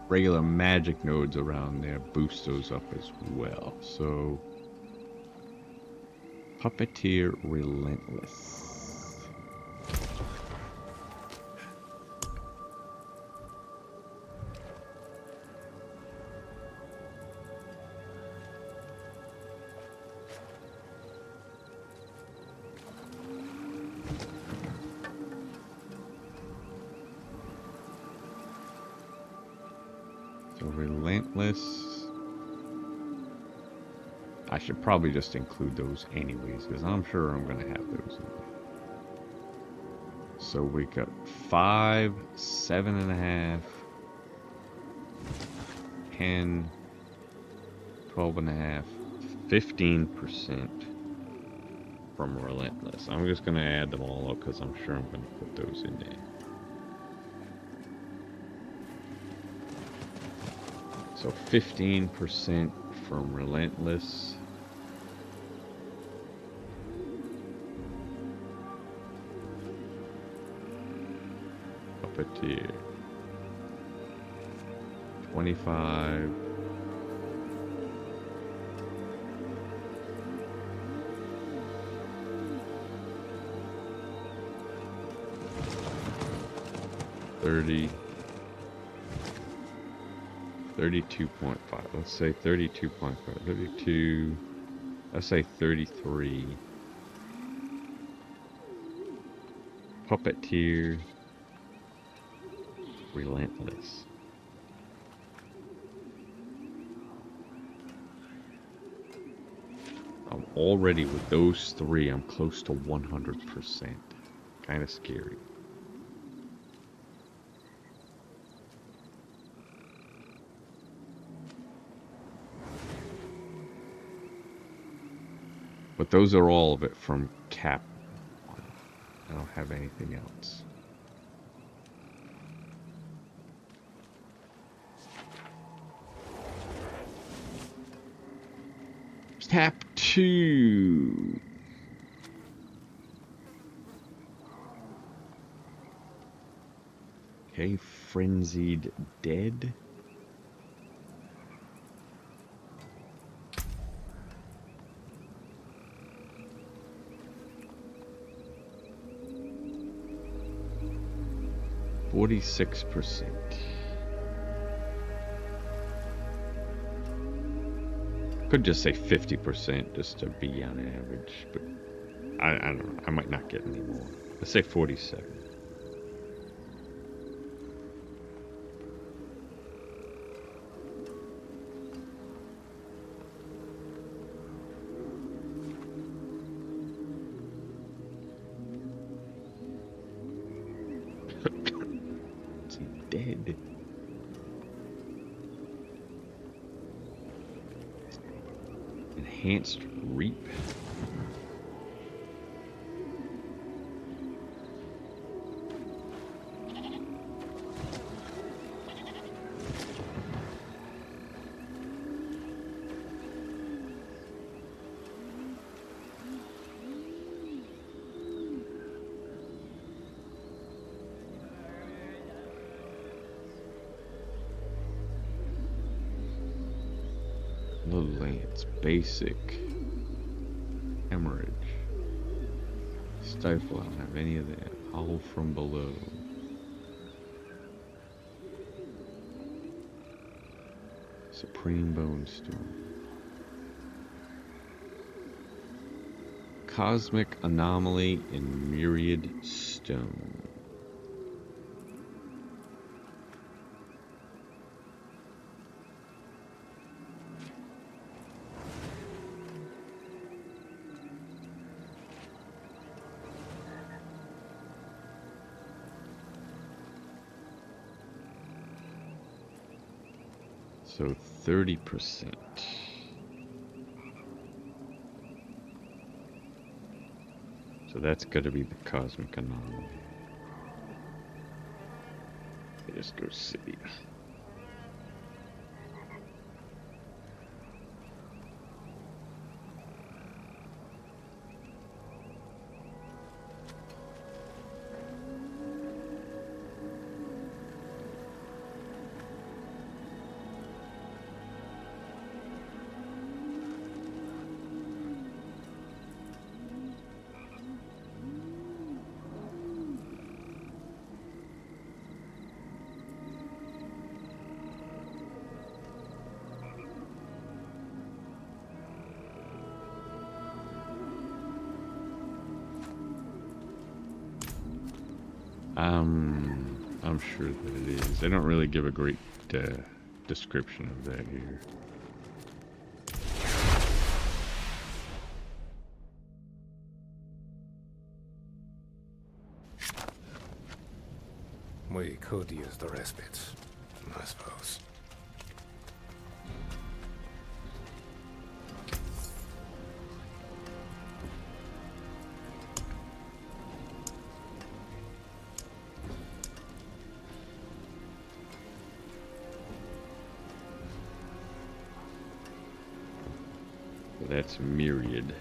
regular magic nodes around there boost those up as well. So, Puppeteer Relentless. So Relentless. I should probably just include those anyways, because I'm sure I'm going to have those in there. So we got 5, 7.5, 10, 12.5, 15% from Relentless. I'm just going to add them all up because I'm sure I'm going to put those in there. So 15% from Relentless. Puppeteer. 25. $30. 32.5. Let's say 32.5. 32. Let's say 33. Puppeteer. Relentless. I'm already with those three. I'm close to 100%. Kind of scary. But those are all of it from Cap 1. I don't have anything else. Cap 2. Okay, Frenzied Dead. %46. Could just say 50% just to be on average, but I don't know. I might not get any more. Let's say 47. Is he dead? Enhanced Reap. Lance, Basic, Hemorrhage, Stifle, I don't have any of that. Howl from Below. Supreme Bone Storm. Cosmic Anomaly and Myriad Stone. So 30%. So that's got to be the Cosmic Anomaly. Let's go see. I'm sure that it is. They don't really give a great description of that here. We could use the respite, I suppose. That's Myriad.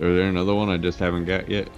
Is there another one I just haven't got yet?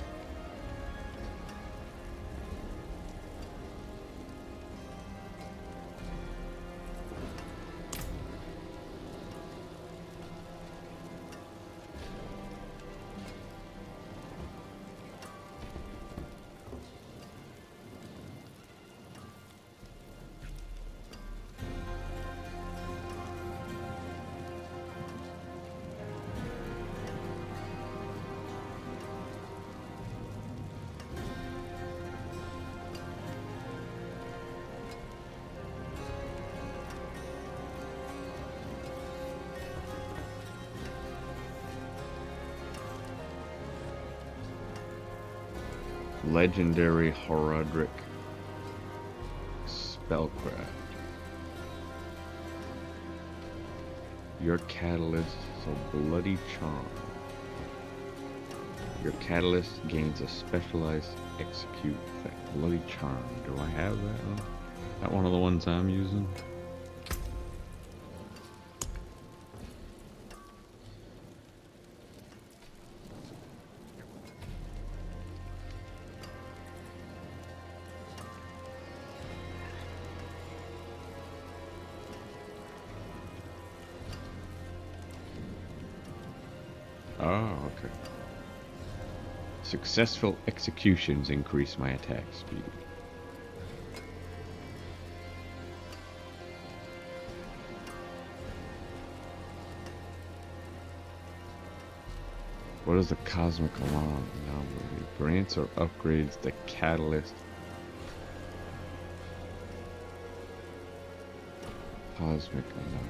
Legendary Herodic Spellcraft. Your catalyst is a bloody charm. Your catalyst gains a specialized execute effect. Bloody charm. Do I have that one? That one of the ones I'm using? Oh, okay. Successful executions increase my attack speed. What is the Cosmic Alarm? It grants or upgrades the catalyst. Cosmic Alarm.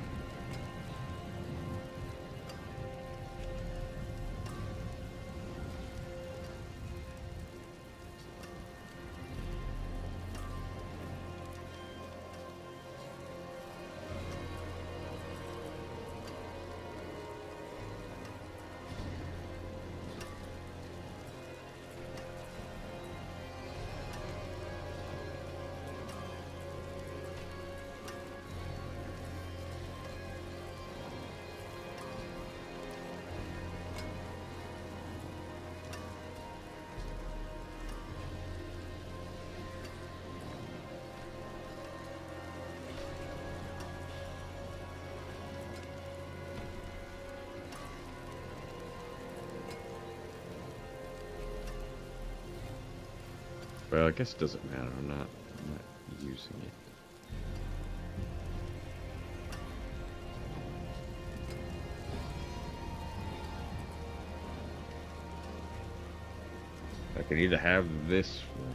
Well, I guess it doesn't matter. I'm not using it. I can either have this one.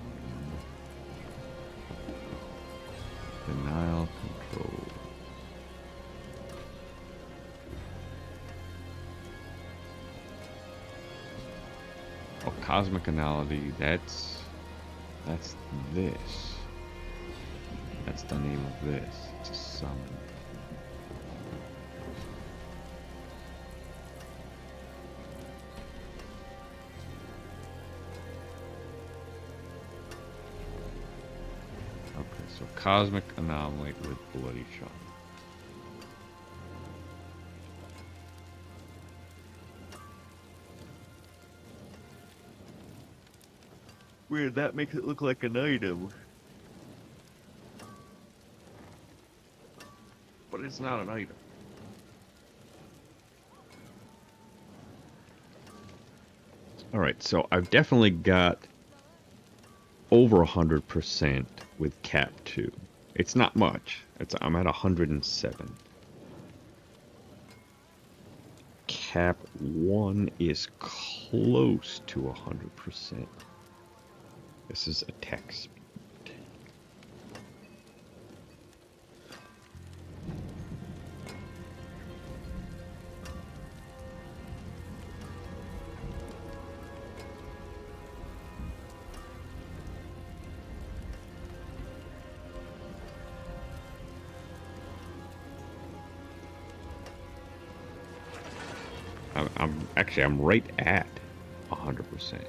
Denial control. Oh, cosmic anality. That's this. That's the name of this. It's a summon. So Cosmic Anomaly with Bloody Shot. Weird, that makes it look like an item. But it's not an item. Alright, so I've definitely got over 100% with Cap 2. It's not much. I'm at 107. Cap 1 is close to 100%. This is attack speed. I'm right at 100%.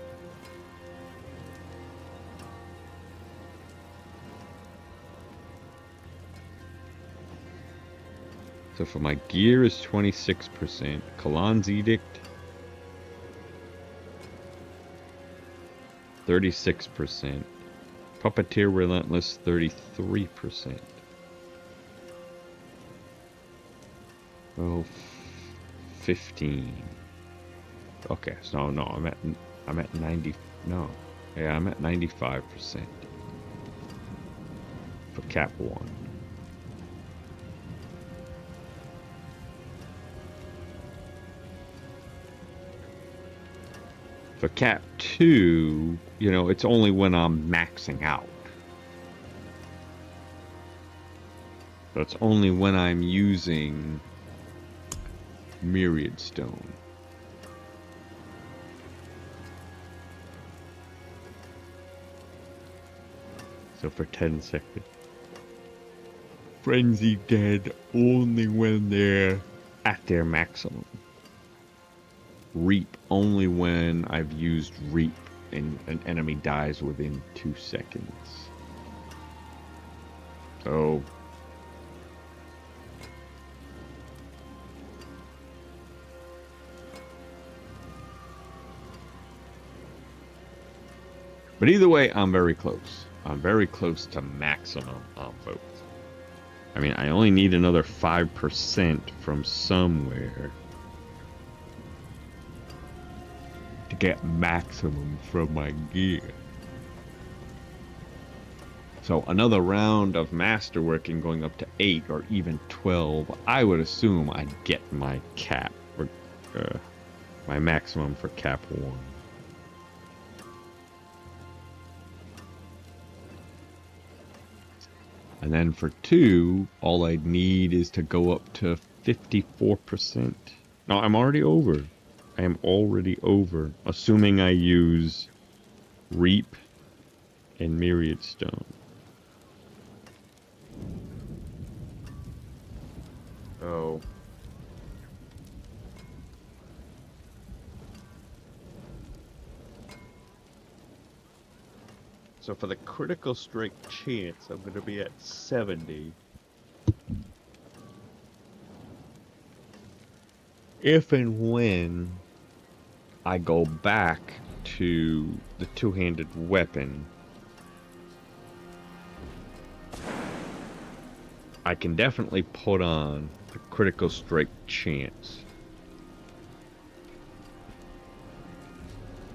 So for my gear is 26%. Kalan's Edict 36%. Puppeteer Relentless 33%. Oh, 15. Okay, so no, I'm at 90. No, yeah, I'm at 95% for Cap 1. For Cap 2, you know, it's only when I'm maxing out. So it's only when I'm using Myriad Stone. So for 10 seconds. Frenzy dead only when they're at their maximum. Reap only when I've used Reap and an enemy dies within 2 seconds. So but either way, I'm very close. I'm very close to maximum on both. I mean, I only need another 5% from somewhere to get maximum from my gear. So another round of masterworking going up to 8 or even 12, I would assume I'd get my cap, or my maximum for Cap 1. And then for 2, all I'd need is to go up to 54%. No, I'm already over. I am already over, assuming I use Reap and Myriad Stone. Oh. So for the critical strike chance, I'm going to be at 70. If and when I go back to the two-handed weapon, I can definitely put on the critical strike chance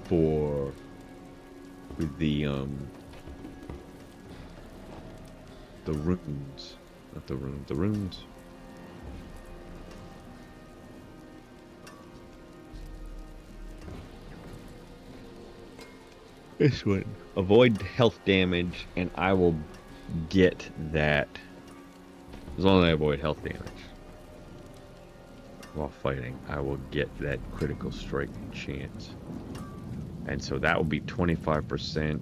for with the runes, not the runes, the runes. This one, avoid health damage, and I will get that as long as I avoid health damage while fighting. I will get that critical strike chance, and so that will be 25%.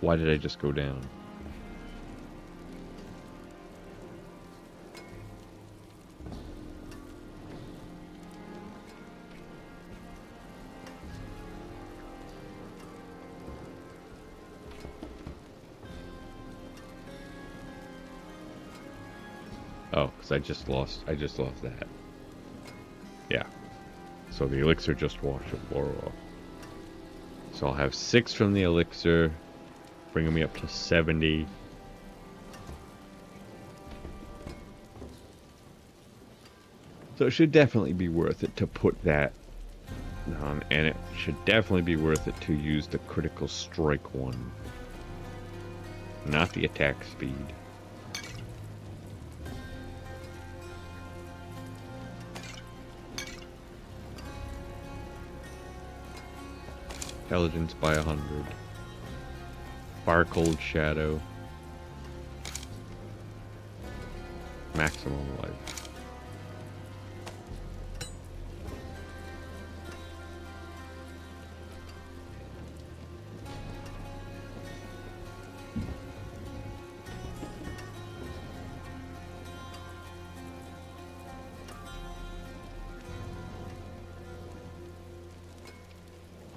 Why did I just go down? Oh, because I just lost that. Yeah. So the elixir just wore off. So I'll have 6 from the elixir, bringing me up to 70. So it should definitely be worth it to put that on, and it should definitely be worth it to use the critical strike one, not the attack speed. Intelligence by 100. Fire Cold Shadow. Maximum life.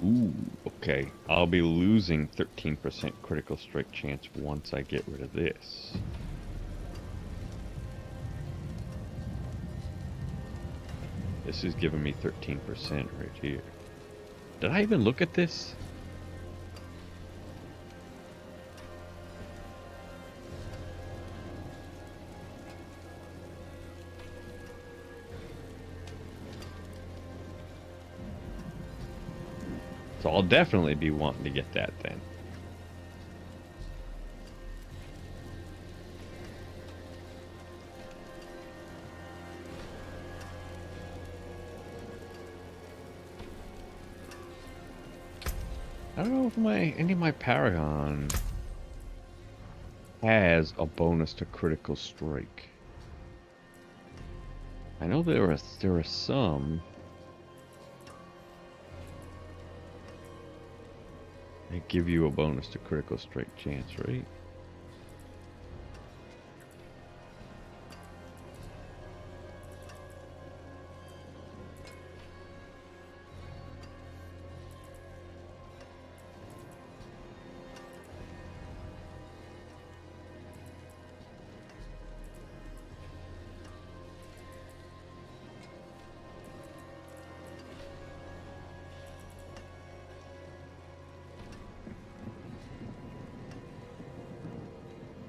Ooh, okay. I'll be losing 13% critical strike chance once I get rid of this. This is giving me 13% right here. Did I even look at this? So I'll definitely be wanting to get that then. I don't know if any of my Paragon has a bonus to critical strike. I know there are some. They give you a bonus to critical strike chance, right?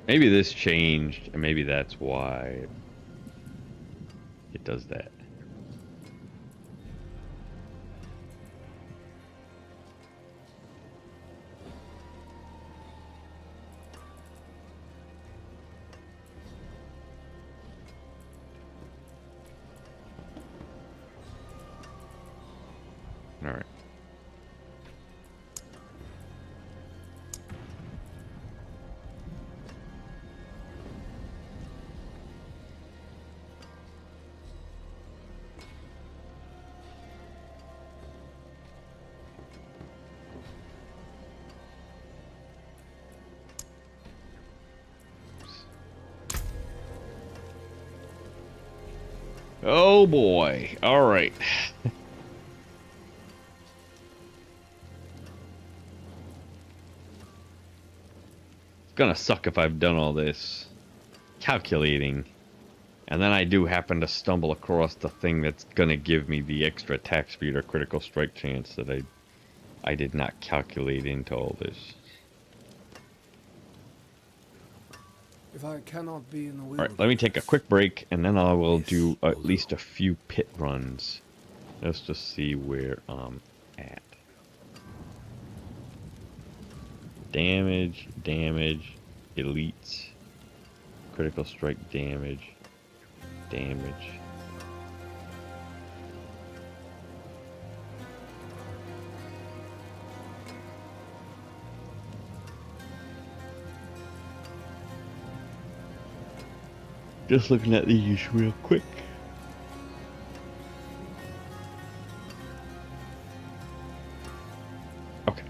Maybe this changed, and maybe that's why it does that. All right. Oh boy. All right. It's gonna suck if I've done all this calculating, and then I do happen to stumble across the thing that's gonna give me the extra attack speed or critical strike chance that I did not calculate into all this. If I cannot be in the All right, let me take a quick break, and then I will do at least a few pit runs, just to see where I'm at. Damage, damage, elites, critical strike damage, damage. Just looking at these real quick. Okay.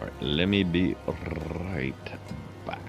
Alright, let me be right back.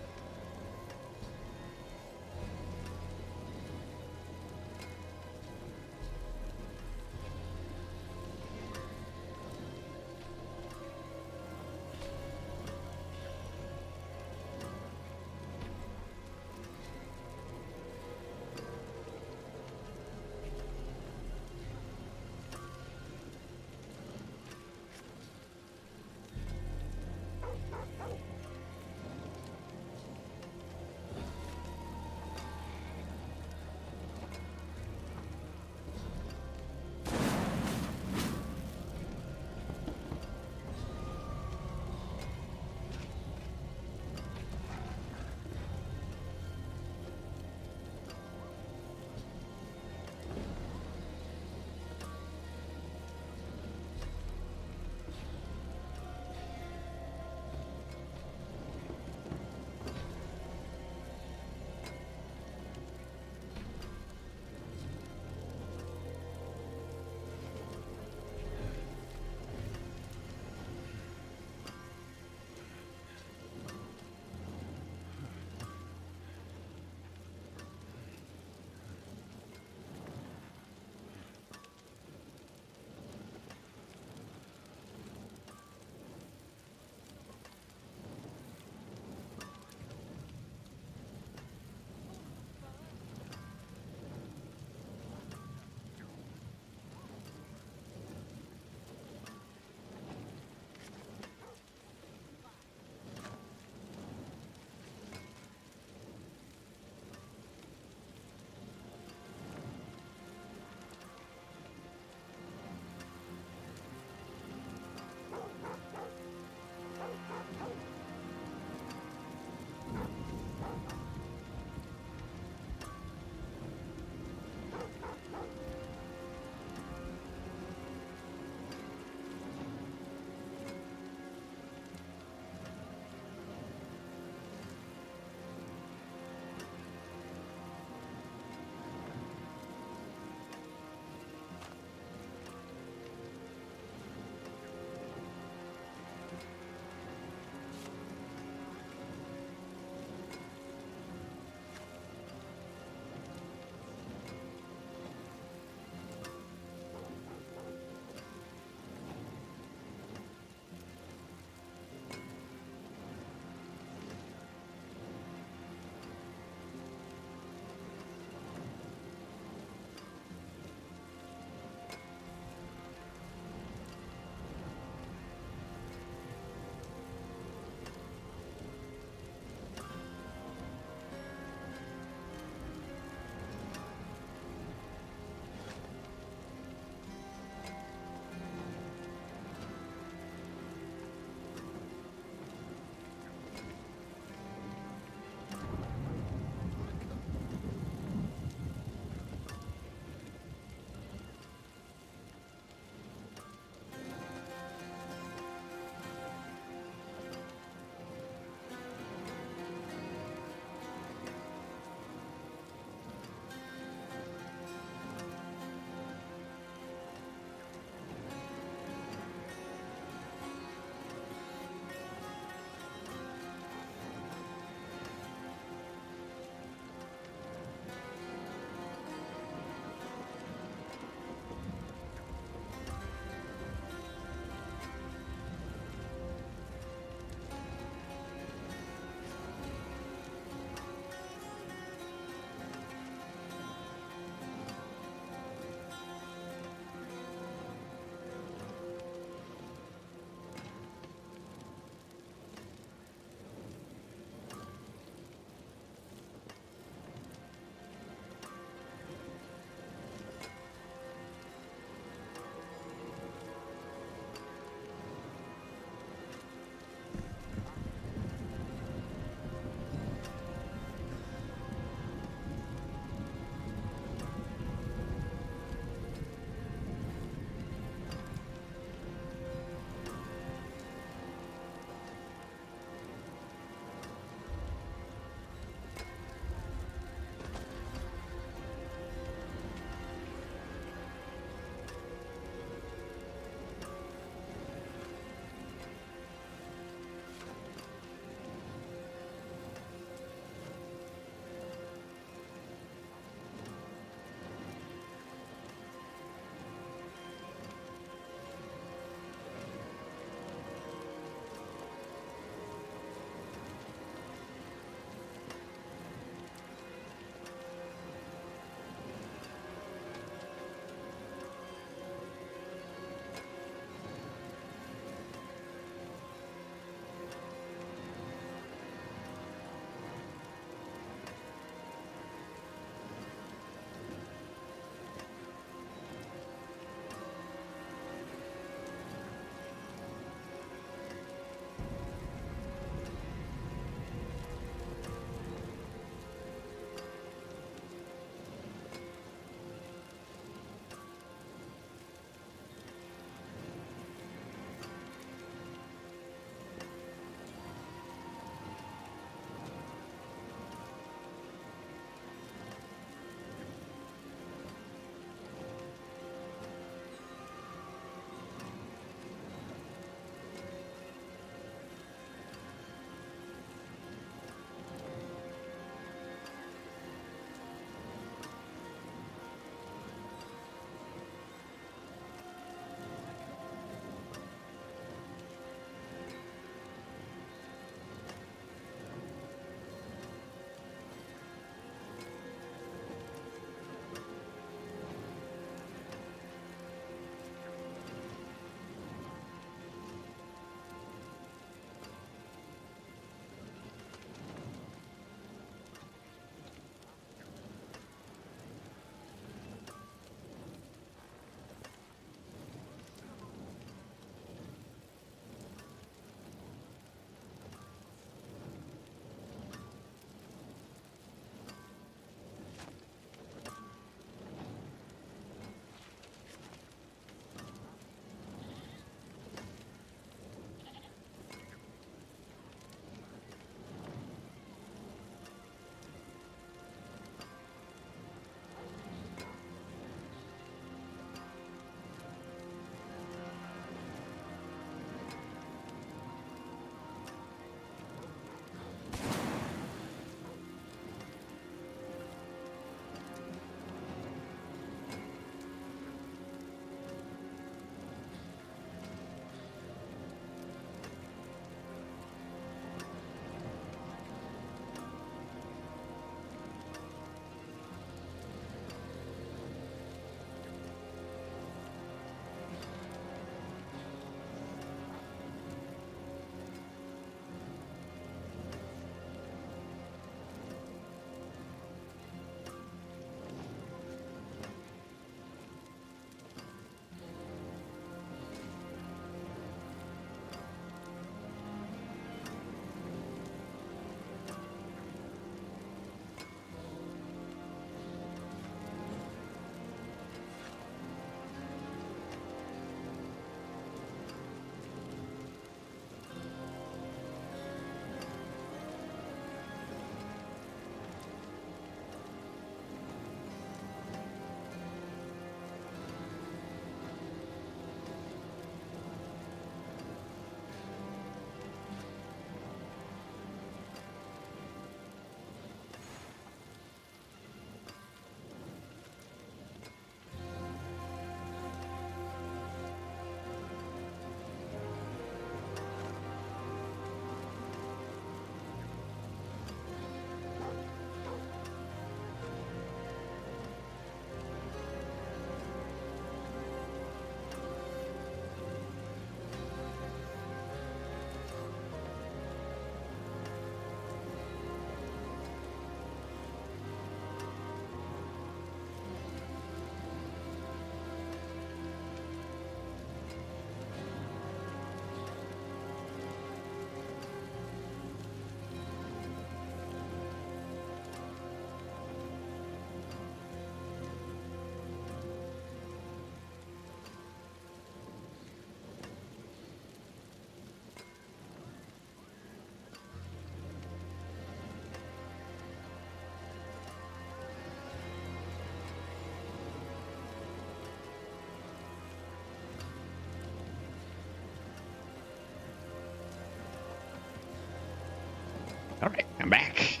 Alright, I'm back.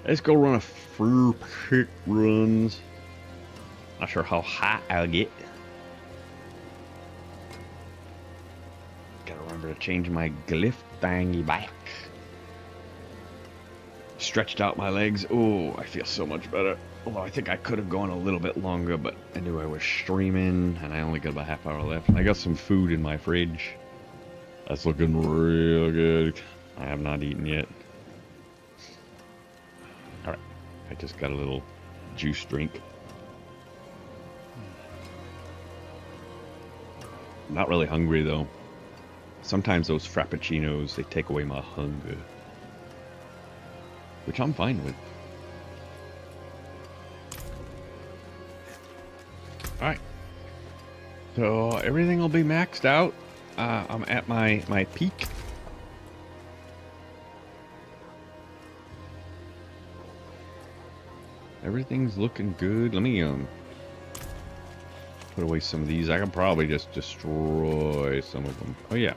Let's go run a few quick runs. Not sure how high I'll get. Gotta remember to change my glyph thingy back. Stretched out my legs. Oh, I feel so much better. Although I think I could have gone a little bit longer, but I knew I was streaming, and I only got about a half hour left. I got some food in my fridge. That's looking real good. I have not eaten yet. Alright, I just got a little juice drink. I'm not really hungry, though. Sometimes those frappuccinos, they take away my hunger. Which I'm fine with. Alright. So everything will be maxed out. I'm at my peak. Everything's looking good. Let me put away some of these. I can probably just destroy some of them. Oh yeah.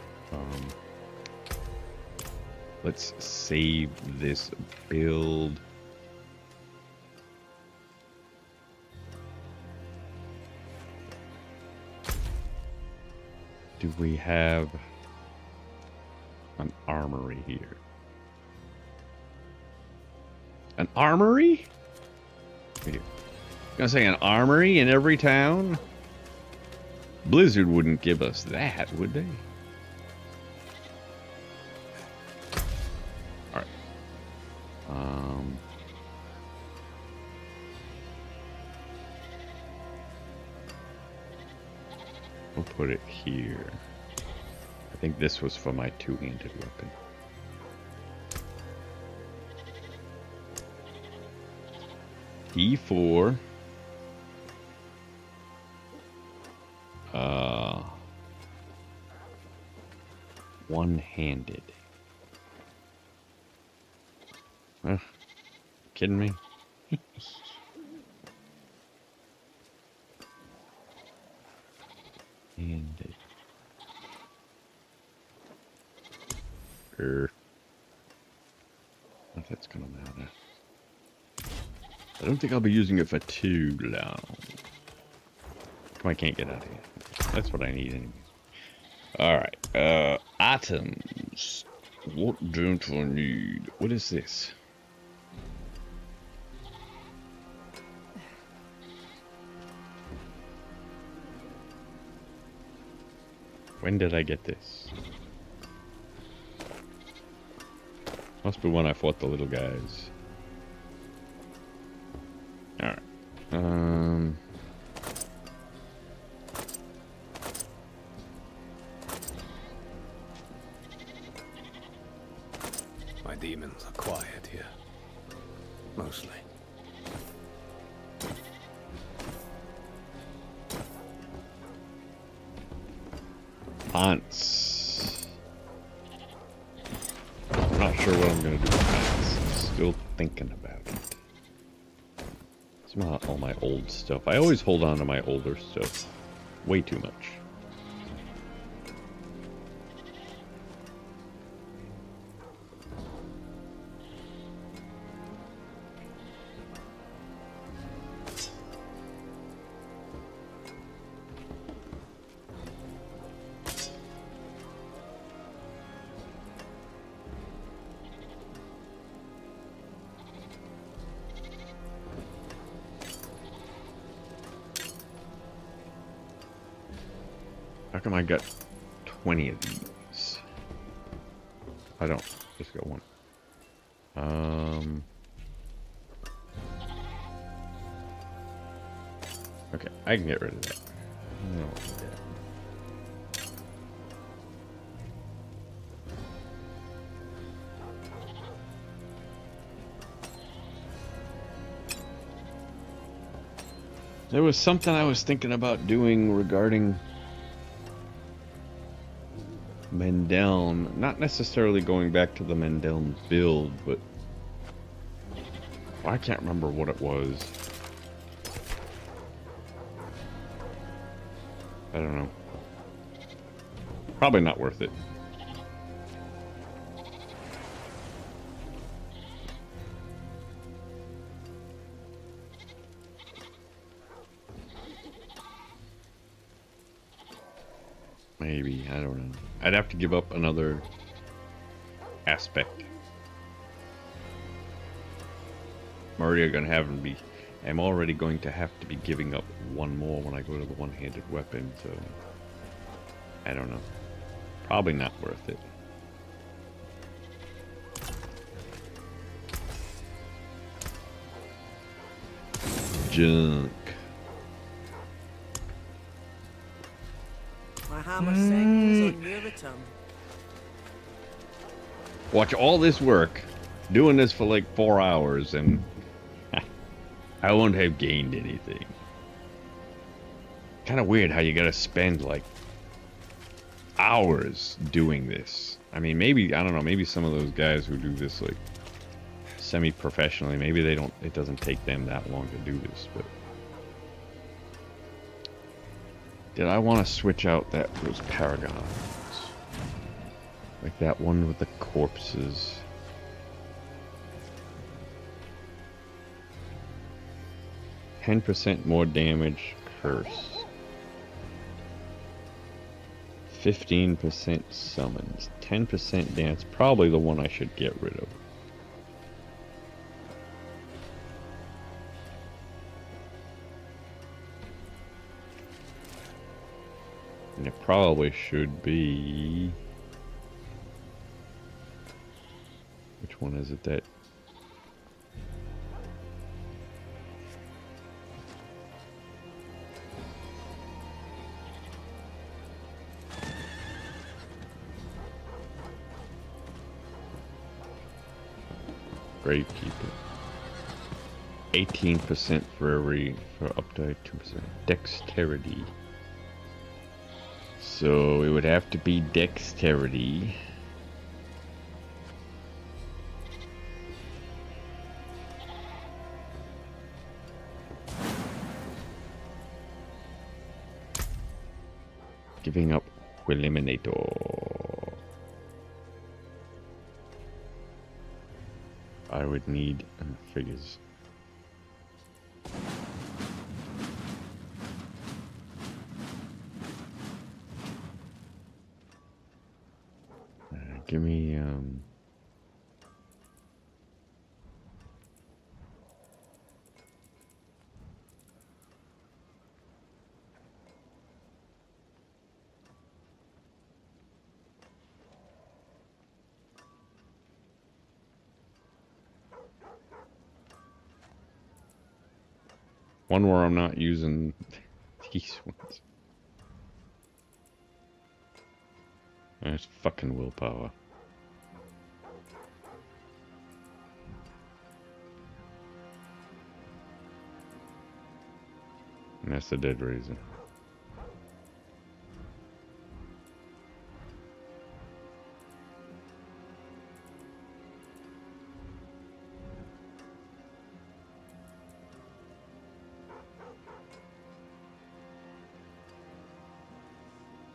Let's save this build. Do we have an armory here? An armory? You're gonna say an armory in every town? Blizzard wouldn't give us that, would they? Alright. We'll put it here. I think this was for my two-handed weapon. E4. One-handed. Kidding me? Handed. If that's gonna matter. I don't think I'll be using it for too long. I can't get out of here. That's what I need anyway. Alright, items. What don't I need? What is this? When did I get this? Must be when I fought the little guys. Alright. My demons are quiet here. Mostly. Pants. I'm not sure what I'm gonna do with pants. I'm still thinking about it. It's not all my old stuff. I always hold on to my older stuff. Way too much. How come I got 20 of these? I don't. Just got one. Okay, I can get rid of that. I don't want that. There was something I was thinking about doing regarding Mendeln, not necessarily going back to the Mendeln build, but I can't remember what it was. I don't know. Probably not worth it. Maybe, I don't know. I'd have to give up another aspect. I'm already going to have to be giving up one more when I go to the one-handed weapon, so I don't know. Probably not worth it. Junk. My hammer sings on your return. Watch all this work, doing this for like 4 hours, and I won't have gained anything. Kind of weird how you gotta spend like hours doing this. I mean, maybe, I don't know, maybe some of those guys who do this like semi-professionally, maybe they don't, it doesn't take them that long to do this, but did I want to switch out those paragons? Like that one with the corpses. %, more damage, curse. 15% summons. 10% dance. Probably the one I should get rid of. And it probably should be... Which one is it that... Gravekeeper. 18% for up to 2%. Dexterity. So it would have to be dexterity. Giving up Eliminator. I would need figures. Give me one where I'm not using these ones. That's fucking willpower. And that's the dead razor.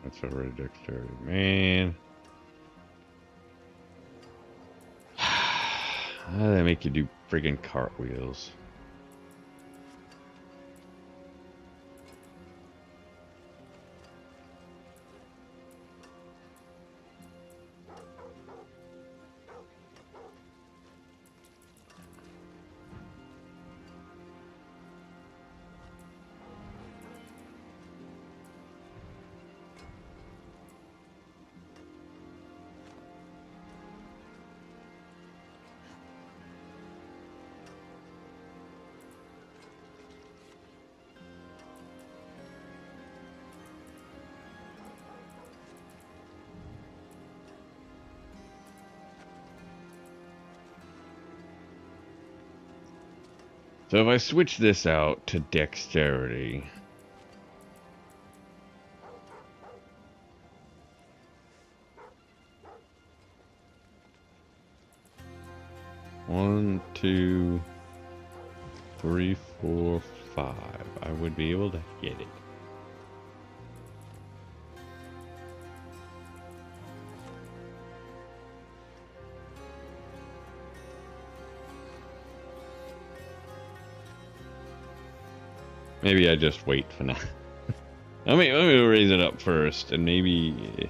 That's already dexterity. Man. How do they make you do friggin' cartwheels? So if I switch this out to dexterity, one, two, three, four, five, I would be able to get it. Maybe I just wait for now. Let me raise it up first, and maybe.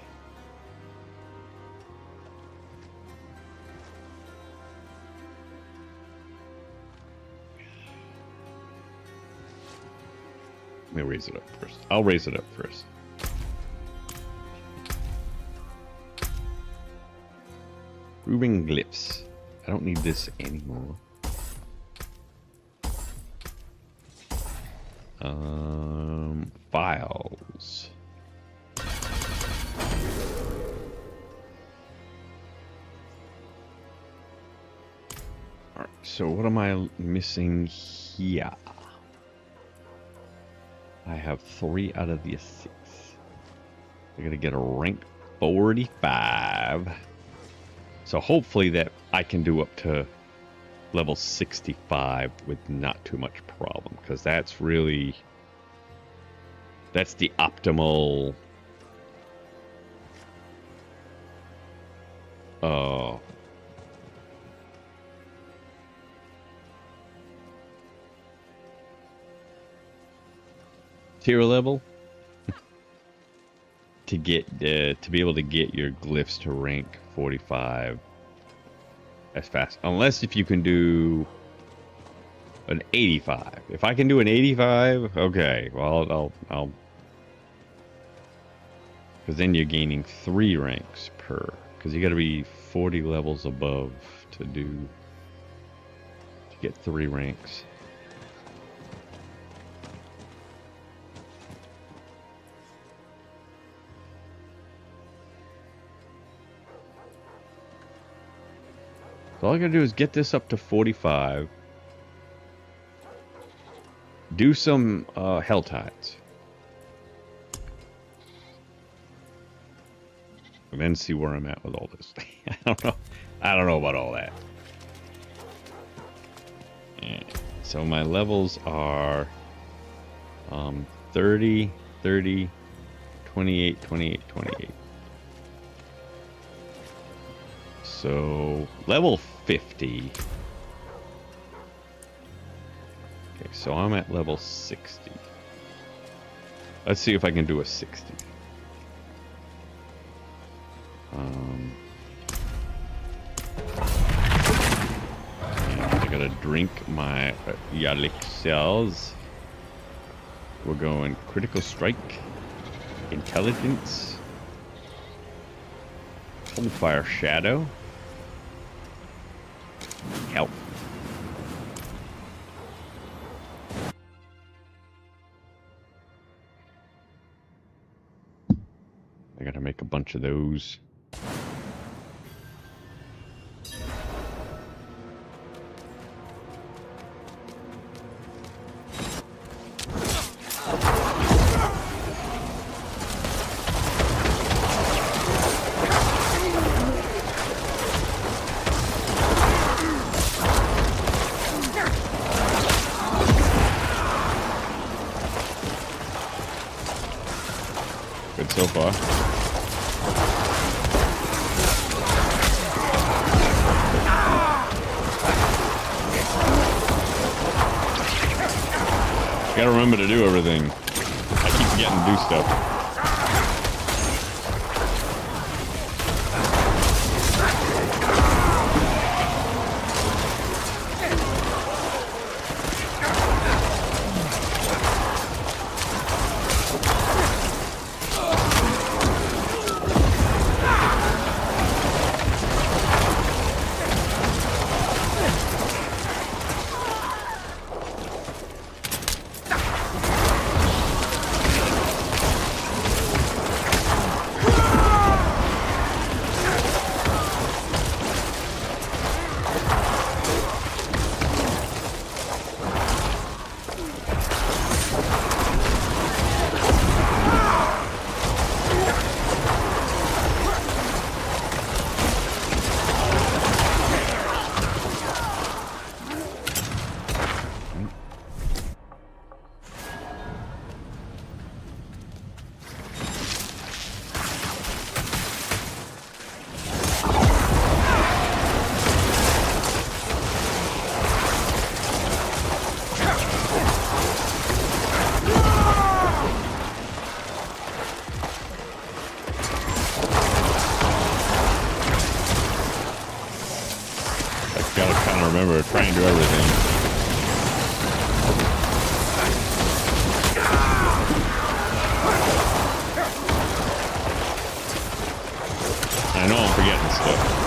Let me raise it up first. I'll raise it up first. Proving glyphs. I don't need this anymore. Files. Alright, so what am I missing here? I have 3 out of the 6. I gotta get a rank 45. So hopefully that I can do up to level 65 with not too much problem, because that's the optimal tier level to get to be able to get your glyphs to rank 45 as fast, unless if you can do an 85. If I can do an 85, okay, well I'll because then you're gaining 3 ranks per, because you got to be 40 levels above to get 3 ranks. So all I gotta do is get this up to 45. Do some hell tides. And then see where I'm at with all this. I don't know. I don't know about all that. Yeah. So my levels are 30, 30, 28, 28, 28. So level 50. Okay, so I'm at level 60. Let's see if I can do a 60. I gotta drink my elixirs. We're going critical strike, intelligence, Coldfire Shadow, health. I gotta make a bunch of those. So far. Gotta remember to do everything. I keep forgetting to do stuff. Remember, try and do everything. I know I'm forgetting stuff.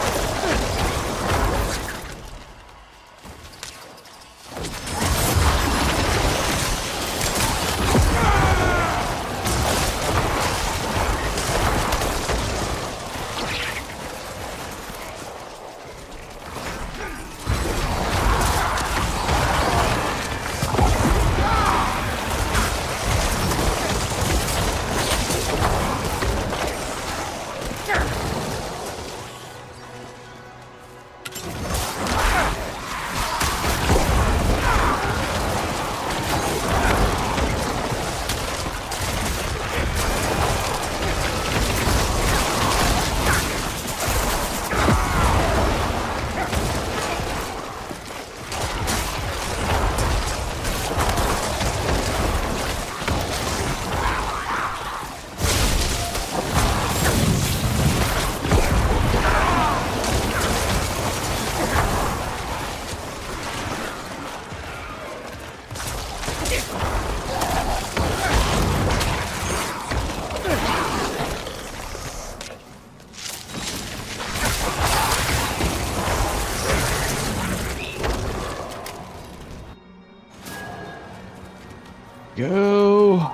Go.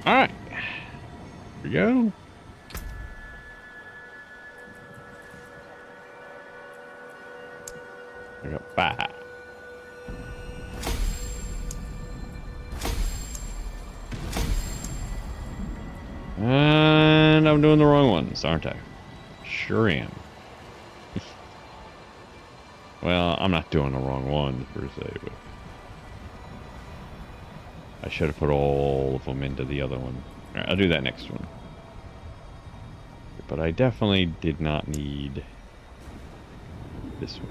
All right, here we go. I got 5. And I'm doing the wrong ones, aren't I? Sure am. Well, I'm not doing the wrong ones per se, but I should have put all of them into the other one. All right, I'll do that next one. But I definitely did not need this one.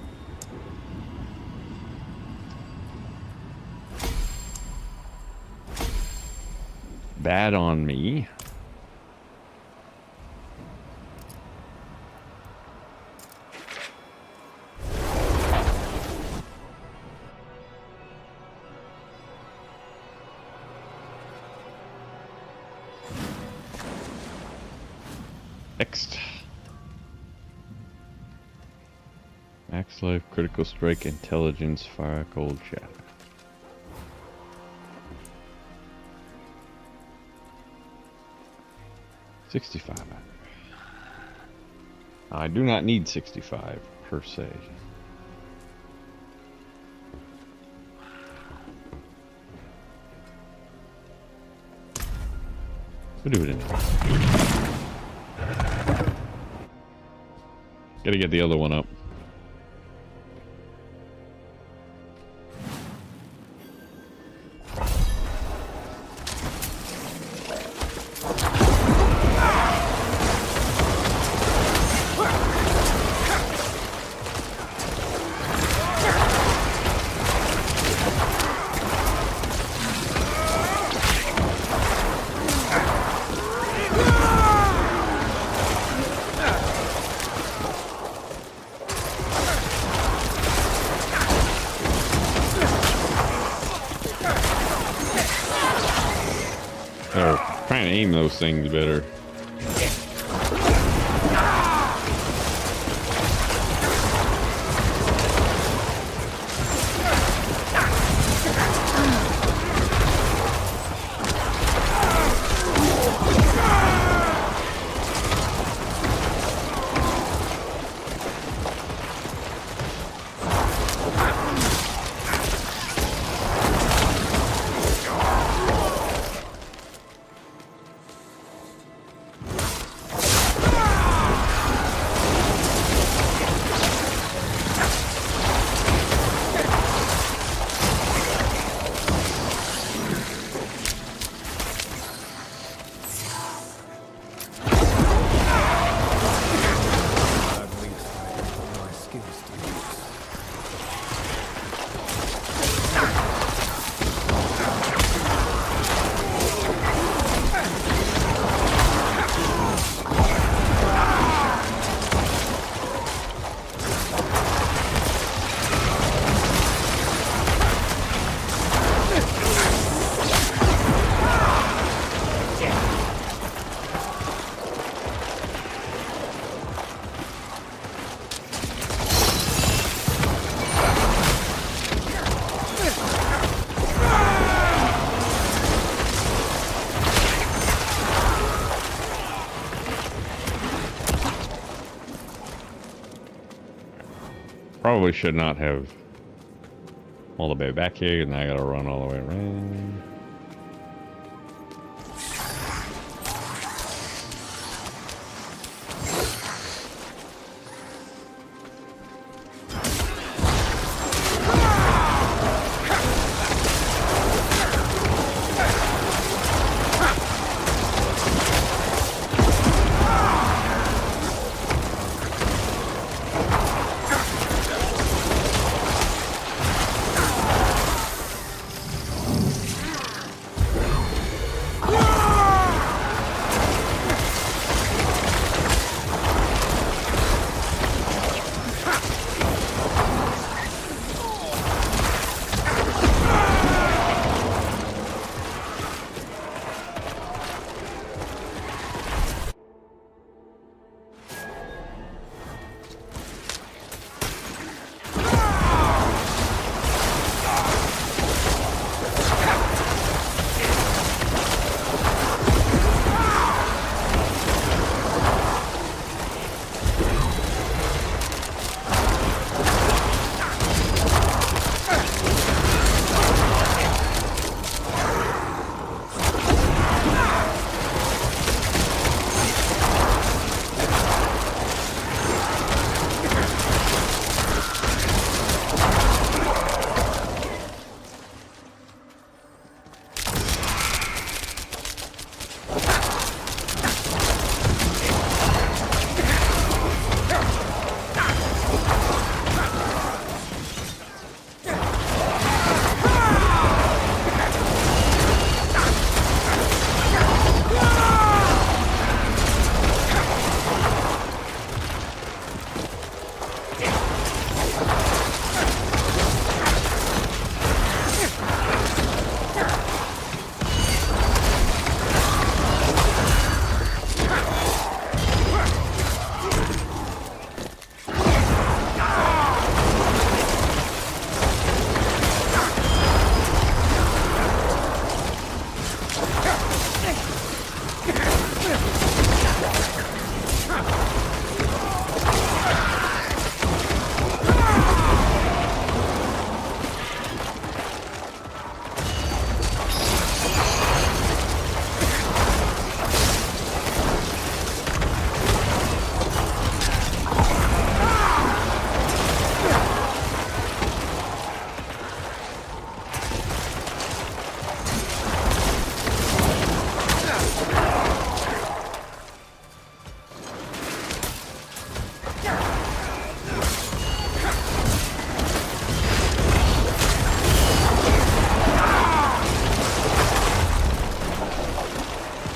Bad on me. Next. Max life, critical strike, intelligence, fire, cold shatter. $65. I do not need 65 per se. We'll do it in there. Gotta get the other one up. Trying to aim those things better. probably should not have all the way back here, and I gotta run all the way around.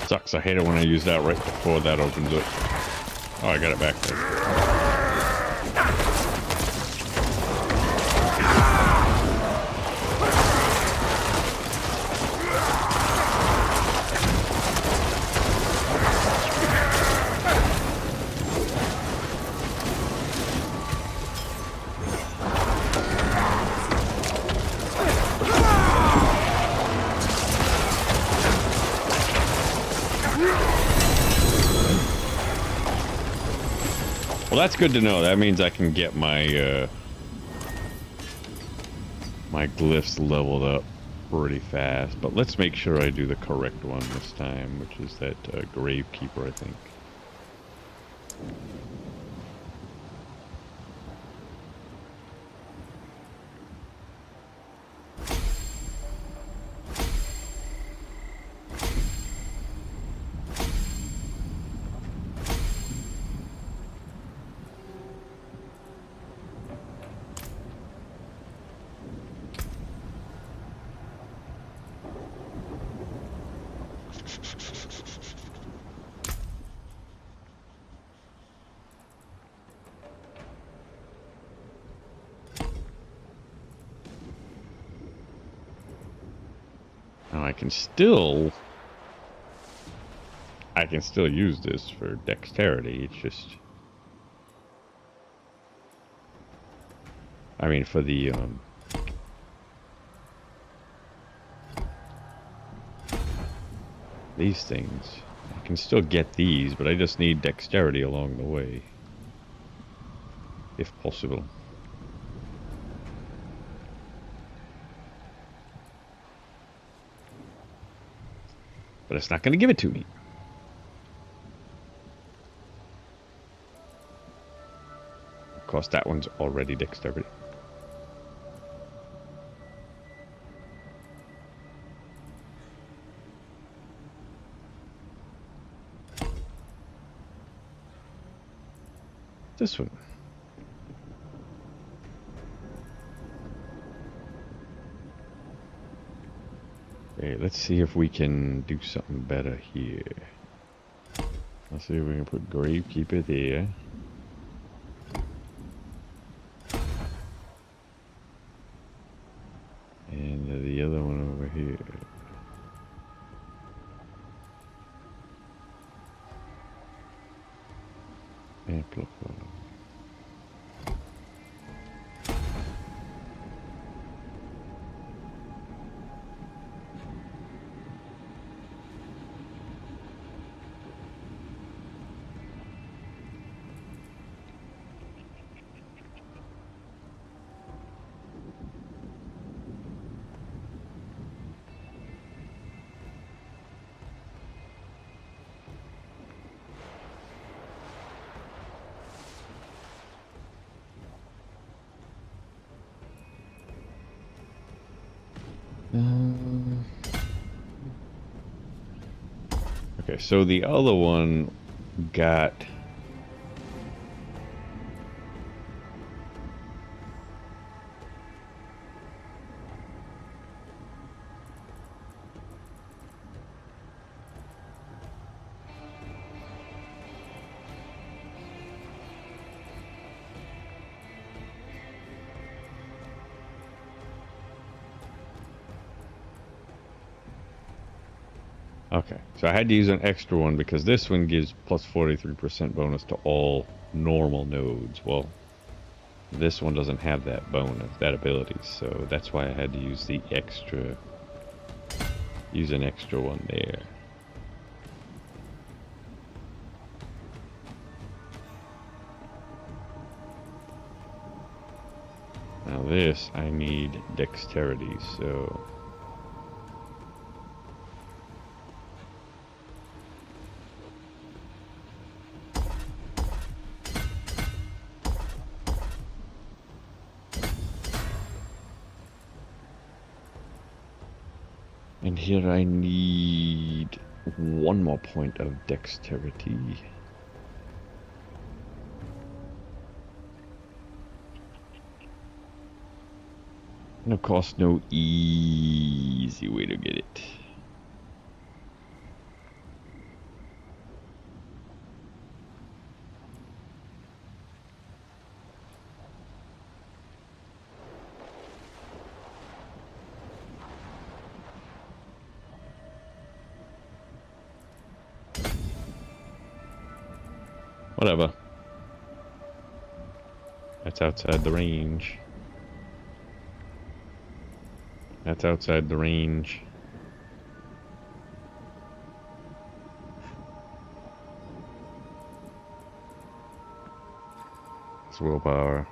Sucks. I hate it when I use that right before that opens up. Oh, I got it back there. Well, that's good to know. That means I can get my my glyphs leveled up pretty fast. But let's make sure I do the correct one this time, which is that Gravekeeper, I think. Now I can still use this for dexterity. It's just, I mean, for the these things, I can still get these, but I just need dexterity along the way, if possible. But it's not going to give it to me. Of course, that one's already dexterity. This one. Okay, let's see if we can do something better here. Let's see if we can put Gravekeeper there. And the other one over here. Amplify. Okay, so the other one got okay, so I had to use an extra one because this one gives plus 43% bonus to all normal nodes. Well, this one doesn't have that bonus, that ability, so that's why I had to use the extra, use an extra one there. Now this, I need dexterity, so... And here I need one more point of dexterity. And of course, no easy way to get it. Whatever. That's outside the range. That's outside the range. It's willpower.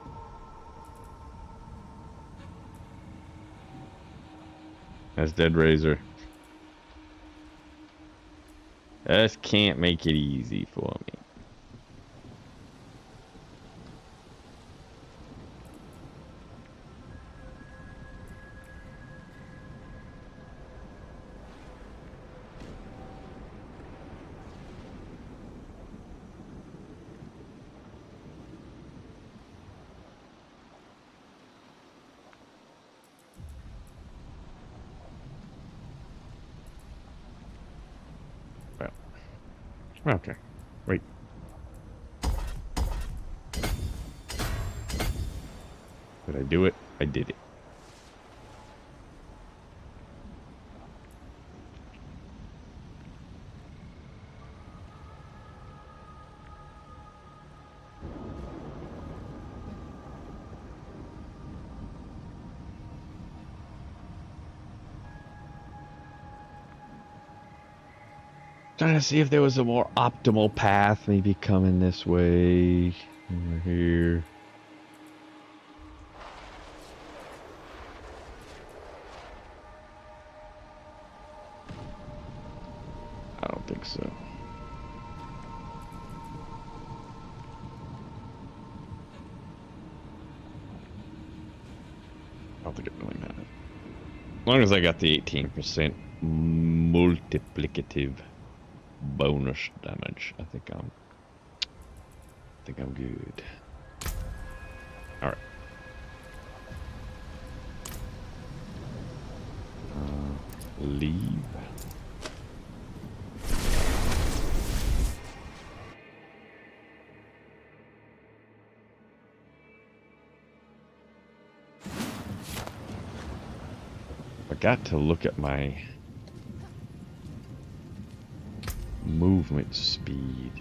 That's Dead Razor. Just can't make it easy for me. Okay, wait. Did I do it? I did it. Trying to see if there was a more optimal path, maybe coming this way, over here. so. I don't think it really matters. As long as I got the 18% multiplicative bonus damage, I think I'm good. All right. Leave. I got to look at my movement speed.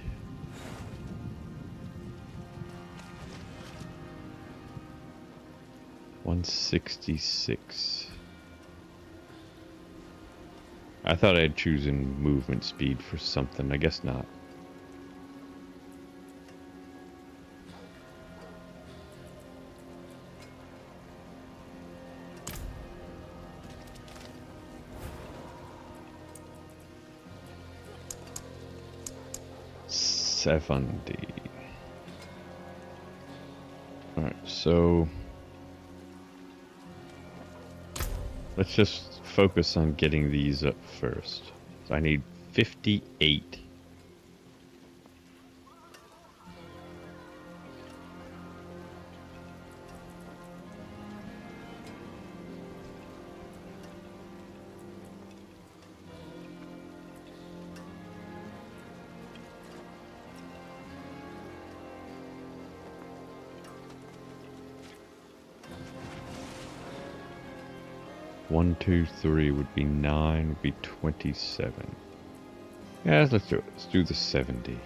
$166. I thought I'd chosen movement speed for something. I guess not. $70. Alright, so let's just focus on getting these up first. So I need 58. One, 2, 3 would be 9, would be 27. Yeah, let's do it. Let's do the 70.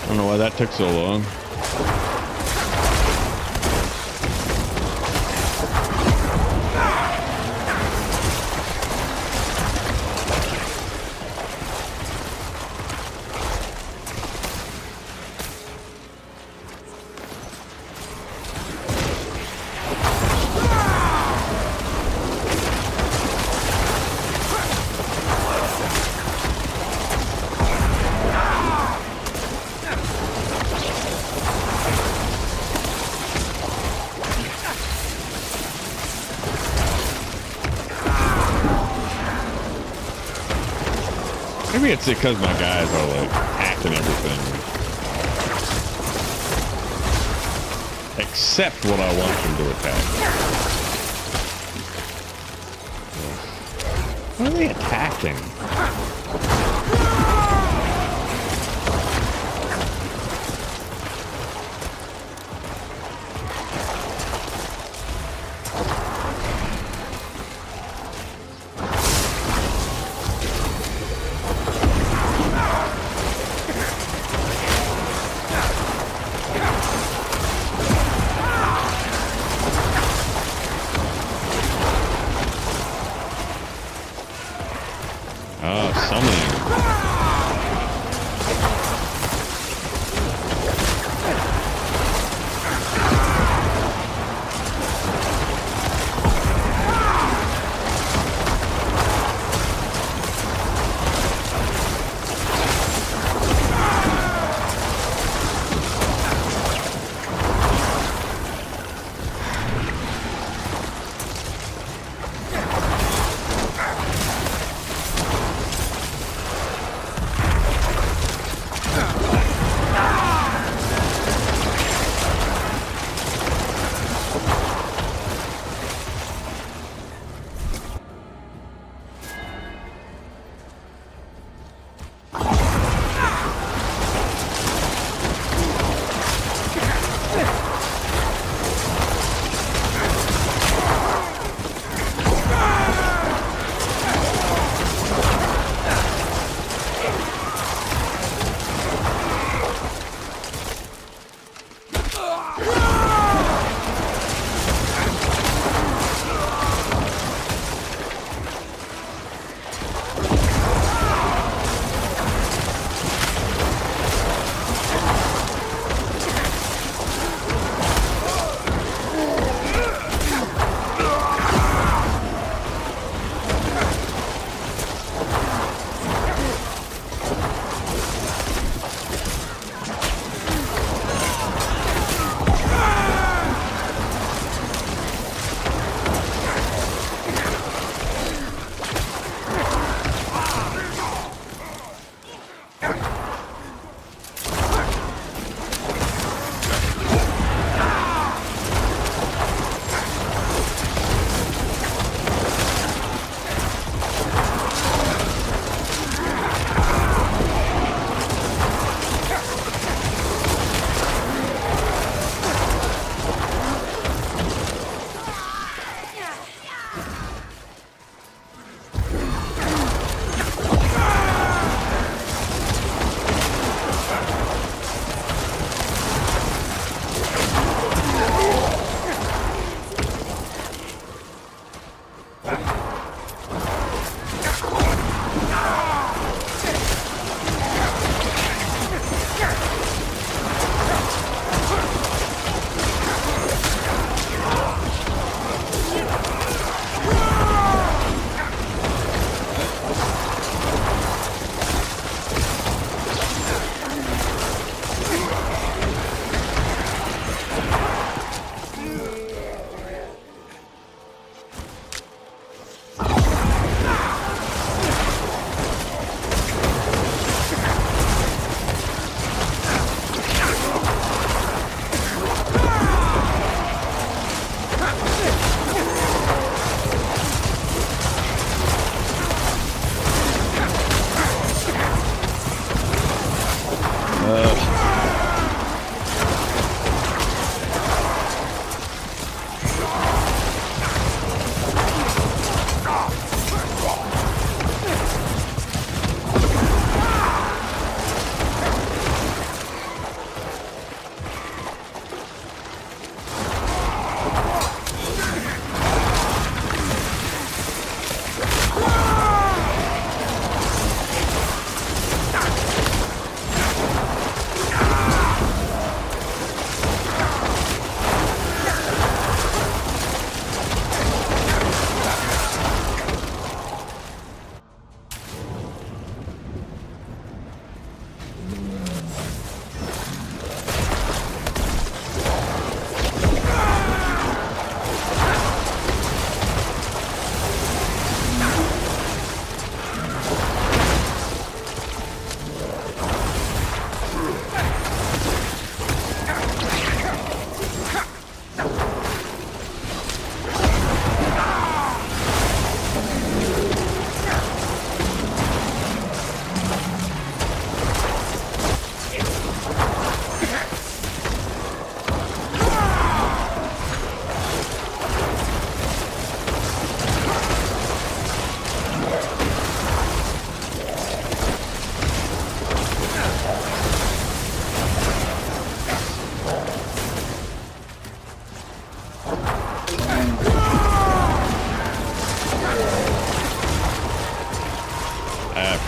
I don't know why that took so long. Maybe it's because my guys are like hacking everything. Except what I want them to attack. What are they attacking?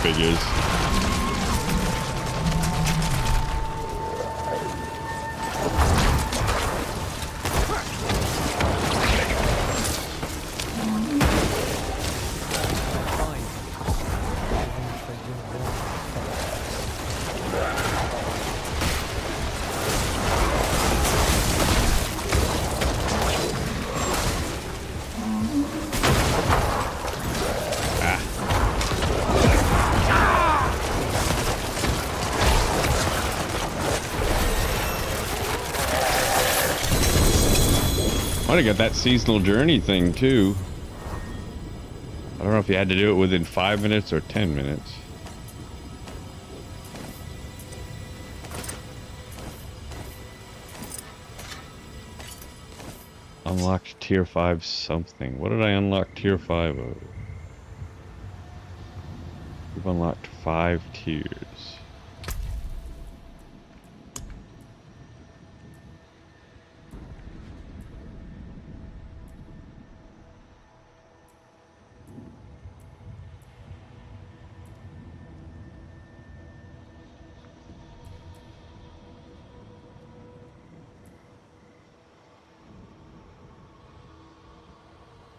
Figures. Might have got that seasonal journey thing too. I don't know if you had to do it within 5 minutes or 10 minutes. Unlocked tier 5 something. What did I unlock tier 5 of? We've unlocked 5 tiers.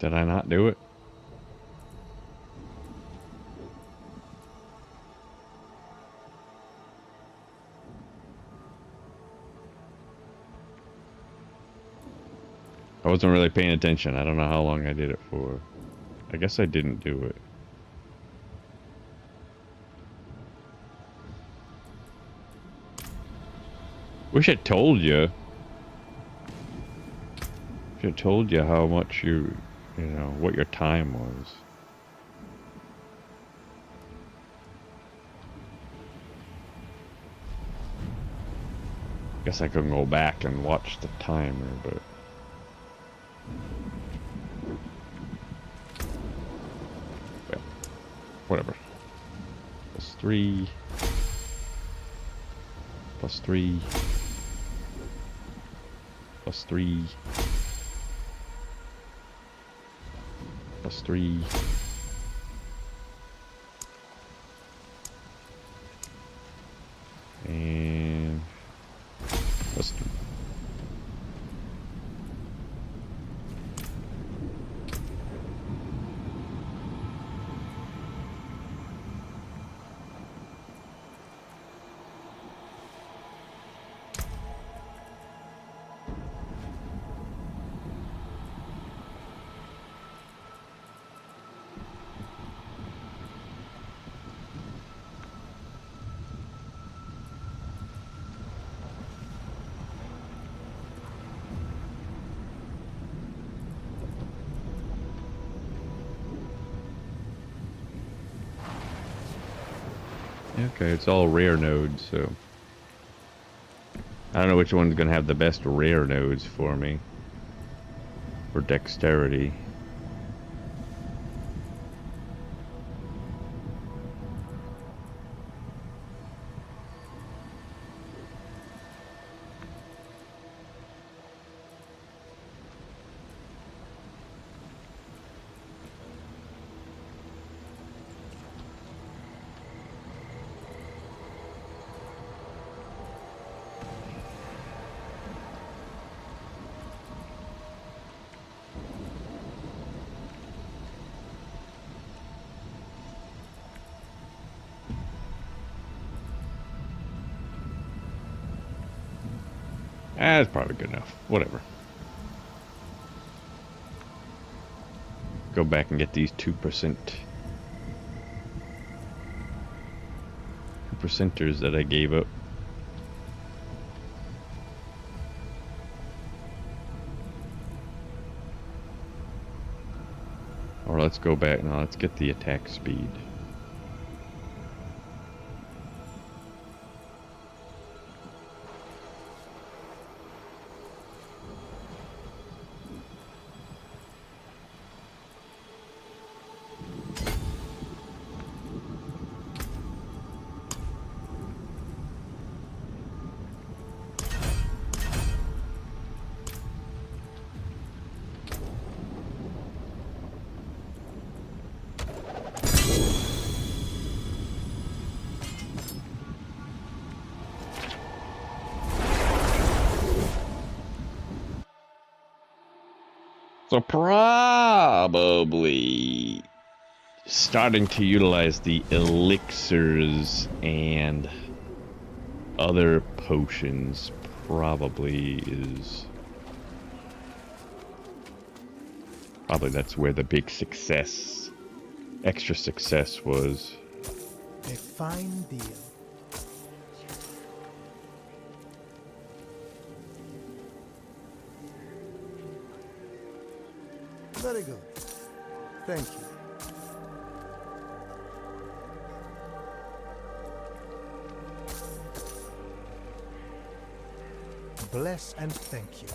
Did I not do it? I wasn't really paying attention. I don't know how long I did it for. I guess I didn't do it. Wish I told you. Wish I told you how much you know, what your time was. Guess I can go back and watch the timer, but... well, whatever. +3. +3. +3. +3. And +3. Okay, it's all rare nodes, so I don't know which one's gonna have the best rare nodes for me. For dexterity. That's probably good enough. Whatever. Go back and get these 2%. 2%ers that I gave up. Or let's go back. No, let's get the attack speed. So probably starting to utilize the elixirs and other potions probably that's where the big success, extra success was. A fine deal. Very good. Thank you. Bless and thank you.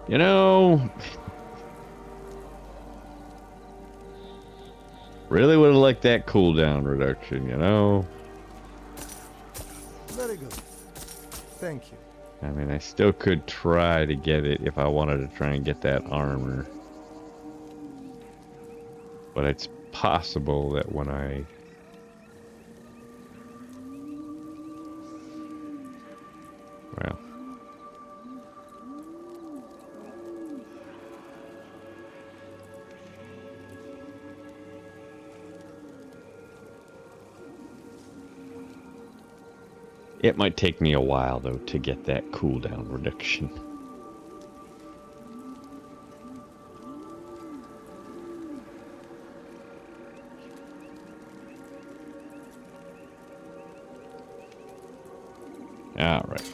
You know, really would have liked that cooldown reduction, you know? Very good. Thank you. I mean, I still could try to get it if I wanted to try and get that armor. But it's possible that when I... Well... It might take me a while, though, to get that cooldown reduction. Alright.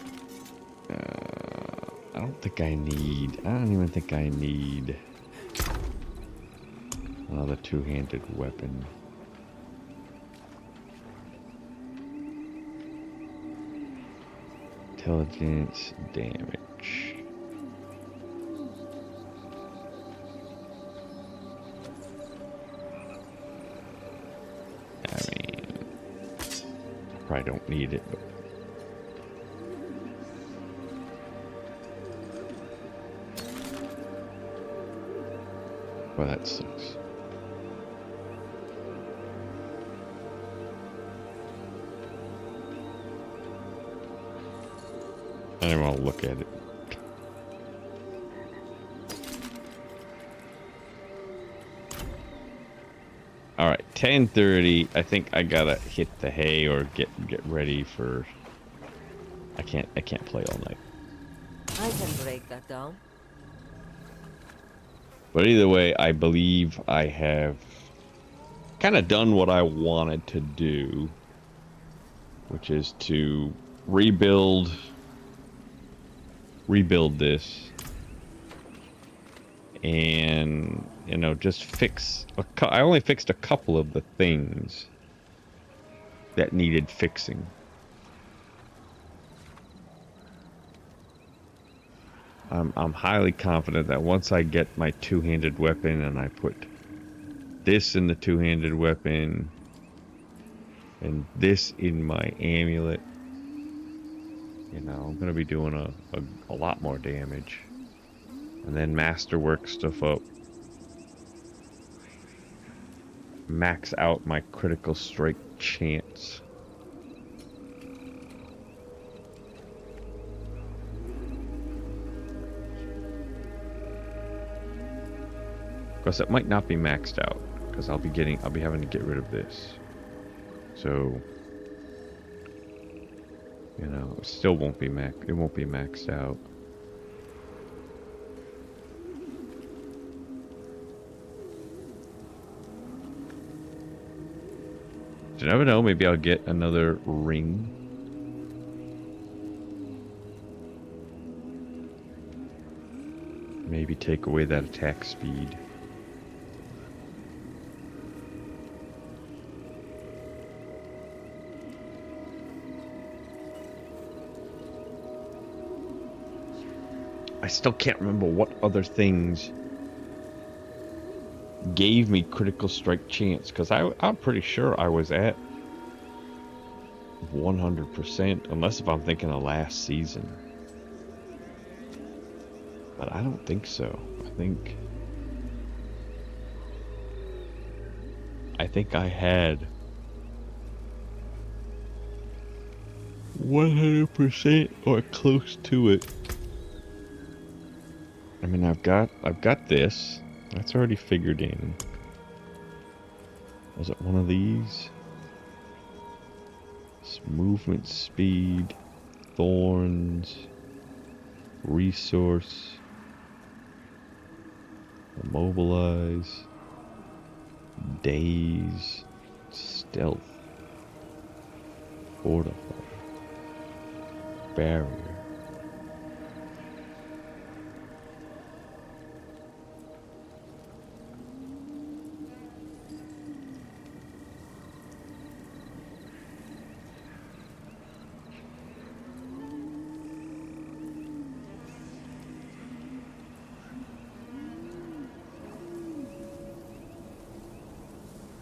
I don't even think I need another two-handed weapon. Intelligence, damage. I mean, probably don't need it, but well, that sucks. I don't want to look at it. All right, 10:30. I think I gotta hit the hay or get ready for. I can't play all night. I can break that down. But either way, I believe I have kind of done what I wanted to do, which is to rebuild this and, you know, just fix I only fixed a couple of the things that needed fixing. I'm highly confident that once I get my two-handed weapon and I put this in the two-handed weapon and this in my amulet, you know, I'm gonna be doing a lot more damage. And then masterwork stuff up. Max out my critical strike chance. Of course, it might not be maxed out because I'll be having to get rid of this. So, you know, it still won't be maxed out. You never know, maybe I'll get another ring. Maybe take away that attack speed. I still can't remember what other things gave me critical strike chance, because I'm pretty sure I was at 100%, unless if I'm thinking of last season. But I don't think so. I think I had 100% or close to it. I mean, I've got this. That's already figured in. Was it one of these? It's movement speed, thorns, resource, immobilize, daze, stealth, fortify, barrier.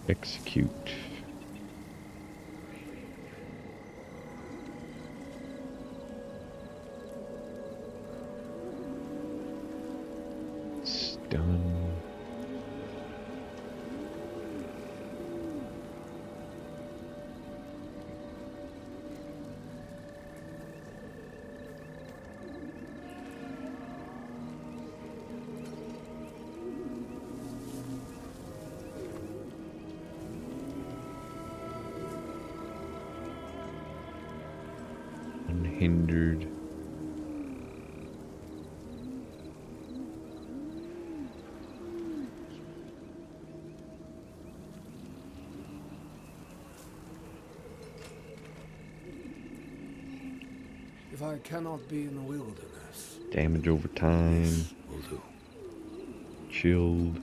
Execute. Stun. Unhindered. If I cannot be in the wilderness, Damage over time. this will do. Chilled.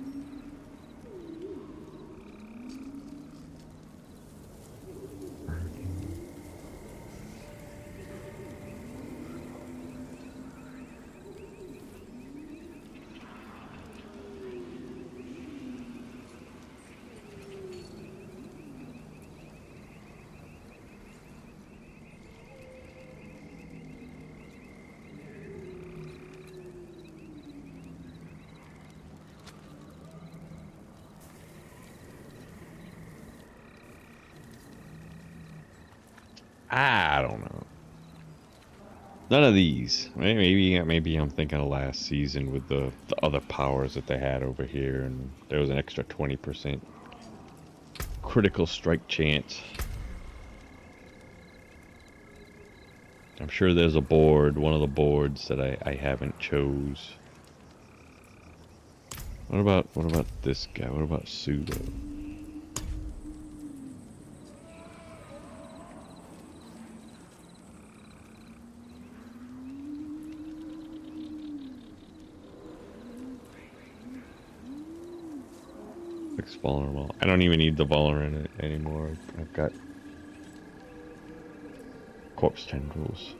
I don't know. None of these. Maybe I'm thinking of last season with the other powers that they had over here, and there was an extra 20% critical strike chance. I'm sure there's a board, one of the boards that I haven't chose. What about this guy? What about Pseudo? Fix vulnerable. I don't even need the vulnerable anymore. I've got corpse tendrils.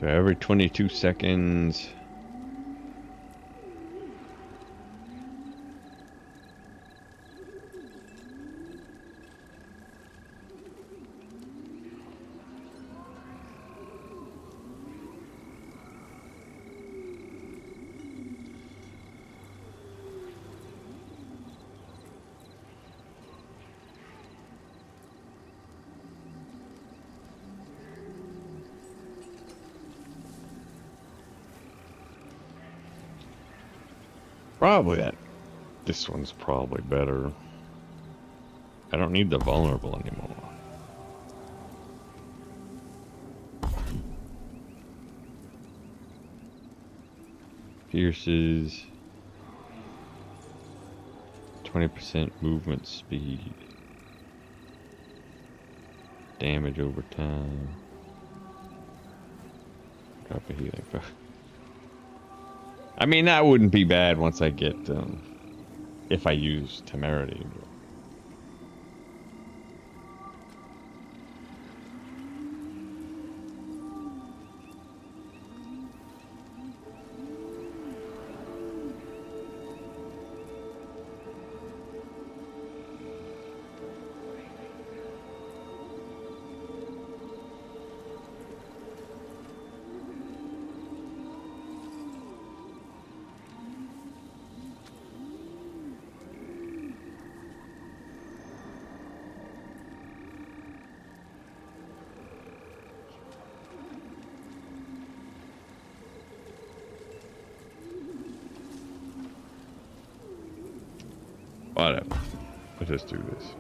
So every 22 seconds. Probably that. This one's probably better. I don't need the vulnerable anymore. Pierces. 20% movement speed. Damage over time. Drop a healing. I mean, that wouldn't be bad once I get, if I use Temerity. Whatever. Let's just do this.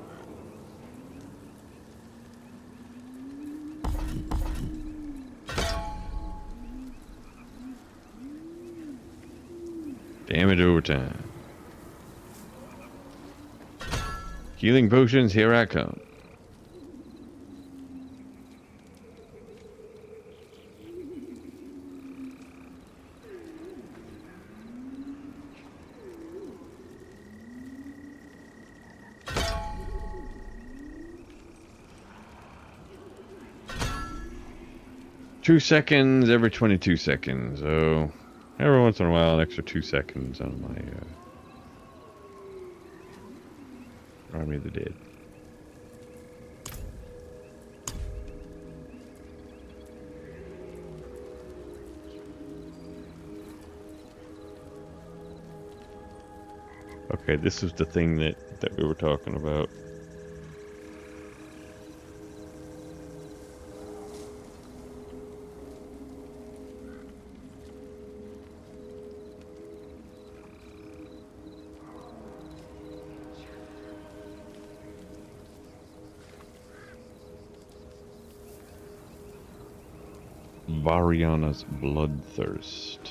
Damage over time. Healing potions, here I come. Two seconds every 22 seconds. Oh, every once in a while, an extra 2 seconds on my Army of the Dead. Okay, this is the thing that we were talking about. Variana's Bloodthirst.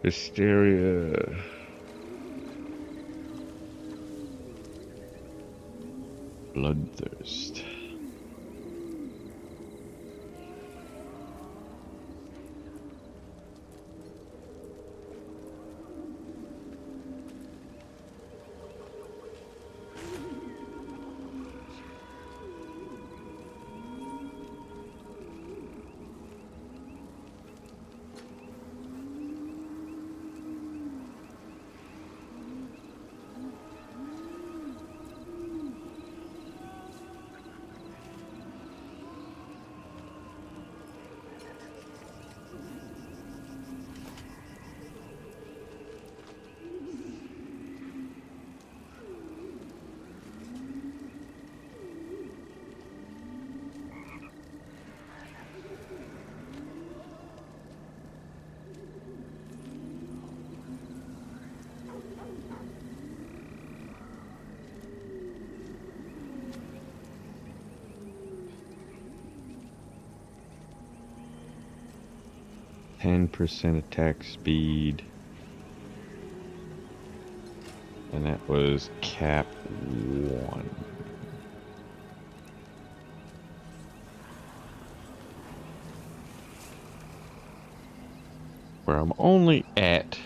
Hysteria. Bloodthirst. 10% attack speed. And that was cap 1. Where I'm only at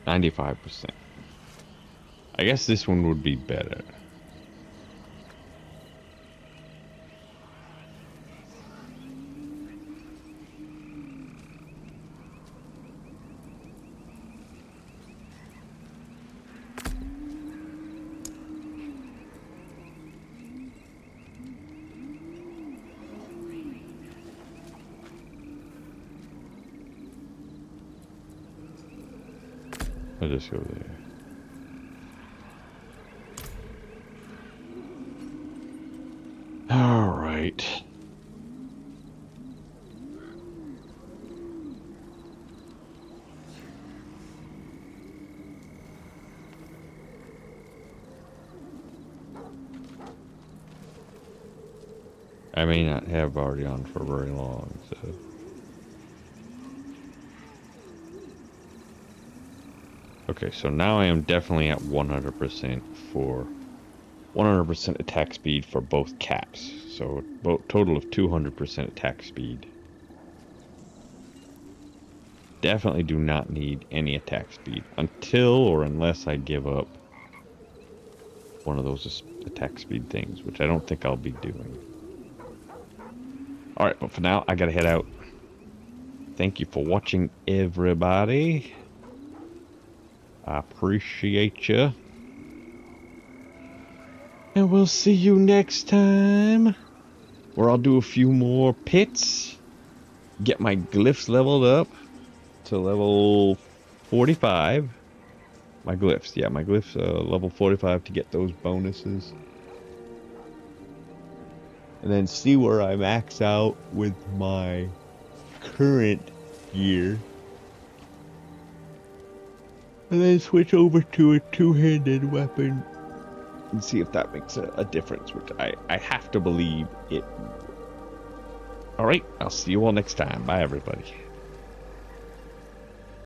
95%. I guess this one would be better. I'll just go there. All right. I may not have already on for very long, so. Okay, so now I am definitely at 100% for 100% attack speed for both caps. So total of 200% attack speed. Definitely do not need any attack speed until or unless I give up one of those attack speed things, which I don't think I'll be doing. Alright, but for now, I gotta head out. Thank you for watching, everybody. I appreciate you. And we'll see you next time, where I'll do a few more pits, get my glyphs leveled up to level 45. My glyphs, yeah, my glyphs level 45 to get those bonuses. And then see where I max out with my current gear. And then switch over to a two-handed weapon and see if that makes a difference, which I have to believe it would. Alright, I'll see you all next time. Bye, everybody.